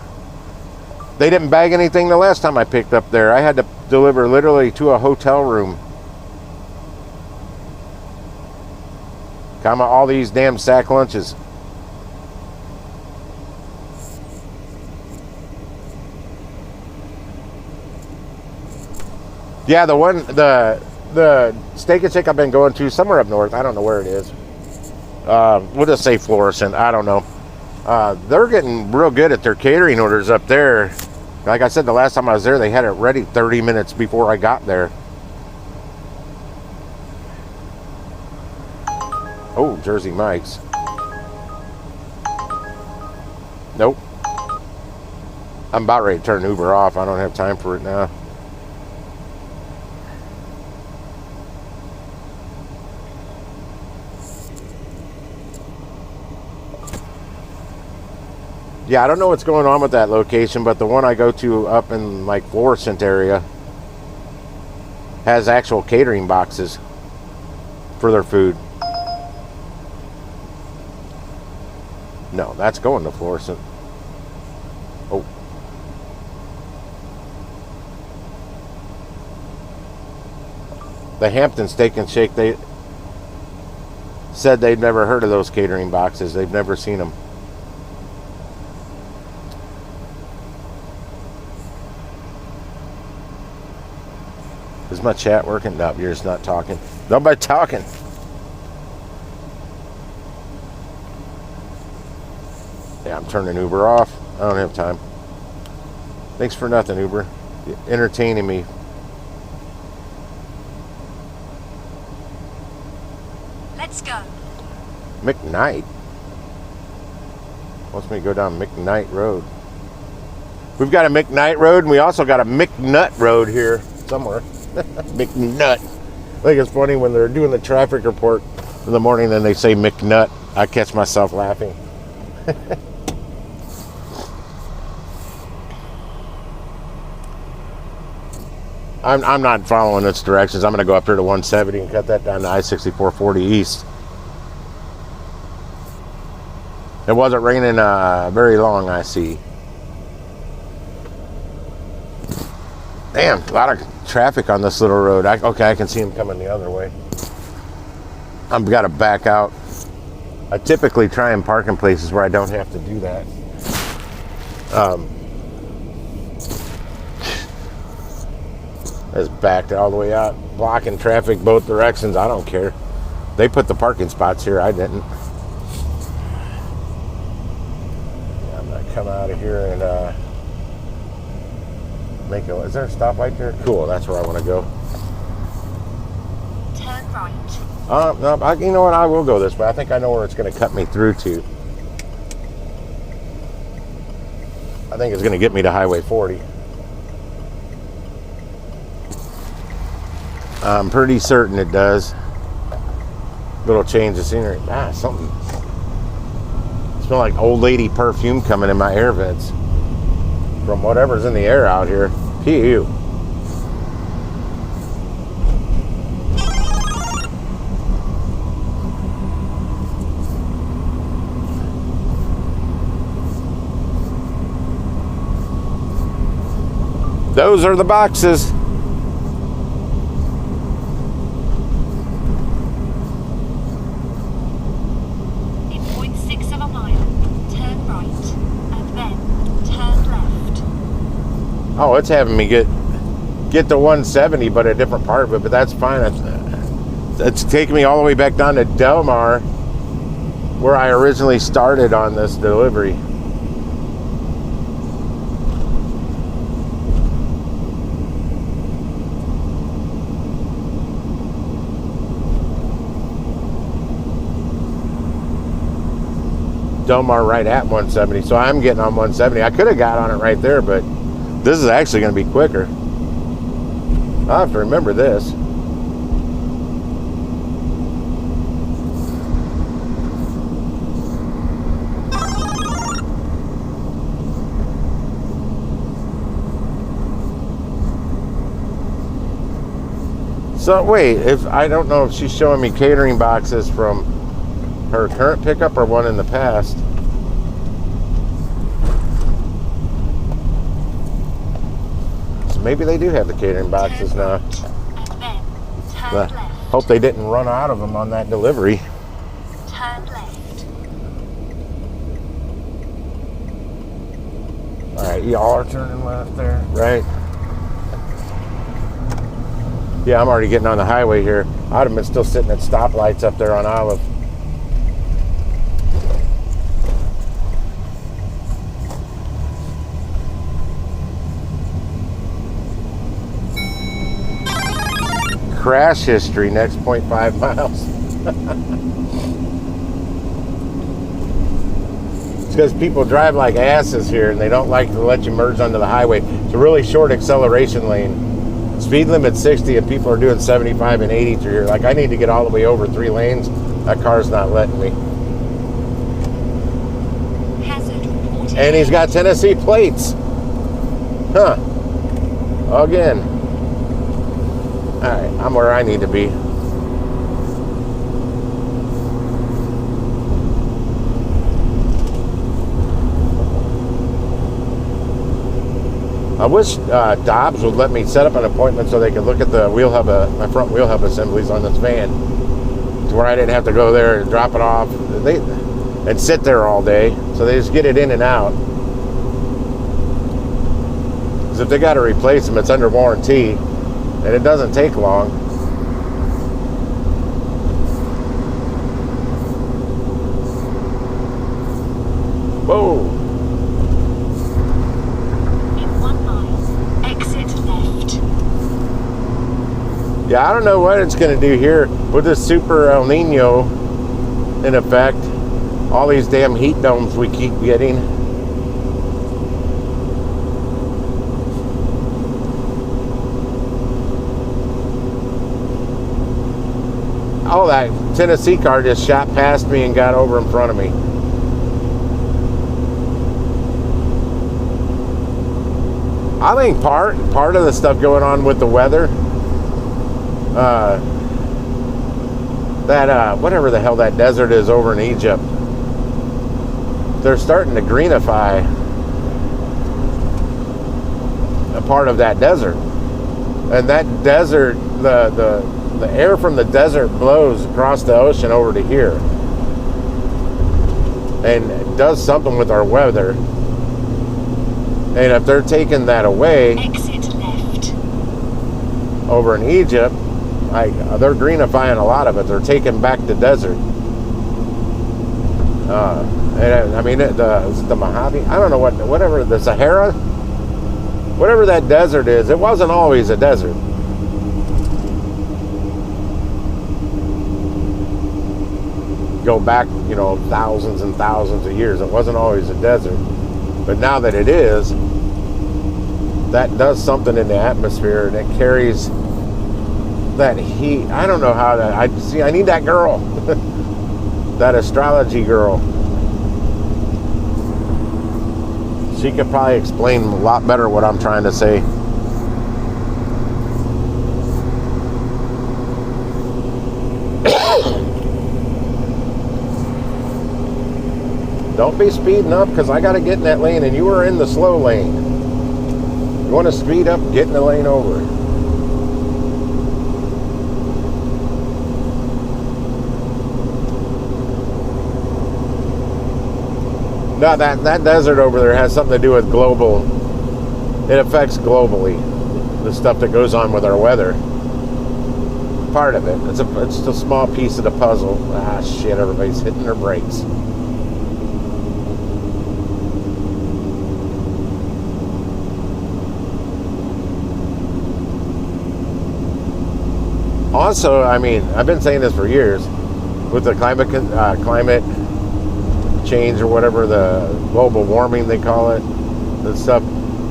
they didn't bag anything the last time I picked up there. I had to deliver literally to a hotel room. Comma all these damn sack lunches. Yeah, the Steak and Shake I've been going to somewhere up north. I don't know where it is. We'll just say Florissant. I don't know. They're getting real good at their catering orders up there. Like I said, the last time I was there, they had it ready 30 minutes before I got there. Oh, Jersey Mike's. Nope. I'm about ready to turn Uber off. I don't have time for it now. Yeah, I don't know what's going on with that location, but the one I go to up in like Florissant area has actual catering boxes for their food. No, that's going to Florissant. Oh. The Hampton Steak and Shake, they said they'd never heard of those catering boxes. They've never seen them. Is my chat working? No, you're just not talking. Nobody talking. Yeah, I'm turning Uber off. I don't have time. Thanks for nothing, Uber. You're entertaining me. Let's go. McKnight. Wants me to go down McKnight Road. We've got a McKnight Road, and we also got a McNut Road here somewhere. McNut. I think it's funny when they're doing the traffic report in the morning, then they say McNut. I catch myself laughing. I'm not following its directions. I'm going to go up here to 170 and cut that down to I-6440 East. It wasn't raining very long, I see. Damn, a lot of traffic on this little road. Okay, I can see them coming the other way. I've got to back out. I typically try and park in places where I don't have to do that. It's backed all the way out, blocking traffic both directions. I don't care. They put the parking spots here. I didn't. Yeah, I'm gonna come out of here and make a. Is there a stoplight there? Cool. That's where I want to go. Turn right. No, you know what? I will go this way. I think I know where it's going to cut me through to. I think it's going to get me to Highway 40. I'm pretty certain it does. Little change of scenery. Ah, something. Smell like old lady perfume coming in my air vents from whatever's in the air out here. Pew. Those are the boxes. In 0.6 of a mile, turn right, and then turn left. Oh, it's having me get to 170, but a different part of it, but that's fine. It's taking me all the way back down to Del Mar, where I originally started on this delivery. Del Mar right at 170, so I'm getting on 170. I could have got on it right there, but this is actually going to be quicker. I'll have to remember this. So wait, if I don't know if she's showing me catering boxes from her current pickup or one in the past. So maybe they do have the catering boxes now. And then turn But left. hope they didn't run out of them on that delivery. Turn left. All right, y'all are turning left there, right? Yeah, I'm already getting on the highway here. I'd have been still sitting at stoplights up there on Olive. Crash history next 0.5 miles. It's because people drive like asses here and they don't like to let you merge onto the highway. It's a really short acceleration lane. Speed limit 60 and people are doing 75 and 80 through here. Like, I need to get all the way over 3 lanes. That car's not letting me. Hazard reported. And he's got Tennessee plates. Huh. Again. Alright, I'm where I need to be. I wish Dobbs would let me set up an appointment so they could look at the wheel hub, my front wheel hub assemblies on this van, to where I didn't have to go there and drop it off and sit there all day. So they just get it in and out. Because if they got to replace them, it's under warranty, and it doesn't take long. Whoa. In 1 mile, exit left. Yeah, I don't know what it's going to do here with this super El Nino in effect. All these damn heat domes we keep getting. Oh, that Tennessee car just shot past me and got over in front of me. I think part of the stuff going on with the weather, whatever the hell that desert is over in Egypt, they're starting to greenify a part of that desert. And that desert, the air from the desert blows across the ocean over to here and it does something with our weather. And if they're taking that away, Exit left. over in Egypt, they're greenifying a lot of it. They're taking back the desert. And I mean, is it the Mojave? I don't know whatever the Sahara, whatever that desert is. It wasn't always a desert. Go back, thousands and thousands of years. It wasn't always a desert. But now that it is, that does something in the atmosphere, and it carries that heat. I don't know how to. I need that girl, that astrology girl. She could probably explain a lot better what I'm trying to say. Don't be speeding up, because I got to get in that lane, and you were in the slow lane. You want to speed up, get in the lane over. No, that desert over there has something to do with global. It affects globally the stuff that goes on with our weather. Part of it. It's a small piece of the puzzle. Ah, shit! Everybody's hitting their brakes. Also, I mean, I've been saying this for years with the climate change or whatever, the global warming they call it, the stuff.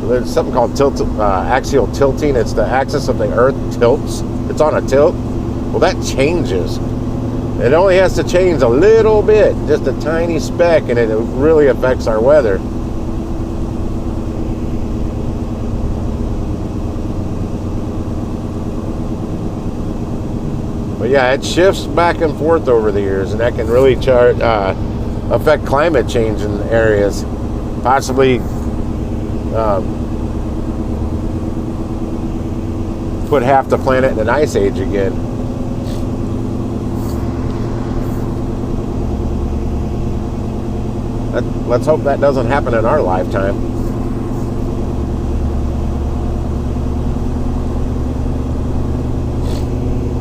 There's something called axial tilting. It's the axis of the Earth tilts. It's on a tilt. Well, that changes. It only has to change a little bit, just a tiny speck, and it really affects our weather. But yeah, it shifts back and forth over the years, and that can really affect climate change in areas. Possibly put half the planet in an ice age again. Let's hope that doesn't happen in our lifetime.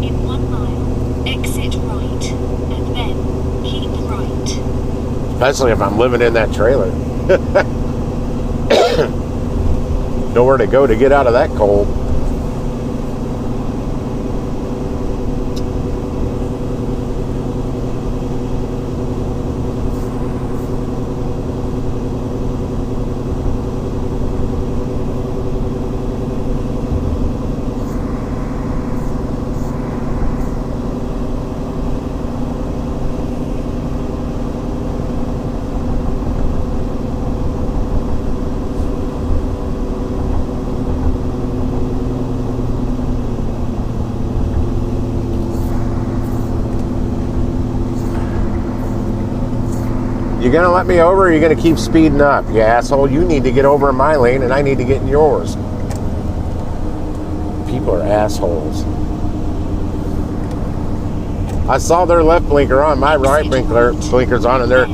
In 1 mile, exit right, and then keep right. Especially if I'm living in that trailer. Nowhere to go to get out of that cold. You gonna let me over, or you gonna keep speeding up? You asshole, you need to get over in my lane and I need to get in yours. People are assholes. I saw their left blinker on, my right blinker's on, and they're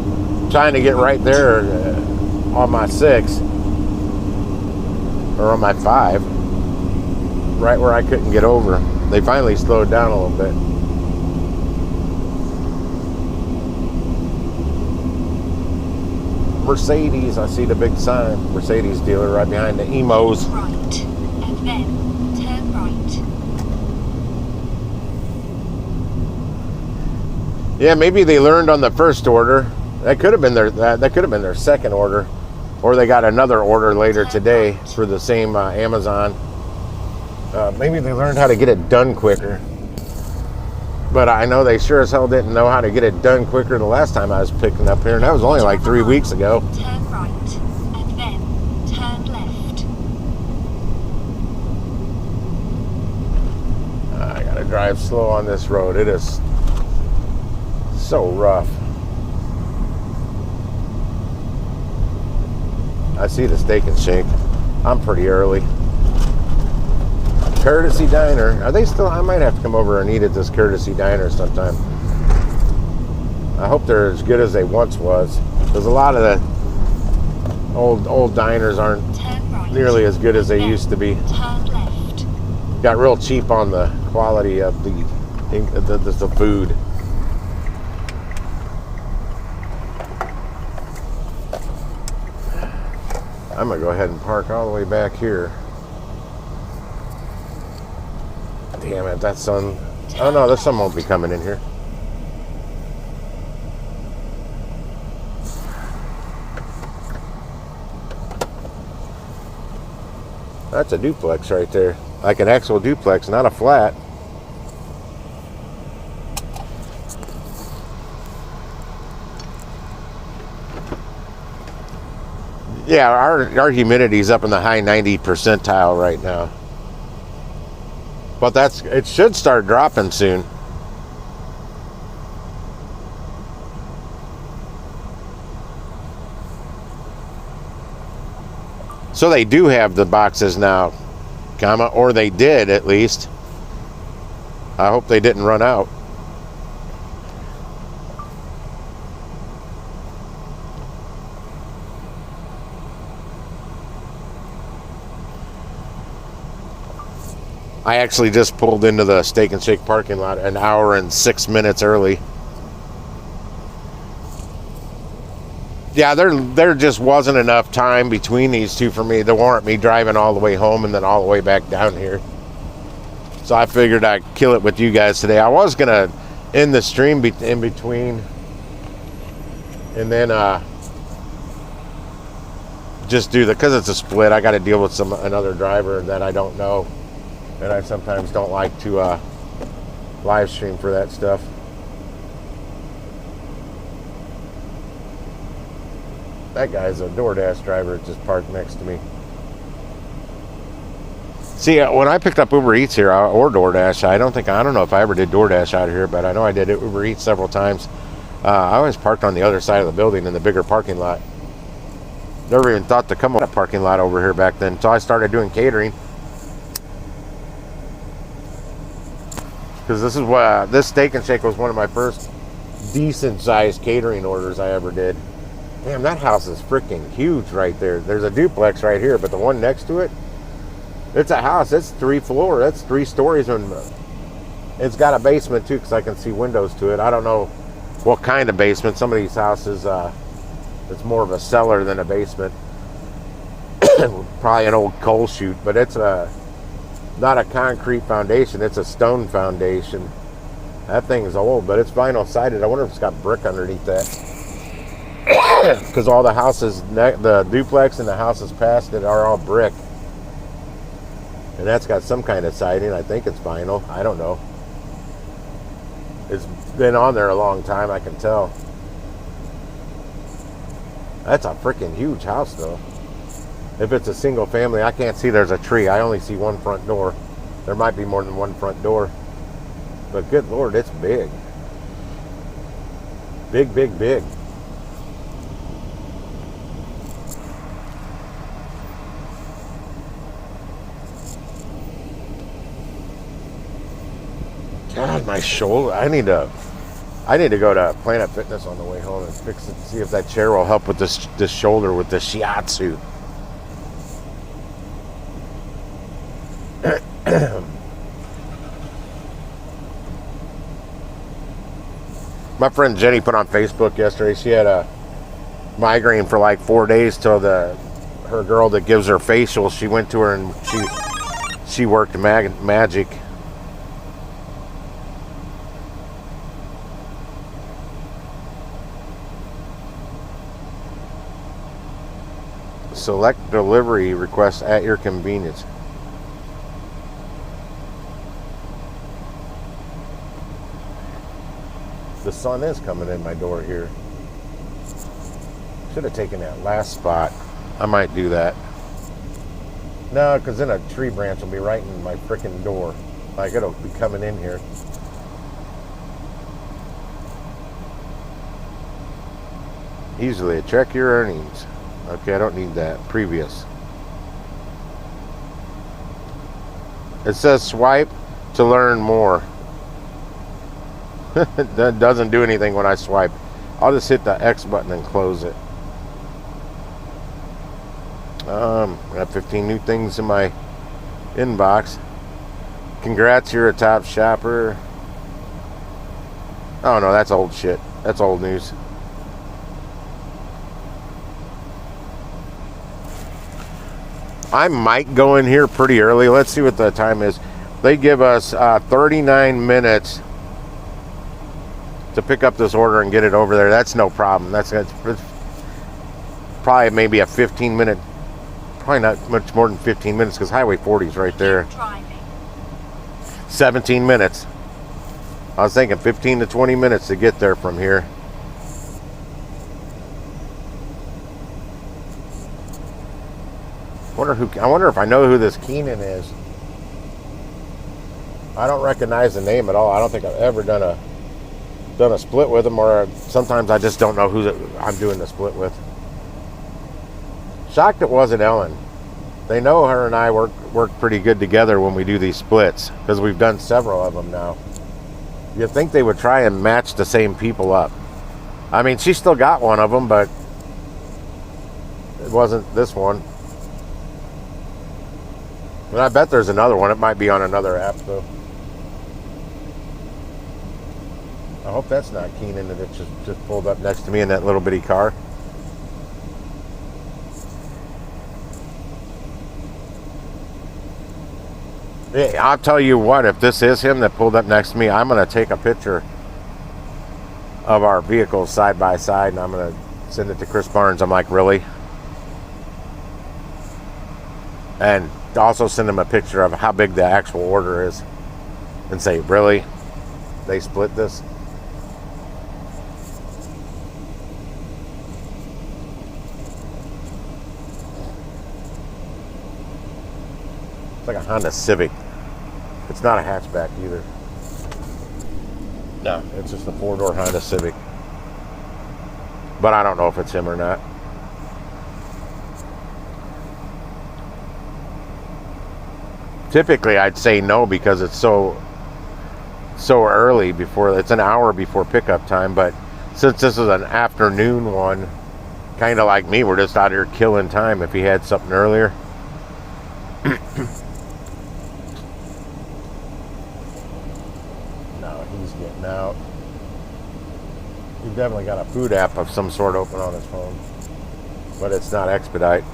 trying to get right there on my 6 or on my 5, right where I couldn't get over. They finally slowed down a little bit. Mercedes, I see the big sign. Mercedes dealer right behind the emos. Right, and then turn right. Yeah, maybe they learned on the first order. That could have been their second order, or they got another order later today for the same Amazon. Maybe they learned how to get it done quicker. But I know they sure as hell didn't know how to get it done quicker the last time I was picking up here, and that was only like 3 weeks ago. Turn right, and then turn left. I gotta drive slow on this road. It is so rough. I see the Steak and Shake. I'm pretty early. Courtesy Diner. Are they still? I might have to come over and eat at this Courtesy Diner sometime. I hope they're as good as they once was. Because a lot of the old diners aren't nearly as good as they used to be. Turn left. Got real cheap on the quality of the food. I'm gonna go ahead and park all the way back here. Damn it, that sun. Oh no, the sun won't be coming in here. That's a duplex right there. Like an actual duplex, not a flat. Yeah, our humidity's up in the high 90 percentile right now. But it should start dropping soon. So they do have the boxes now, or they did at least. I hope they didn't run out. I actually just pulled into the Steak and Shake parking lot an hour and 6 minutes early. Yeah, there just wasn't enough time between these two for me to warrant me driving all the way home and then all the way back down here. So I figured I'd kill it with you guys today. I was gonna end the stream in between, and then just do because it's a split. I got to deal with another driver that I don't know, and I sometimes don't like to live stream for that stuff. That guy's a DoorDash driver that just parked next to me. See, when I picked up Uber Eats here, or DoorDash, I don't know if I ever did DoorDash out of here, but I know I did Uber Eats several times. I always parked on the other side of the building in the bigger parking lot. Never even thought to come on a parking lot over here back then. So I started doing catering. Because this Steak and Shake was one of my first decent sized catering orders I ever did. Damn, that house is freaking huge right there. There's a duplex right here, but the one next to it, it's a house. It's 3 floors. That's 3 stories. And it's got a basement too, because I can see windows to it. I don't know what kind of basement. Some of these houses, it's more of a cellar than a basement. Probably an old coal chute, but it's not a concrete foundation. It's a stone foundation. That thing is old, but it's vinyl sided. I wonder if it's got brick underneath that. Because all the houses, the duplex and the houses past it are all brick. And that's got some kind of siding. I think it's vinyl. I don't know. It's been on there a long time, I can tell. That's a freaking huge house, though. If it's a single family, I can't see there's a tree. I only see one front door. There might be more than one front door. But good Lord, it's big. Big, big, big. God, my shoulder. I need to go to Planet Fitness on the way home and fix it. See if that chair will help with this shoulder with the shiatsu. My friend Jenny put on Facebook yesterday. She had a migraine for like 4 days till her girl that gives her facial. She went to her and she worked magic. Select delivery requests at your convenience. The sun is coming in my door here. Should have taken that last spot. I might do that. No, because then a tree branch will be right in my freaking door. Like, it'll be coming in here. Easily check your earnings. Okay, I don't need that. Previous. It says swipe to learn more. That doesn't do anything when I swipe. I'll just hit the X button and close it. I got 15 new things in my inbox. Congrats, you're a top shopper. Oh no, that's old shit. That's old news. I might go in here pretty early. Let's see what the time is. They give us 39 minutes to pick up this order and get it over there. That's no problem. That's probably maybe a 15-minute probably not much more than 15 minutes because Highway 40 is right there. Driving. 17 minutes. I was thinking 15 to 20 minutes to get there from here. I wonder if I know who this Keenan is. I don't recognize the name at all. I don't think I've ever done a split with him, or sometimes I just don't know who I'm doing the split with. Shocked it wasn't Ellen. They know her and I work pretty good together when we do these splits because we've done several of them now. You'd think they would try and match the same people up. I mean, she still got one of them, but it wasn't this one. And I bet there's another one. It might be on another app, though. I hope that's not Keenan that just pulled up next to me in that little bitty car. Hey, I'll tell you what, if this is him that pulled up next to me, I'm going to take a picture of our vehicles side by side and I'm going to send it to Chris Barnes. I'm like, really? And also send him a picture of how big the actual order is and say, really? They split this? It's like a Honda Civic. It's not a hatchback either. No, it's just a 4-door Honda Civic. But I don't know if it's him or not. Typically, I'd say no because it's so early before, it's an hour before pickup time. But since this is an afternoon one, kind of like me, we're just out here killing time if he had something earlier. No, he's getting out. He's definitely got a food app of some sort open on his phone, but it's not Expedite.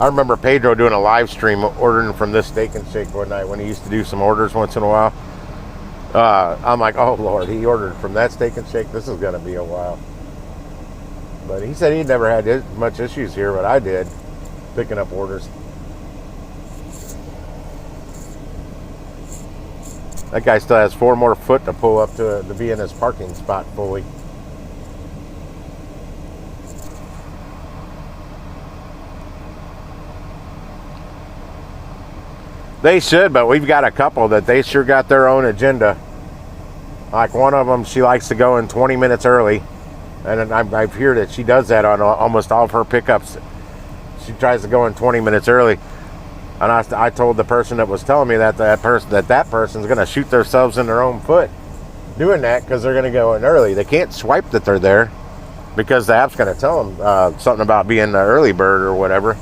I remember Pedro doing a live stream ordering from this Steak and Shake one night when he used to do some orders once in a while. I'm like, oh Lord, he ordered from that Steak and Shake. This is going to be a while. But he said he never had much issues here, but I did, picking up orders. That guy still has 4 more foot to pull up to be in his parking spot fully. They should, but we've got a couple that they sure got their own agenda. Like one of them, she likes to go in 20 minutes early. And I've heard that she does that on almost all of her pickups. She tries to go in 20 minutes early. And I told the person that was telling me that person's going to shoot themselves in their own foot doing that because they're going to go in early. They can't swipe that they're there because the app's going to tell them something about being the early bird or whatever.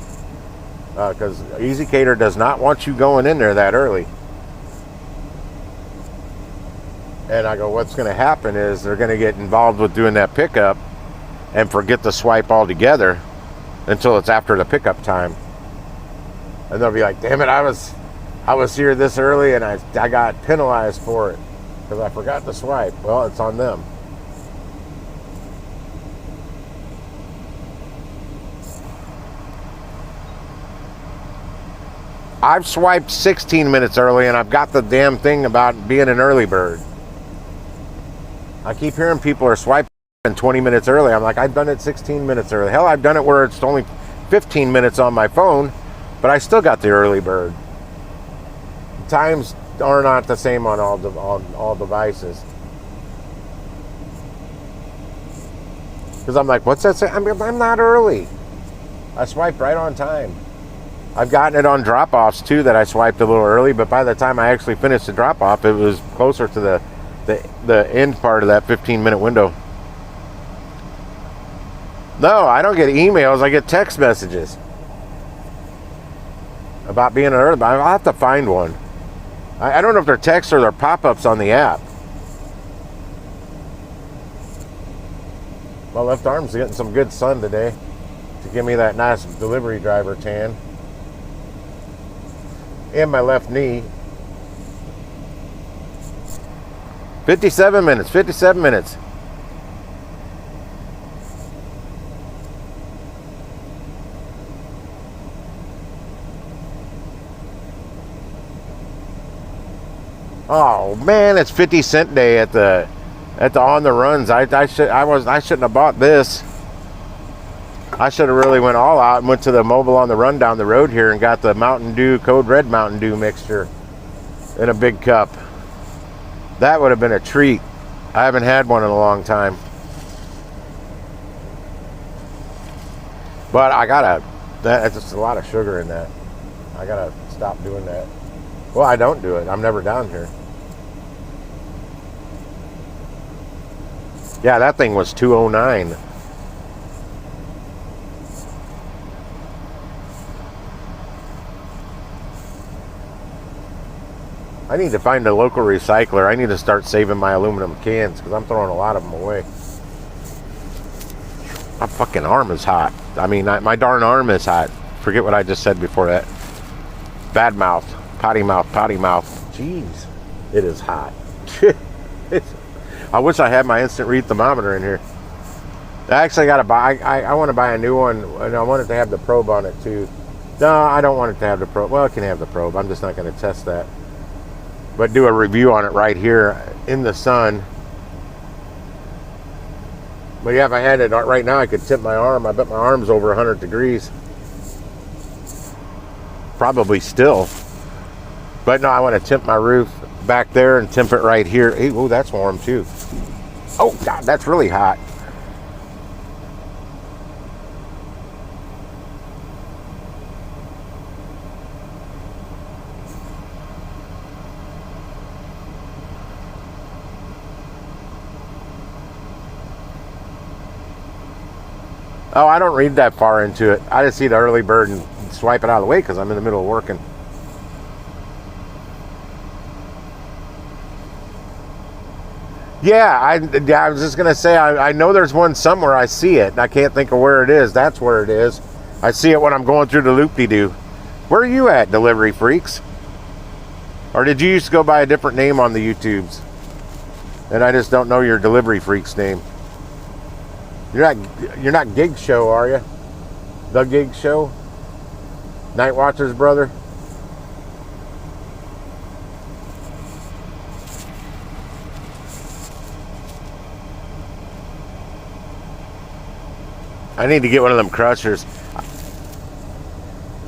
Because EasyCater does not want you going in there that early. And I go, what's going to happen is they're going to get involved with doing that pickup and forget to swipe altogether until it's after the pickup time. And they'll be like, damn it, I was here this early and I got penalized for it because I forgot to swipe. Well, it's on them. I've swiped 16 minutes early and I've got the damn thing about being an early bird. I keep hearing people are swiping 20 minutes early. I'm like, I've done it 16 minutes early. Hell, I've done it where it's only 15 minutes on my phone, but I still got the early bird. Times are not the same on all devices. Because I'm like, what's that say? I'm not early. I swiped right on time. I've gotten it on drop-offs too that I swiped a little early, but by the time I actually finished the drop-off, it was closer to the end part of that 15-minute window. No, I don't get emails. I get text messages about being early, but I'll have to find one. I don't know if they're texts or they're pop-ups on the app. My left arm's getting some good sun today to give me that nice delivery driver tan. And my left knee. 57 minutes, 57 minutes. Oh man, it's 50-cent day at the on the runs. I shouldn't have bought this. I should have really went all out and went to the Mobile on the Run down the road here and got the Mountain Dew Code Red Mountain Dew mixture in a big cup. That would have been a treat. I haven't had one in a long time. But that's just a lot of sugar in that. I gotta stop doing that. Well, I don't do it. I'm never down here. Yeah, that thing was 209. I need to find a local recycler. I need to start saving my aluminum cans because I'm throwing a lot of them away. My fucking arm is hot. I mean, my darn arm is hot. Forget what I just said before that. Bad mouth. Potty mouth. Potty mouth. Jeez. It is hot. I wish I had my instant read thermometer in here. I actually got to buy... I want to buy a new one. And I want it to have the probe on it, too. No, I don't want it to have the probe. Well, it can have the probe. I'm just not going to test that. But do a review on it right here in the sun. But yeah, if I had it right now, I could tip my arm. I bet my arm's over 100 degrees. Probably still. But no, I want to temp my roof back there and temp it right here. Hey, oh, that's warm too. Oh, God, that's really hot. Oh, I don't read that far into it. I just see the early bird and swipe it out of the way because I'm in the middle of working. Yeah, I was just going to say, I know there's one somewhere. I see it. I can't think of where it is. That's where it is. I see it when I'm going through the loop-de-doo. Where are you at, Delivery Freaks? Or did you used to go by a different name on the YouTubes? And I just don't know your Delivery Freaks name. You're not Gig Show, are you? The Gig Show? Night Watcher's brother? I need to get one of them crushers.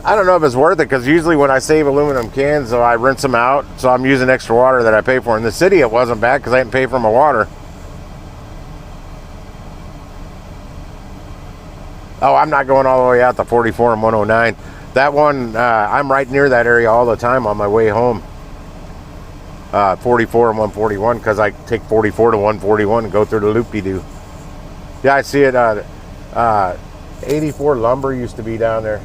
I don't know if it's worth it because usually when I save aluminum cans, so I rinse them out, so I'm using extra water that I pay for. In the city, it wasn't bad because I didn't pay for my water. Oh, I'm not going all the way out to 44 and 109. That one, I'm right near that area all the time on my way home. 44 and 141 because I take 44 to 141 and go through the loop-de-doo. Yeah, I see it. 84 Lumber used to be down there.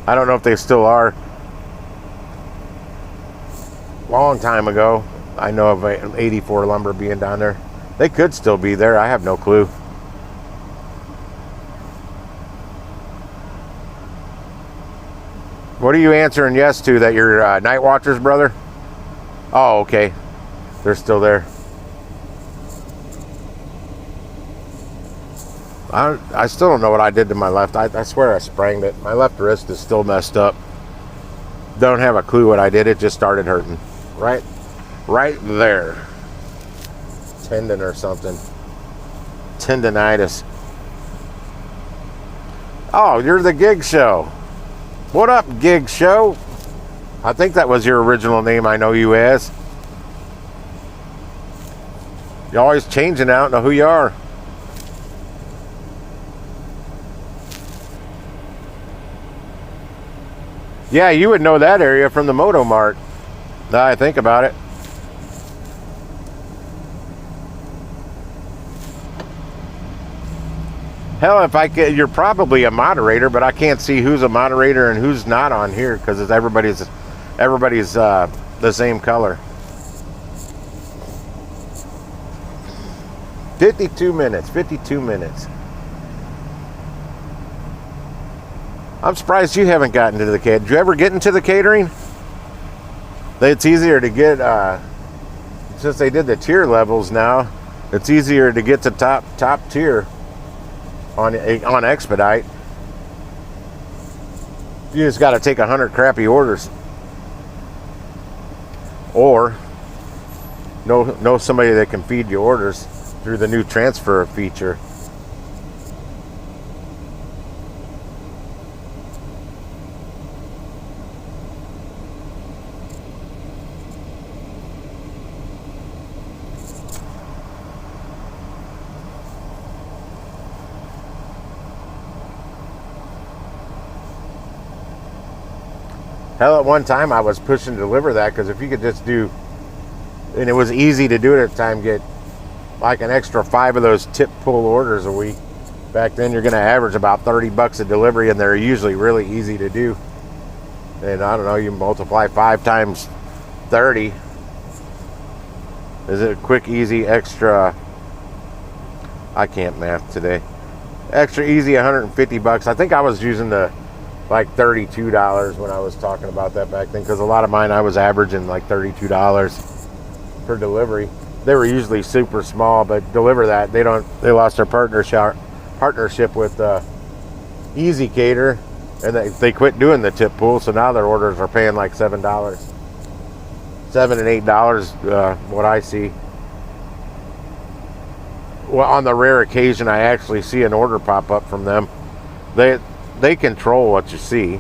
I don't know if they still are. Long time ago, I know of 84 Lumber being down there. They could still be there. I have no clue. What are you answering yes to? That you're Night Watcher's brother? Oh, okay. They're still there. I still don't know what I did to my left. I swear I sprained it. My left wrist is still messed up. Don't have a clue what I did. It just started hurting. Right there. Tendon or something. Tendonitis. Oh, you're the Gig Show. What up, Gig Show? I think that was your original name. I know you as. You're always changing out. Know who you are. Yeah, you would know that area from the Moto Mart. Now I think about it. Hell, if I could, you're probably a moderator, but I can't see who's a moderator and who's not on here because everybody's the same color. 52 minutes. 52 minutes. I'm surprised you haven't gotten to the catering. Did you ever get into the catering? It's easier to get since they did the tier levels now, it's easier to get to top tier on Expedite. You just got to take 100 crappy orders, or know somebody that can feed you orders through the new transfer feature. Hell, at one time I was pushing to deliver that, because if you could just do, and it was easy to do it at the time, get like an extra 5 of those tip pull orders a week. Back then you're going to average about $30 a delivery, and they're usually really easy to do. And I don't know, you multiply 5 times 30. Is it a quick, easy, extra, I can't math today, extra easy $150. I think I was using the like $32 when I was talking about that back then, because a lot of mine I was averaging like $32 per delivery. They were usually super small, but deliver that, they lost their partnership with Easy Cater, and they quit doing the tip pool, so now their orders are paying like $7 and $8, what I see. Well, on the rare occasion I actually see an order pop up from them, they control what you see,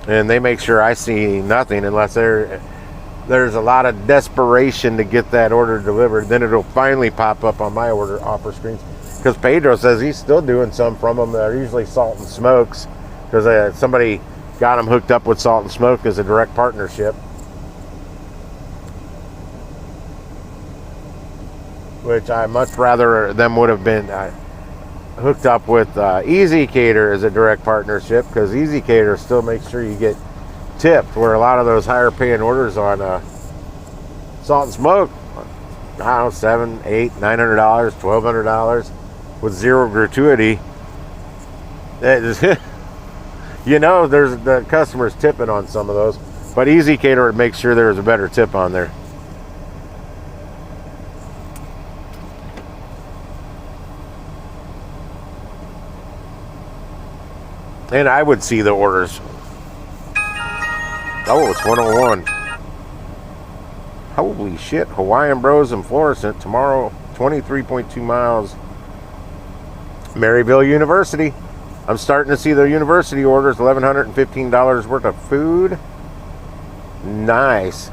and they make sure I see nothing unless there's a lot of desperation to get that order delivered. Then it'll finally pop up on my order offer screens, because Pedro says he's still doing some from them. They're usually Salt and Smokes, because somebody got them hooked up with Salt and Smoke as a direct partnership, which I much rather them would have been hooked up with Easy Cater as a direct partnership, because Easy Cater still makes sure you get tipped, where a lot of those higher paying orders on Salt and Smoke, I don't know, $700, $800, $900, $1,200 with zero gratuity. You know, there's the customers tipping on some of those, but Easy Cater would make sure there's a better tip on there. And I would see the orders. Oh, it's 101. Holy shit. Hawaiian Bros and Florissant tomorrow, 23.2 miles. Maryville University. I'm starting to see the university orders, $1,115 worth of food. Nice.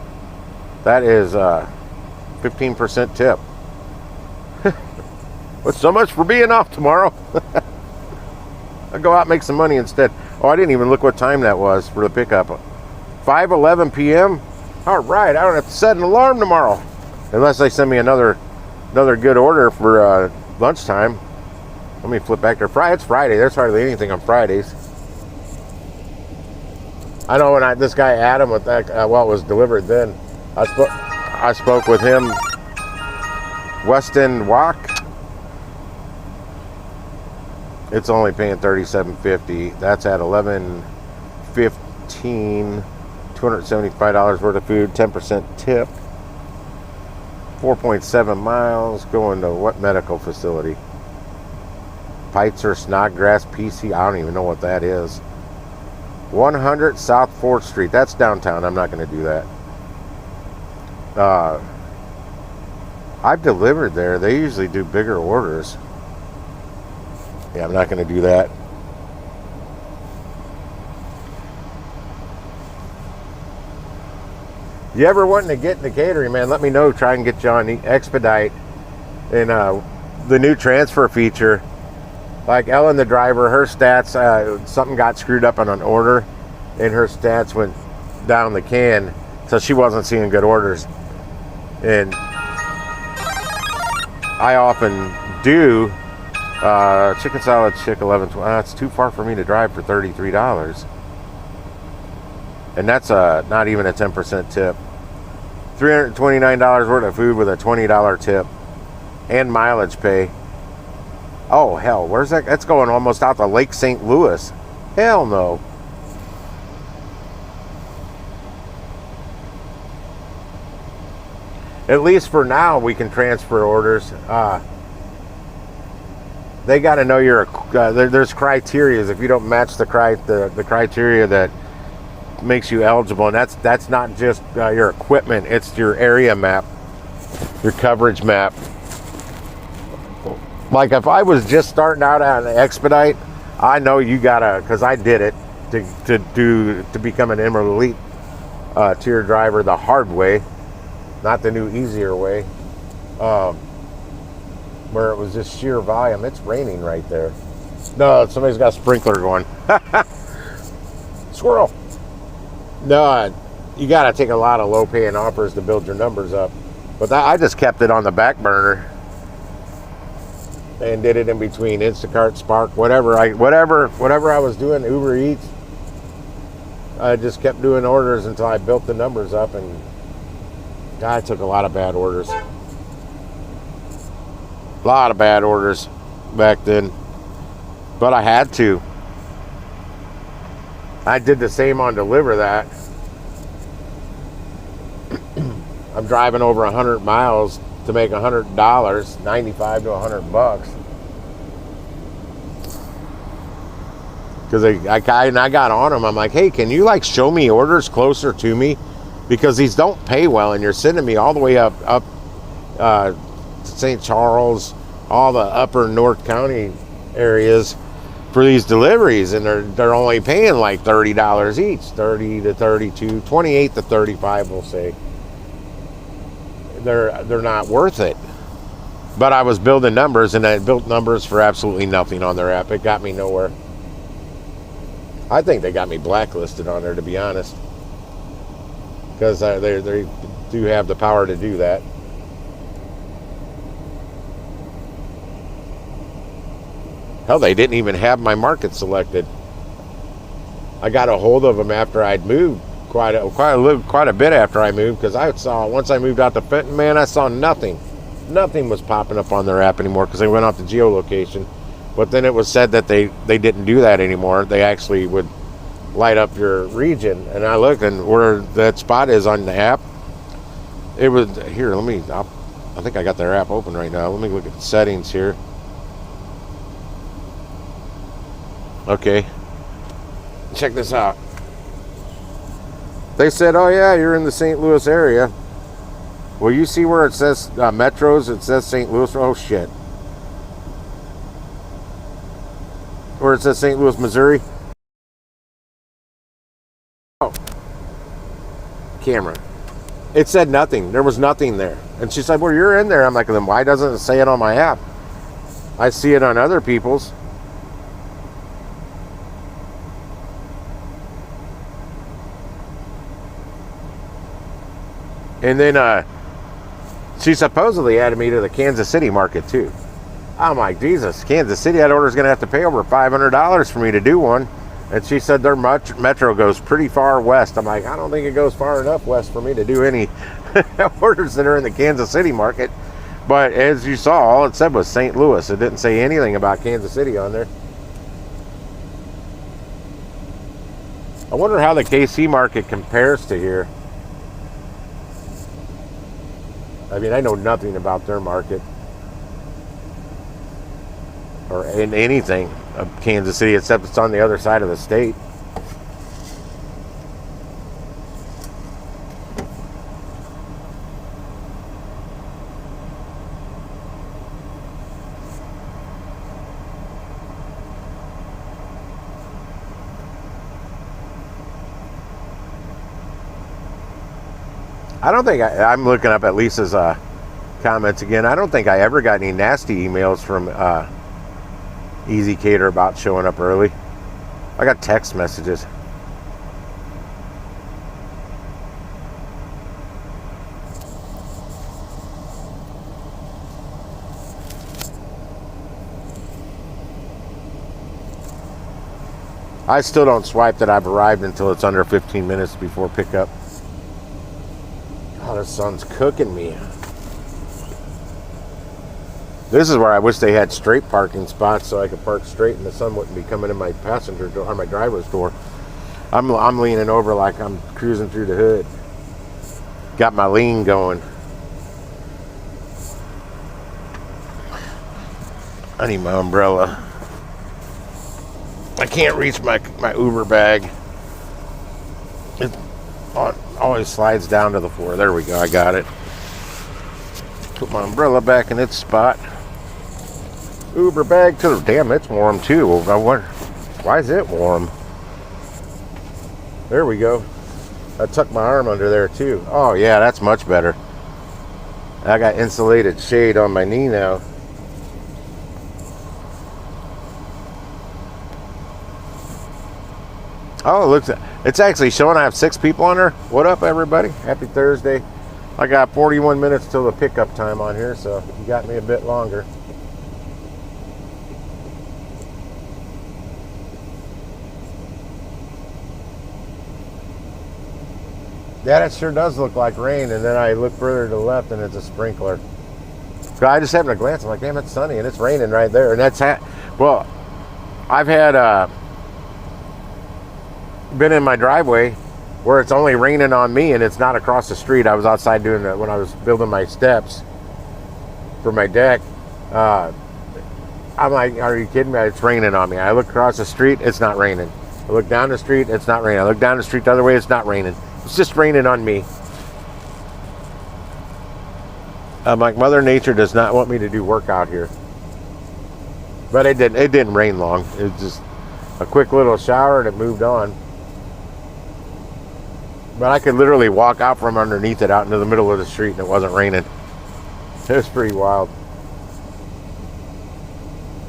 That is 15% tip. Well, so much for being off tomorrow. I'll go out and make some money instead. Oh, I didn't even look what time that was for the pickup. 5:11 p.m. All right, I don't have to set an alarm tomorrow, unless they send me another good order for lunchtime. Let me flip back to Friday. It's Friday. There's hardly anything on Fridays. I know when this guy Adam with that, it was delivered then. I spoke with him. Weston Walk. It's only paying $37.50. That's at $11.15. $275 worth of food, 10% tip. 4.7 miles. Going to what medical facility? Peitzer, Snodgrass, PC. I don't even know what that is. 100 South 4th Street. That's downtown. I'm not going to do that. I've delivered there. They usually do bigger orders. Yeah, I'm not going to do that. You ever wanting to get into catering, man, let me know. Try and get you on Expedite and the new transfer feature. Like Ellen, the driver, her stats, something got screwed up on an order, and her stats went down the can, so she wasn't seeing good orders. And I often do chicken salad, chick 11. It's too far for me to drive for $33, and that's not even a 10% tip. $329 worth of food with a $20 tip and mileage pay. Oh hell, where's that? That's going almost out to Lake St. Louis. Hell no. at least for now, we can transfer orders. They got to know you're there's criteria. If you don't match the criteria that makes you eligible, and that's not just your equipment, it's your area map, your coverage map. Like if I was just starting out on an Expedite, I know you gotta, because I did it to become an Emerald Elite tier driver the hard way, not the new easier way, where it was just sheer volume. It's raining right there. No, somebody's got a sprinkler going. Squirrel. No, you got to take a lot of low-paying offers to build your numbers up. But I just kept it on the back burner and did it in between Instacart, Spark, whatever I was doing, Uber Eats. I just kept doing orders until I built the numbers up, and I took a lot of bad orders. A lot of bad orders back then. But I had to. I did the same on DLIVRD. I'm driving over 100 miles to make $100, 95 to $100. Because I got on them. I'm like, hey, can you like show me orders closer to me? Because these don't pay well, and you're sending me all the way up to St. Charles, all the upper North County areas for these deliveries, and they're only paying like $30 each, 30 to 32, 28 to 35, we'll say. They're not worth it. But I was building numbers, and I built numbers for absolutely nothing on their app. It got me nowhere. I think they got me blacklisted on there, to be honest, because they do have the power to do that. Hell, they didn't even have my market selected. I got a hold of them after I'd moved quite a bit after I moved, because once I moved out to Fenton, man, I saw nothing. Nothing was popping up on their app anymore because they went off the geolocation. But then it was said that they didn't do that anymore. They actually would light up your region. And I looked, and where that spot is on the app, it was here. I think I got their app open right now. Let me look at the settings here. Okay, check this out. They said, oh yeah, you're in the St. Louis area. Well, you see where it says metros, it says St. Louis. Oh shit. Where it says St. Louis, Missouri. Oh, camera. It said nothing. There was nothing there. And she said, well, you're in there. I'm like, then why doesn't it say it on my app? I see it on other people's. And then she supposedly added me to the Kansas City market too. I'm like, Jesus, Kansas City, that order's going to have to pay over $500 for me to do one. And she said their metro goes pretty far west. I'm like, I don't think it goes far enough west for me to do any orders that are in the Kansas City market. But as you saw, all it said was St. Louis. It didn't say anything about Kansas City on there. I wonder how the KC market compares to here. I mean, I know nothing about their market or in anything of Kansas City, except it's on the other side of the state. I don't think I'm looking up at Lisa's comments again. I don't think I ever got any nasty emails from Easy Cater about showing up early. I got text messages. I still don't swipe that I've arrived until it's under 15 minutes before pickup. Oh, the sun's cooking me. This is where I wish they had straight parking spots so I could park straight and the sun wouldn't be coming in my passenger door or my driver's door. I'm leaning over like I'm cruising through the hood. Got my lean going. I need my umbrella. I can't reach my Uber bag. It always slides down to the floor. There we go. I got it. Put my umbrella back in its spot. Uber bag to the... Damn, it's warm too. I wonder, why is it warm? There we go. I tucked my arm under there too. Oh yeah, that's much better. I got insulated shade on my knee now. Oh, it's actually showing I have 6 people on there. What up, everybody? Happy Thursday. I got 41 minutes till the pickup time on here, so you got me a bit longer. Yeah, that sure does look like rain, and then I look further to the left and it's a sprinkler. So I just happened to glance, I'm like, damn, it's sunny and it's raining right there. And that's well, I've had been in my driveway where it's only raining on me and it's not across the street. I was outside doing that when I was building my steps for my deck. I'm like, are you kidding me? It's raining on me. I look across the street, it's not raining. I look down the street, it's not raining. I look down the street the other way, it's not raining. It's just raining on me. I'm like, Mother Nature does not want me to do work out here. But it didn't rain long. It was just a quick little shower and it moved on. But I could literally walk out from underneath it out into the middle of the street and it wasn't raining. It was pretty wild.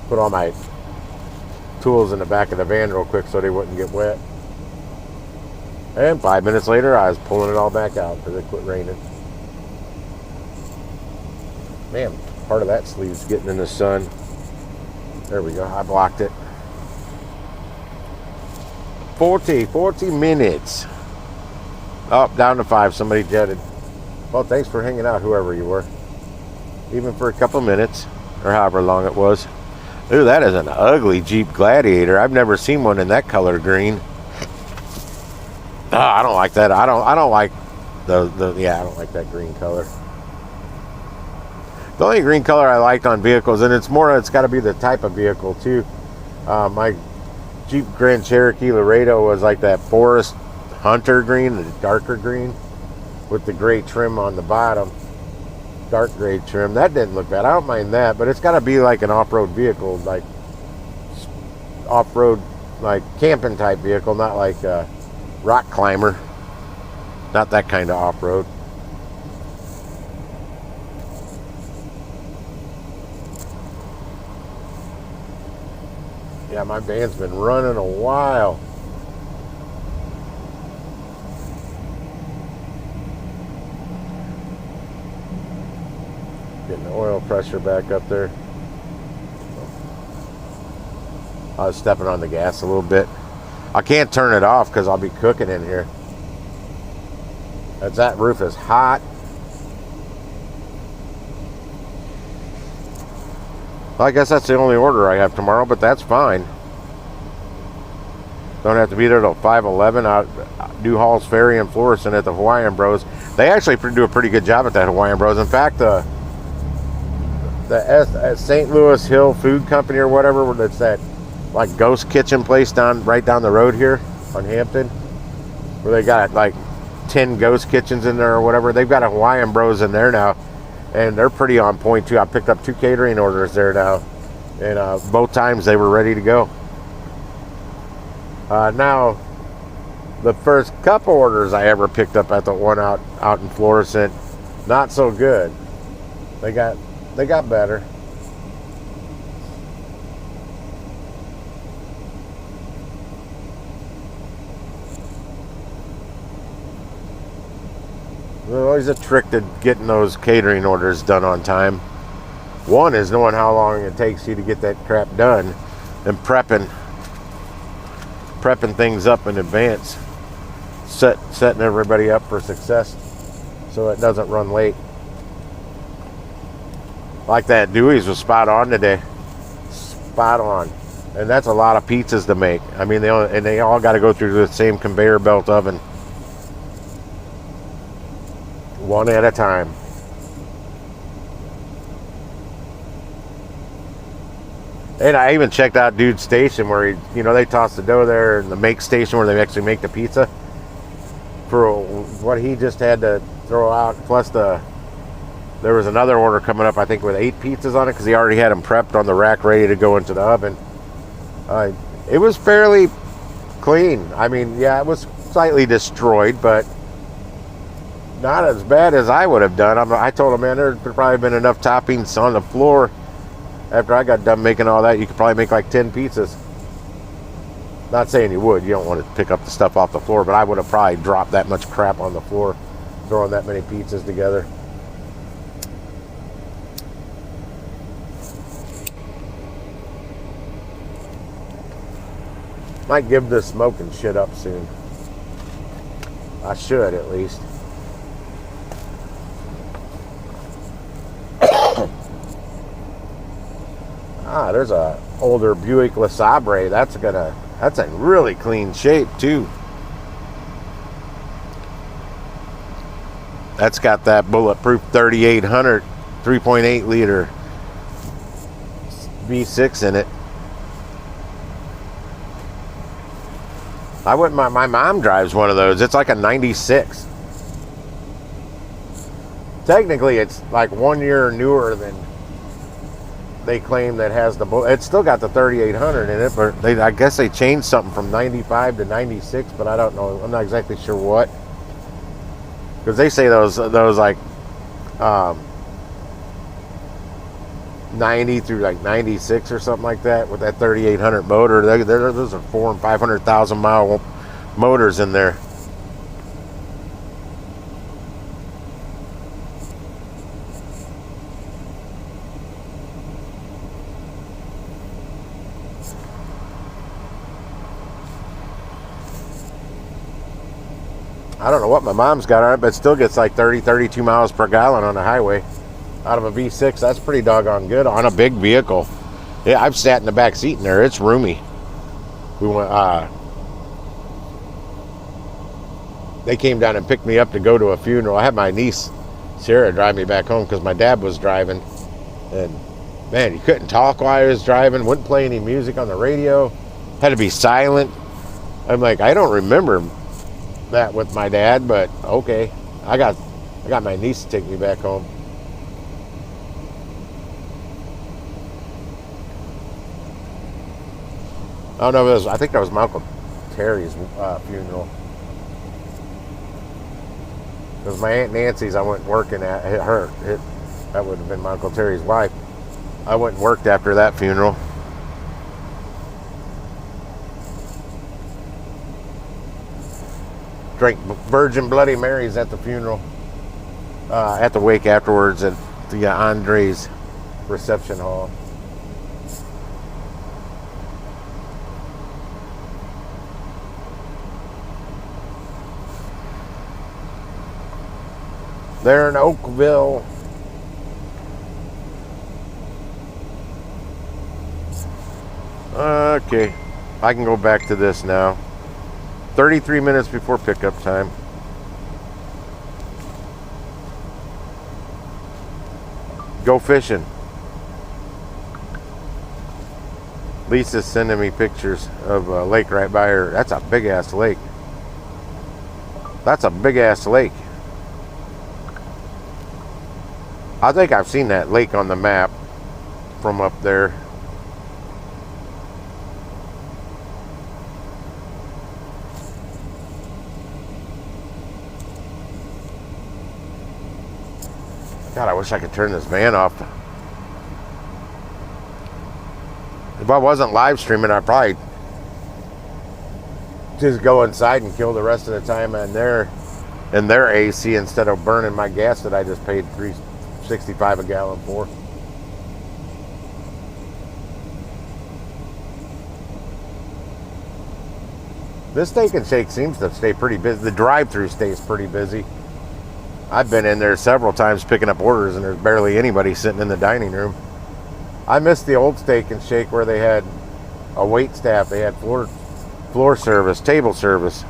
Put all my tools in the back of the van real quick so they wouldn't get wet. And 5 minutes later, I was pulling it all back out because it quit raining. Man, part of that sleeve's getting in the sun. There we go. I blocked it. 40 minutes. Oh, down to 5. Somebody jetted. Well, thanks for hanging out, whoever you were. Even for a couple minutes, or however long it was. Ooh, that is an ugly Jeep Gladiator. I've never seen one in that color green. Oh, I don't like that. I don't like I don't like that green color. The only green color I liked on vehicles, and it's got to be the type of vehicle too. My Jeep Grand Cherokee Laredo was like that forest hunter green, the darker green with the gray trim on the bottom. Dark gray trim. That didn't look bad. I don't mind that, but it's got to be like an off-road vehicle, like off-road, like camping type vehicle, not like a rock climber. Not that kind of off-road. Yeah, my van's been running a while. Getting the oil pressure back up there. I was stepping on the gas a little bit. I can't turn it off because I'll be cooking in here. That roof is hot. Well, I guess that's the only order I have tomorrow, but that's fine. Don't have to be there till 5:11. I do Halls Ferry and Florissant at the Hawaiian Bros. They actually do a pretty good job at that Hawaiian Bros. In fact, the St. Louis Hill Food Company or whatever, that's that like ghost kitchen place right down the road here on Hampton, where they got like 10 ghost kitchens in there or whatever. They've got a Hawaiian Bros in there now, and they're pretty on point too. I picked up 2 catering orders there now, and both times they were ready to go. Now, the first couple orders I ever picked up at the one out in Florissant, not so good. They got better. There's always a trick to getting those catering orders done on time. One is knowing how long it takes you to get that crap done and prepping things up in advance, setting everybody up for success so it doesn't run late. Like that Dewey's was spot on today. Spot on. And that's a lot of pizzas to make. I mean, they all got to go through the same conveyor belt oven. One at a time. And I even checked out dude's station where he, you know, they toss the dough there, and the make station where they actually make the pizza. For what he just had to throw out, plus there was another order coming up, I think, with 8 pizzas on it, because he already had them prepped on the rack ready to go into the oven. It was fairly clean. I mean, yeah, it was slightly destroyed, but not as bad as I would have done. I told him, man, there's probably been enough toppings on the floor. After I got done making all that, you could probably make like 10 pizzas. Not saying you would. You don't want to pick up the stuff off the floor, but I would have probably dropped that much crap on the floor throwing that many pizzas together. Might give this smoking shit up soon. I should, at least. There's a older Buick LeSabre. That's in really clean shape too. That's got that bulletproof 3800 3.8 liter V6 in it. My mom drives one of those. It's like a 96. Technically, it's like 1 year newer than they claim that has the bullet. It's still got the 3800 in it, but I guess they changed something from 95 to 96, but I don't know. I'm not exactly sure what. Because they say those like 90 through like 96 or something like that with that 3800 motor. Those are 400,000 and 500,000 mile motors in there. I don't know what my mom's got on it, but it still gets like 32 miles per gallon on the highway. Out of a V6, that's pretty doggone good on a big vehicle. Yeah, I've sat in the back seat in there. It's roomy. We went. They came down and picked me up to go to a funeral. I had my niece Sarah drive me back home because my dad was driving, and man, he couldn't talk while he was driving. Wouldn't play any music on the radio. Had to be silent. I'm like, I don't remember that with my dad, but okay. I got my niece to take me back home. I don't know if it was, I think that was my Uncle Terry's funeral. Because my Aunt Nancy's, I went working at her. That would have been my Uncle Terry's wife. I went and worked after that funeral. Drank Virgin Bloody Marys at the funeral. At the wake afterwards at the Andre's reception hall. They're in Oakville. Okay, I can go back to this now. 33 minutes before pickup time. Go fishing. Lisa's sending me pictures of a lake right by her. That's a big ass lake. That's a big ass lake. I think I've seen that lake on the map from up there. God, I wish I could turn this van off. If I wasn't live streaming, I'd probably just go inside and kill the rest of the time in their AC instead of burning my gas that I just paid $3.65 a gallon for. This Steak and Shake seems to stay pretty busy. The drive-thru stays pretty busy. I've been in there several times picking up orders, and there's barely anybody sitting in the dining room. I miss the old Steak and Shake where they had a wait staff. They had floor service, table service.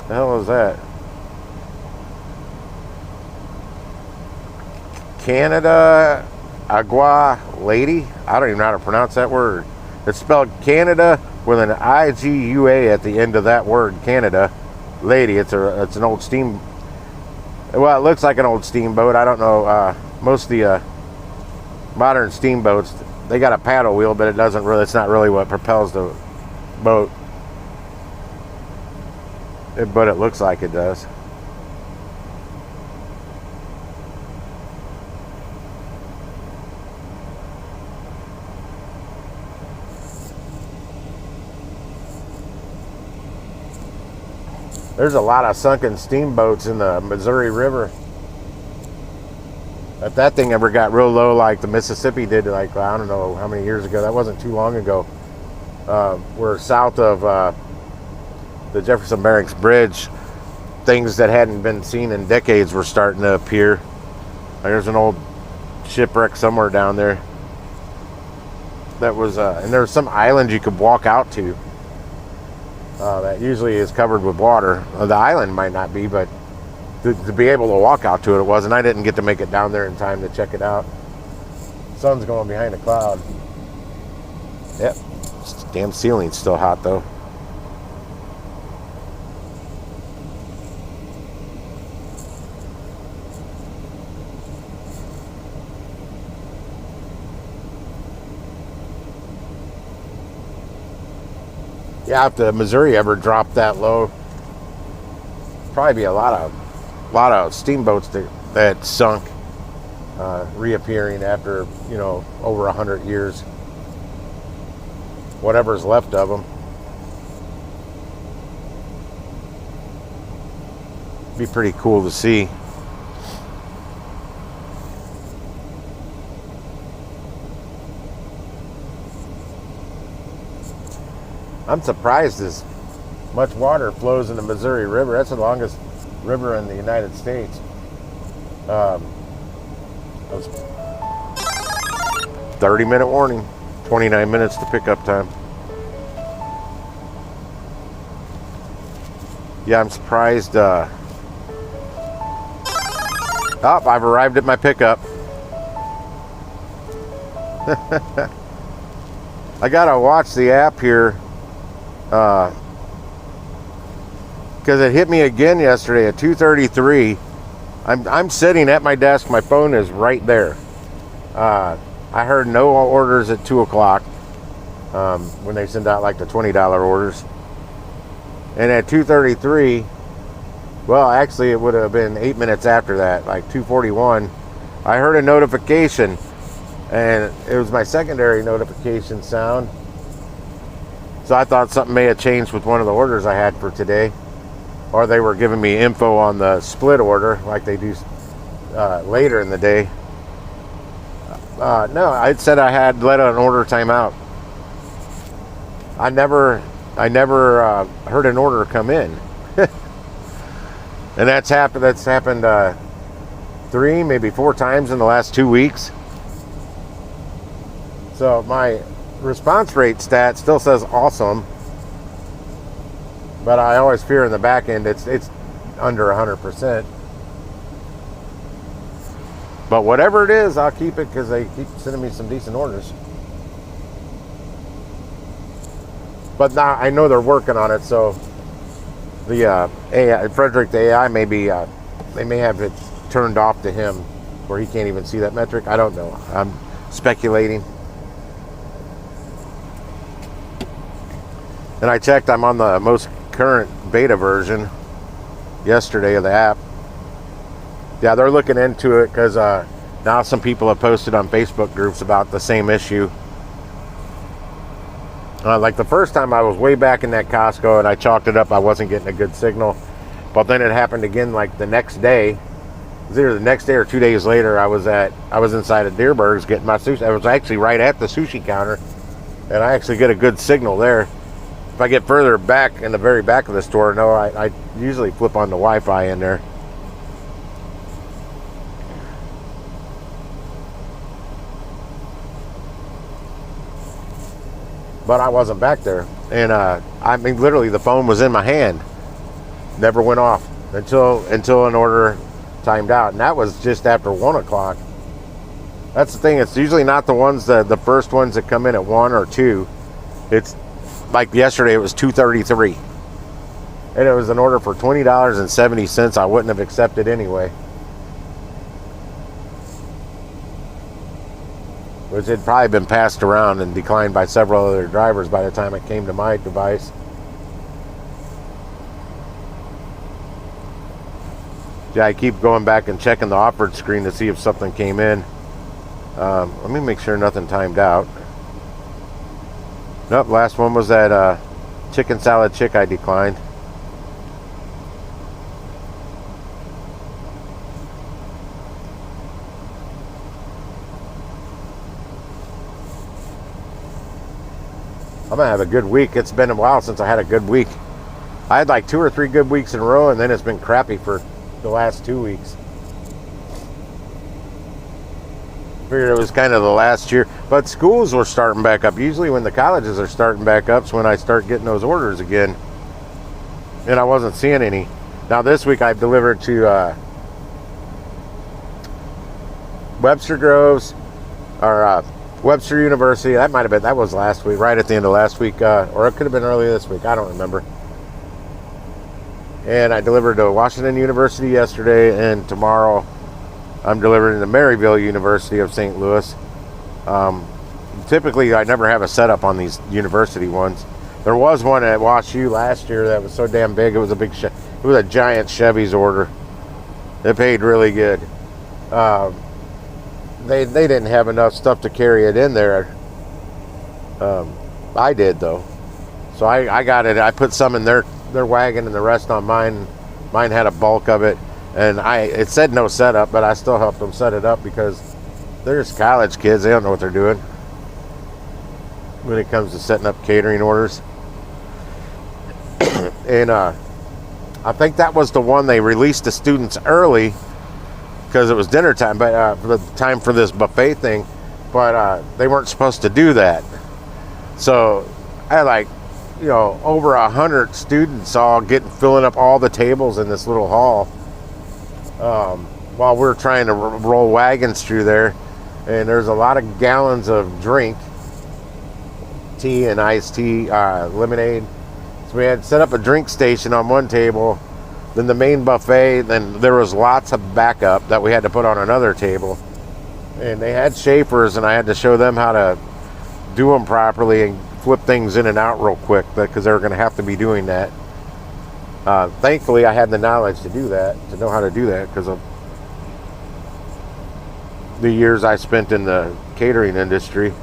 The hell is that? Canada Agua Lady. I don't even know how to pronounce that word. It's spelled Canada with an IGUA at the end of that word, Canada Lady. It's an old steam. Well, it looks like an old steamboat. I don't know. Most of the modern steamboats, they got a paddle wheel, but it's not really what propels the boat. But it looks like it does. There's a lot of sunken steamboats in the Missouri River. If that thing ever got real low like the Mississippi did, like, I don't know how many years ago, that wasn't too long ago. We're south of the Jefferson Barracks Bridge. Things that hadn't been seen in decades were starting to appear. There's an old shipwreck somewhere down there. That was, and there's some island you could walk out to. That usually is covered with water. The island might not be, but to be able to walk out to it was. And I didn't get to make it down there in time to check it out. Sun's going behind a cloud. Yep. Damn ceiling's still hot though. Yeah, if the Missouri ever dropped that low, probably be a lot of steamboats that sunk, reappearing after, over 100 years. Whatever's left of them. Be pretty cool to see. I'm surprised as much water flows in the Missouri River. That's the longest river in the United States. That was 30-minute warning, 29 minutes to pickup time. Yeah, I'm surprised. Oh, I've arrived at my pickup. I gotta watch the app here. Because it hit me again yesterday at 2:33. I'm sitting at my desk. My phone is right there. I heard no orders at 2 o'clock when they send out like the $20 orders. And at 2:33, well, actually it would have been 8 minutes after that, like 2:41, I heard a notification, and it was my secondary notification sound. So I thought something may have changed with one of the orders I had for today, or they were giving me info on the split order like they do later in the day. No, it said I had let an order time out. I never heard an order come in. And that's happened 3, maybe 4 times in the last 2 weeks. So my response rate stat still says awesome, but I always fear in the back end it's under 100%. But whatever it is, I'll keep it because they keep sending me some decent orders. But now I know they're working on it, so the AI, Frederick, the AI, they may have it turned off to him where he can't even see that metric. I don't know. I'm speculating. And I checked, I'm on the most current beta version yesterday of the app. Yeah, they're looking into it because now some people have posted on Facebook groups about the same issue. Like the first time I was way back in that Costco and I chalked it up, I wasn't getting a good signal. But then it happened again like the next day. It was either the next day or 2 days later. I was inside of Deerberg's getting my sushi. I was actually right at the sushi counter, and I actually get a good signal there. If I get further back in the very back of the store, no, I usually flip on the Wi-Fi in there. But I wasn't back there, and I mean, literally, the phone was in my hand, never went off until an order timed out, and that was just after 1 o'clock. That's the thing. It's usually not the ones the first ones that come in at 1 or 2. It's like yesterday. It was $2.33, and it was an order for $20.70. I wouldn't have accepted anyway, which had probably been passed around and declined by several other drivers by the time it came to my device. Yeah, I keep going back and checking the offered screen to see if something came in. Let me make sure nothing timed out. Nope, last one was that chicken salad chick I declined. I'm gonna have a good week. It's been a while since I had a good week. I had like 2 or 3 good weeks in a row, and then it's been crappy for the last 2 weeks. Figured it was kind of the last year, but schools were starting back up. Usually when the colleges are starting back up is when I start getting those orders again, and I wasn't seeing any. Now this week I delivered to Webster Groves, or Webster University. That might have been, that was last week, right at the end of last week, or it could have been earlier this week, I don't remember. And I delivered to Washington University yesterday, and tomorrow I'm delivering to Maryville University of St. Louis. Typically, I never have a setup on these university ones. There was one at WashU last year that was so damn big. It was it was a giant Chevy's order. It paid really good. They didn't have enough stuff to carry it in there. I did though, so I got it. I put some in their wagon and the rest on mine. Mine had a bulk of it. And it said no setup, but I still helped them set it up because they're just college kids. They don't know what they're doing when it comes to setting up catering orders. And I think that was the one they released the students early because it was dinner time, but for the time for this buffet thing. But they weren't supposed to do that. So I had like, over 100 students all filling up all the tables in this little hall. While we're trying to roll wagons through there, and there's a lot of gallons of drink, tea and iced tea, lemonade. So we had set up a drink station on one table, then the main buffet, then there was lots of backup that we had to put on another table. And they had Schaefer's, and I had to show them how to do them properly and flip things in and out real quick because they were going to have to be doing that. Thankfully, I had the knowledge to do that, to know how to do that because of the years I spent in the catering industry.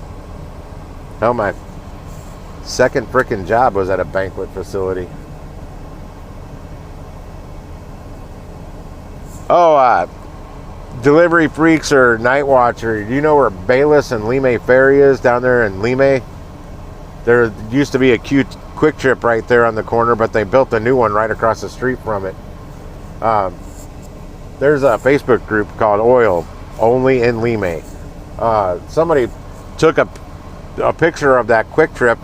Hell, my second frickin' job was at a banquet facility. Oh, delivery freaks or night watcher. Do you know where Bayless and Lime Ferry is down there in Lime? There used to be a Quick Trip right there on the corner, but they built a new one right across the street from it. There's a Facebook group called Oil Only in Lime. Somebody took a picture of that Quick Trip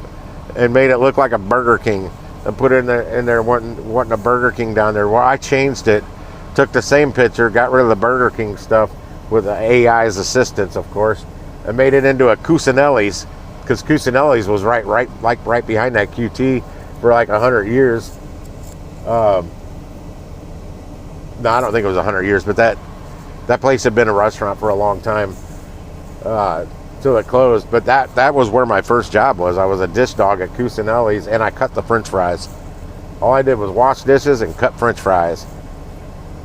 and made it look like a Burger King and put it in there wanting a Burger King down there. Well, I changed it, took the same picture, got rid of the Burger King stuff with the AI's assistance, of course, and made it into a Cusinelli's. Because Cusinelli's was right behind that QT for like 100 years. No, I don't think it was 100 years, but that place had been a restaurant for a long time till it closed. But that was where my first job was. I was a dish dog at Cusinelli's, and I cut the French fries. All I did was wash dishes and cut French fries.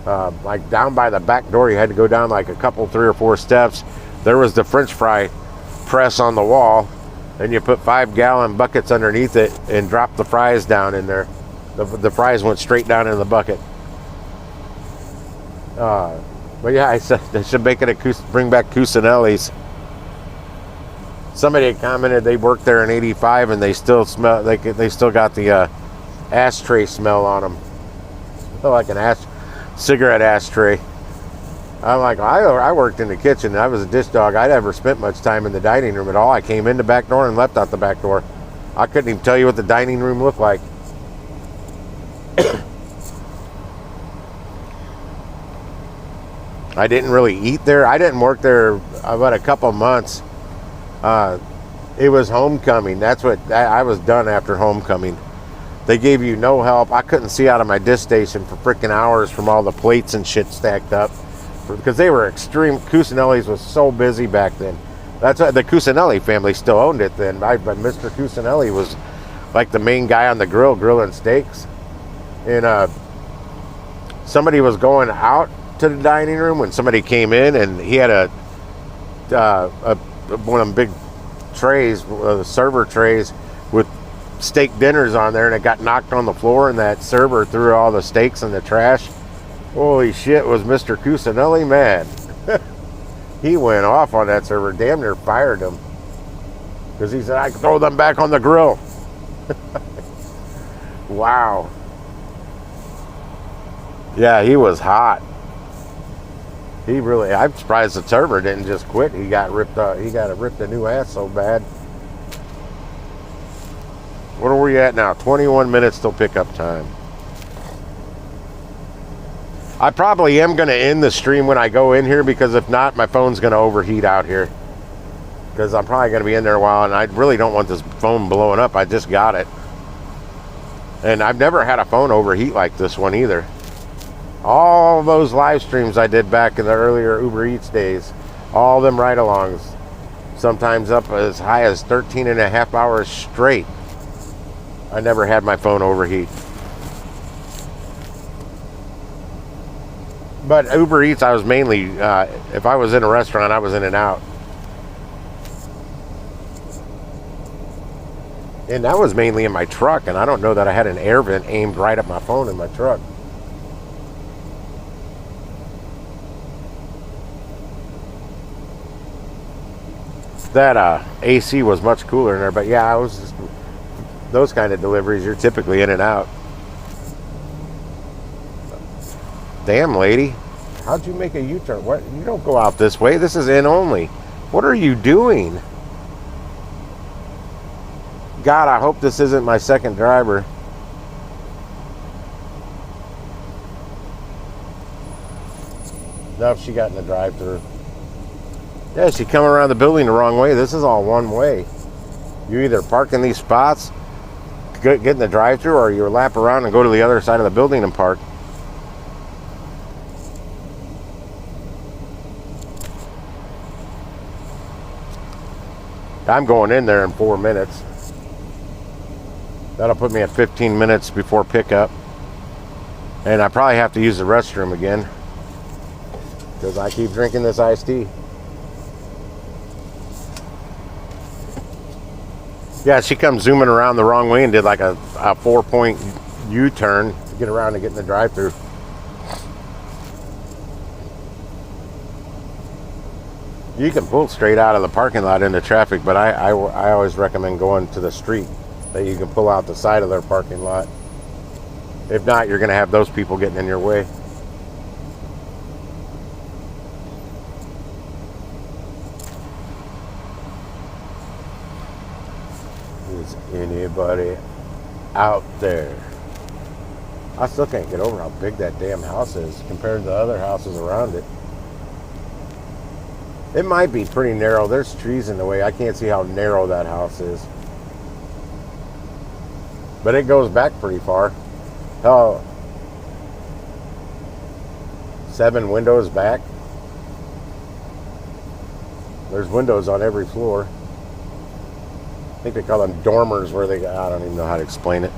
Like down by the back door, you had to go down like a couple, 3 or 4 steps. There was the French fry press on the wall. And you put 5-gallon buckets underneath it and drop the fries down in there. The fries went straight down in the bucket. But yeah, I said they should make it bring back Cusinelli's. Somebody had commented they worked there in '85 and they still smell they still got the ashtray smell on them. Like an cigarette ashtray. I'm like, I worked in the kitchen. I was a dish dog. I never spent much time in the dining room at all. I came in the back door and left out the back door. I couldn't even tell you what the dining room looked like. I didn't really eat there. I didn't work there about a couple months. It was homecoming. That's what I was done after homecoming. They gave you no help. I couldn't see out of my dish station for freaking hours from all the plates and shit stacked up, because they were extreme. Cusinelli's was so busy back then. That's why the Cusinelli family still owned it then. But Mr. Cusinelli was like the main guy on the grill, grilling steaks. And somebody was going out to the dining room when somebody came in, and he had one of them big trays, server trays with steak dinners on there, and it got knocked on the floor, and that server threw all the steaks in the trash. Holy shit, was Mr. Cusinelli mad. He went off on that server, damn near fired him, because he said, I can throw them back on the grill. Wow. Yeah, he was hot. He really, I'm surprised the server didn't just quit. He got ripped a new ass so bad. What are we at now? 21 minutes till pickup time. I probably am going to end the stream when I go in here, because if not, my phone's going to overheat out here. Because I'm probably going to be in there a while, and I really don't want this phone blowing up. I just got it. And I've never had a phone overheat like this one either. All those live streams I did back in the earlier Uber Eats days, all them ride-alongs, sometimes up as high as 13 and a half hours straight, I never had my phone overheat. But Uber Eats, I was mainly, if I was in a restaurant, I was in and out. And that was mainly in my truck, and I don't know that I had an air vent aimed right at my phone in my truck. That AC was much cooler in there, but yeah, I was just, those kind of deliveries, you're typically in and out. Damn, lady. How'd you make a U-turn? What? You don't go out this way. This is in only. What are you doing? God, I hope this isn't my second driver. No, she got in the drive-thru. Yeah, she come around the building the wrong way. This is all one way. You either park in these spots, get in the drive-thru, or you lap around and go to the other side of the building and park. I'm going in there in 4 minutes. That'll put me at 15 minutes before pickup. And I probably have to use the restroom again, because I keep drinking this iced tea. Yeah, she comes zooming around the wrong way and did like a 4-point U-turn to get around and get in the drive-thru. You can pull straight out of the parking lot into traffic, but I always recommend going to the street that you can pull out the side of their parking lot. If not, you're going to have those people getting in your way. Is anybody out there? I still can't get over how big that damn house is compared to the other houses around it. It might be pretty narrow. There's trees in the way. I can't see how narrow that house is. But it goes back pretty far. Oh, 7 windows back. There's windows on every floor. I think they call them dormers, where they, I don't even know how to explain it.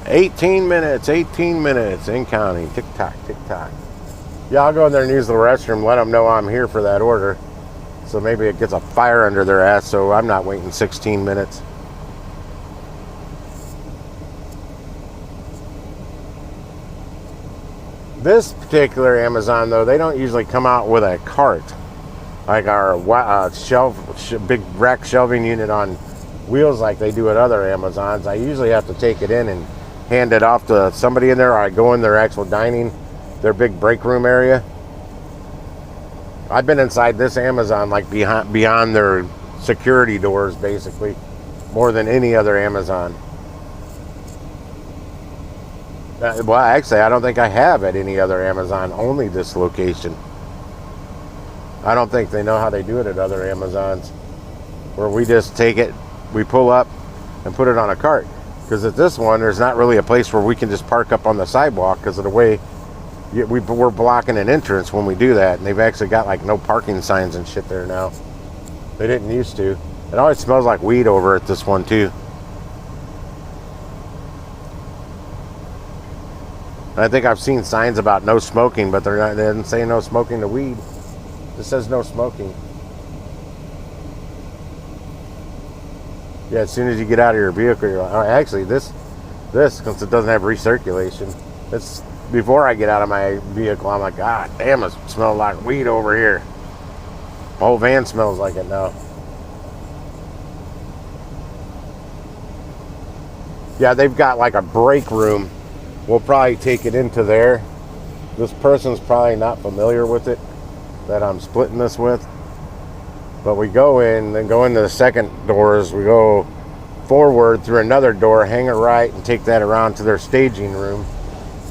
$18 minutes in counting. Tick tock, tick tock. Yeah, I'll go in there and use the restroom, let them know I'm here for that order. So maybe it gets a fire under their ass, so I'm not waiting 16 minutes. This particular Amazon, though, they don't usually come out with a cart, like our big rack shelving unit on wheels like they do at other Amazons. I usually have to take it in and hand it off to somebody in there, or I go in their actual dining, their big break room area. I've been inside this Amazon, like beyond their security doors, basically, more than any other Amazon. Well, actually, I don't think I have at any other Amazon, only this location. I don't think they know how they do it at other Amazons, where we just take it, we pull up and put it on a cart. Because at this one, there's not really a place where we can just park up on the sidewalk because of the way we're blocking an entrance when we do that. And they've actually got like no parking signs and shit there now. They didn't used to. It always smells like weed over at this one too. I think I've seen signs about no smoking, but they didn't say no smoking to weed. It says no smoking. Yeah, as soon as you get out of your vehicle, you're like, oh, actually, this, since it doesn't have recirculation, it's before I get out of my vehicle, I'm like, God damn, it smells like weed over here. The whole van smells like it now. Yeah, they've got like a break room. We'll probably take it into there. This person's probably not familiar with it that I'm splitting this with. But we go in, then go into the second doors. We go forward through another door, hang a right, and take that around to their staging room.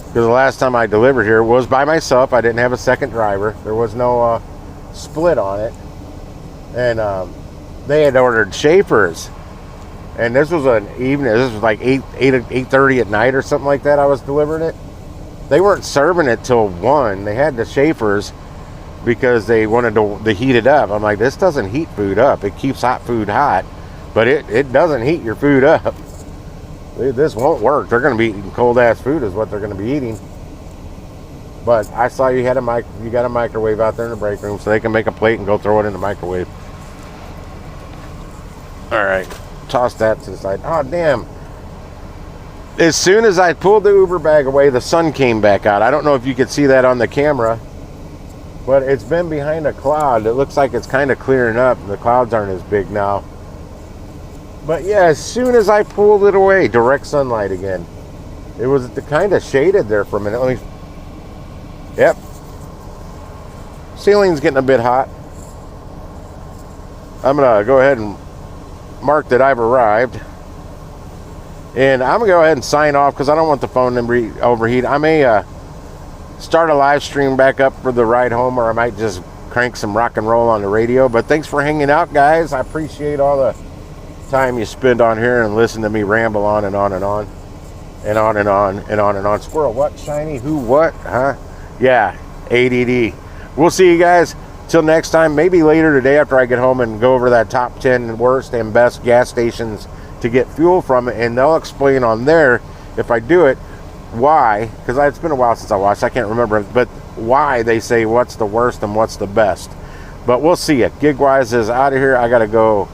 Because the last time I delivered here was by myself. I didn't have a second driver. There was no split on it. And they had ordered Schaefer's. And this was an evening. This was like 8:30 at night or something like that. I was delivering it. They weren't serving it till 1. They had the Schaefer's because they wanted to heat it up. I'm like, this doesn't heat food up. It keeps hot food hot, but it doesn't heat your food up. This won't work. They're going to be eating cold ass food is what they're going to be eating. But I saw you had you got a microwave out there in the break room, so they can make a plate and go throw it in the microwave. All right, toss that to the side. Oh damn! As soon as I pulled the Uber bag away, the sun came back out. I don't know if you could see that on the camera, but it's been behind a cloud. It looks like it's kind of clearing up. The clouds aren't as big now. But yeah, as soon as I pulled it away, direct sunlight again. It was kind of shaded there for a minute. Let me. Yep. Ceiling's getting a bit hot. I'm gonna go ahead and mark that I've arrived. And I'm gonna go ahead and sign off because I don't want the phone to overheat. I may start a live stream back up for the ride home, or I might just crank some rock and roll on the radio. But thanks for hanging out, guys. I appreciate all the time you spend on here and listen to me ramble on and on and on and on and on and on and on. Squirrel, what? Shiny? Who? What? Huh? Yeah, ADD. We'll see you guys till next time. Maybe later today after I get home and go over that top 10 worst and best gas stations to get fuel from it, and they'll explain on there if I do it why, because it's been a while since I watched, I can't remember, but why they say what's the worst and what's the best. But we'll see you. Gigwise is out of here. I gotta go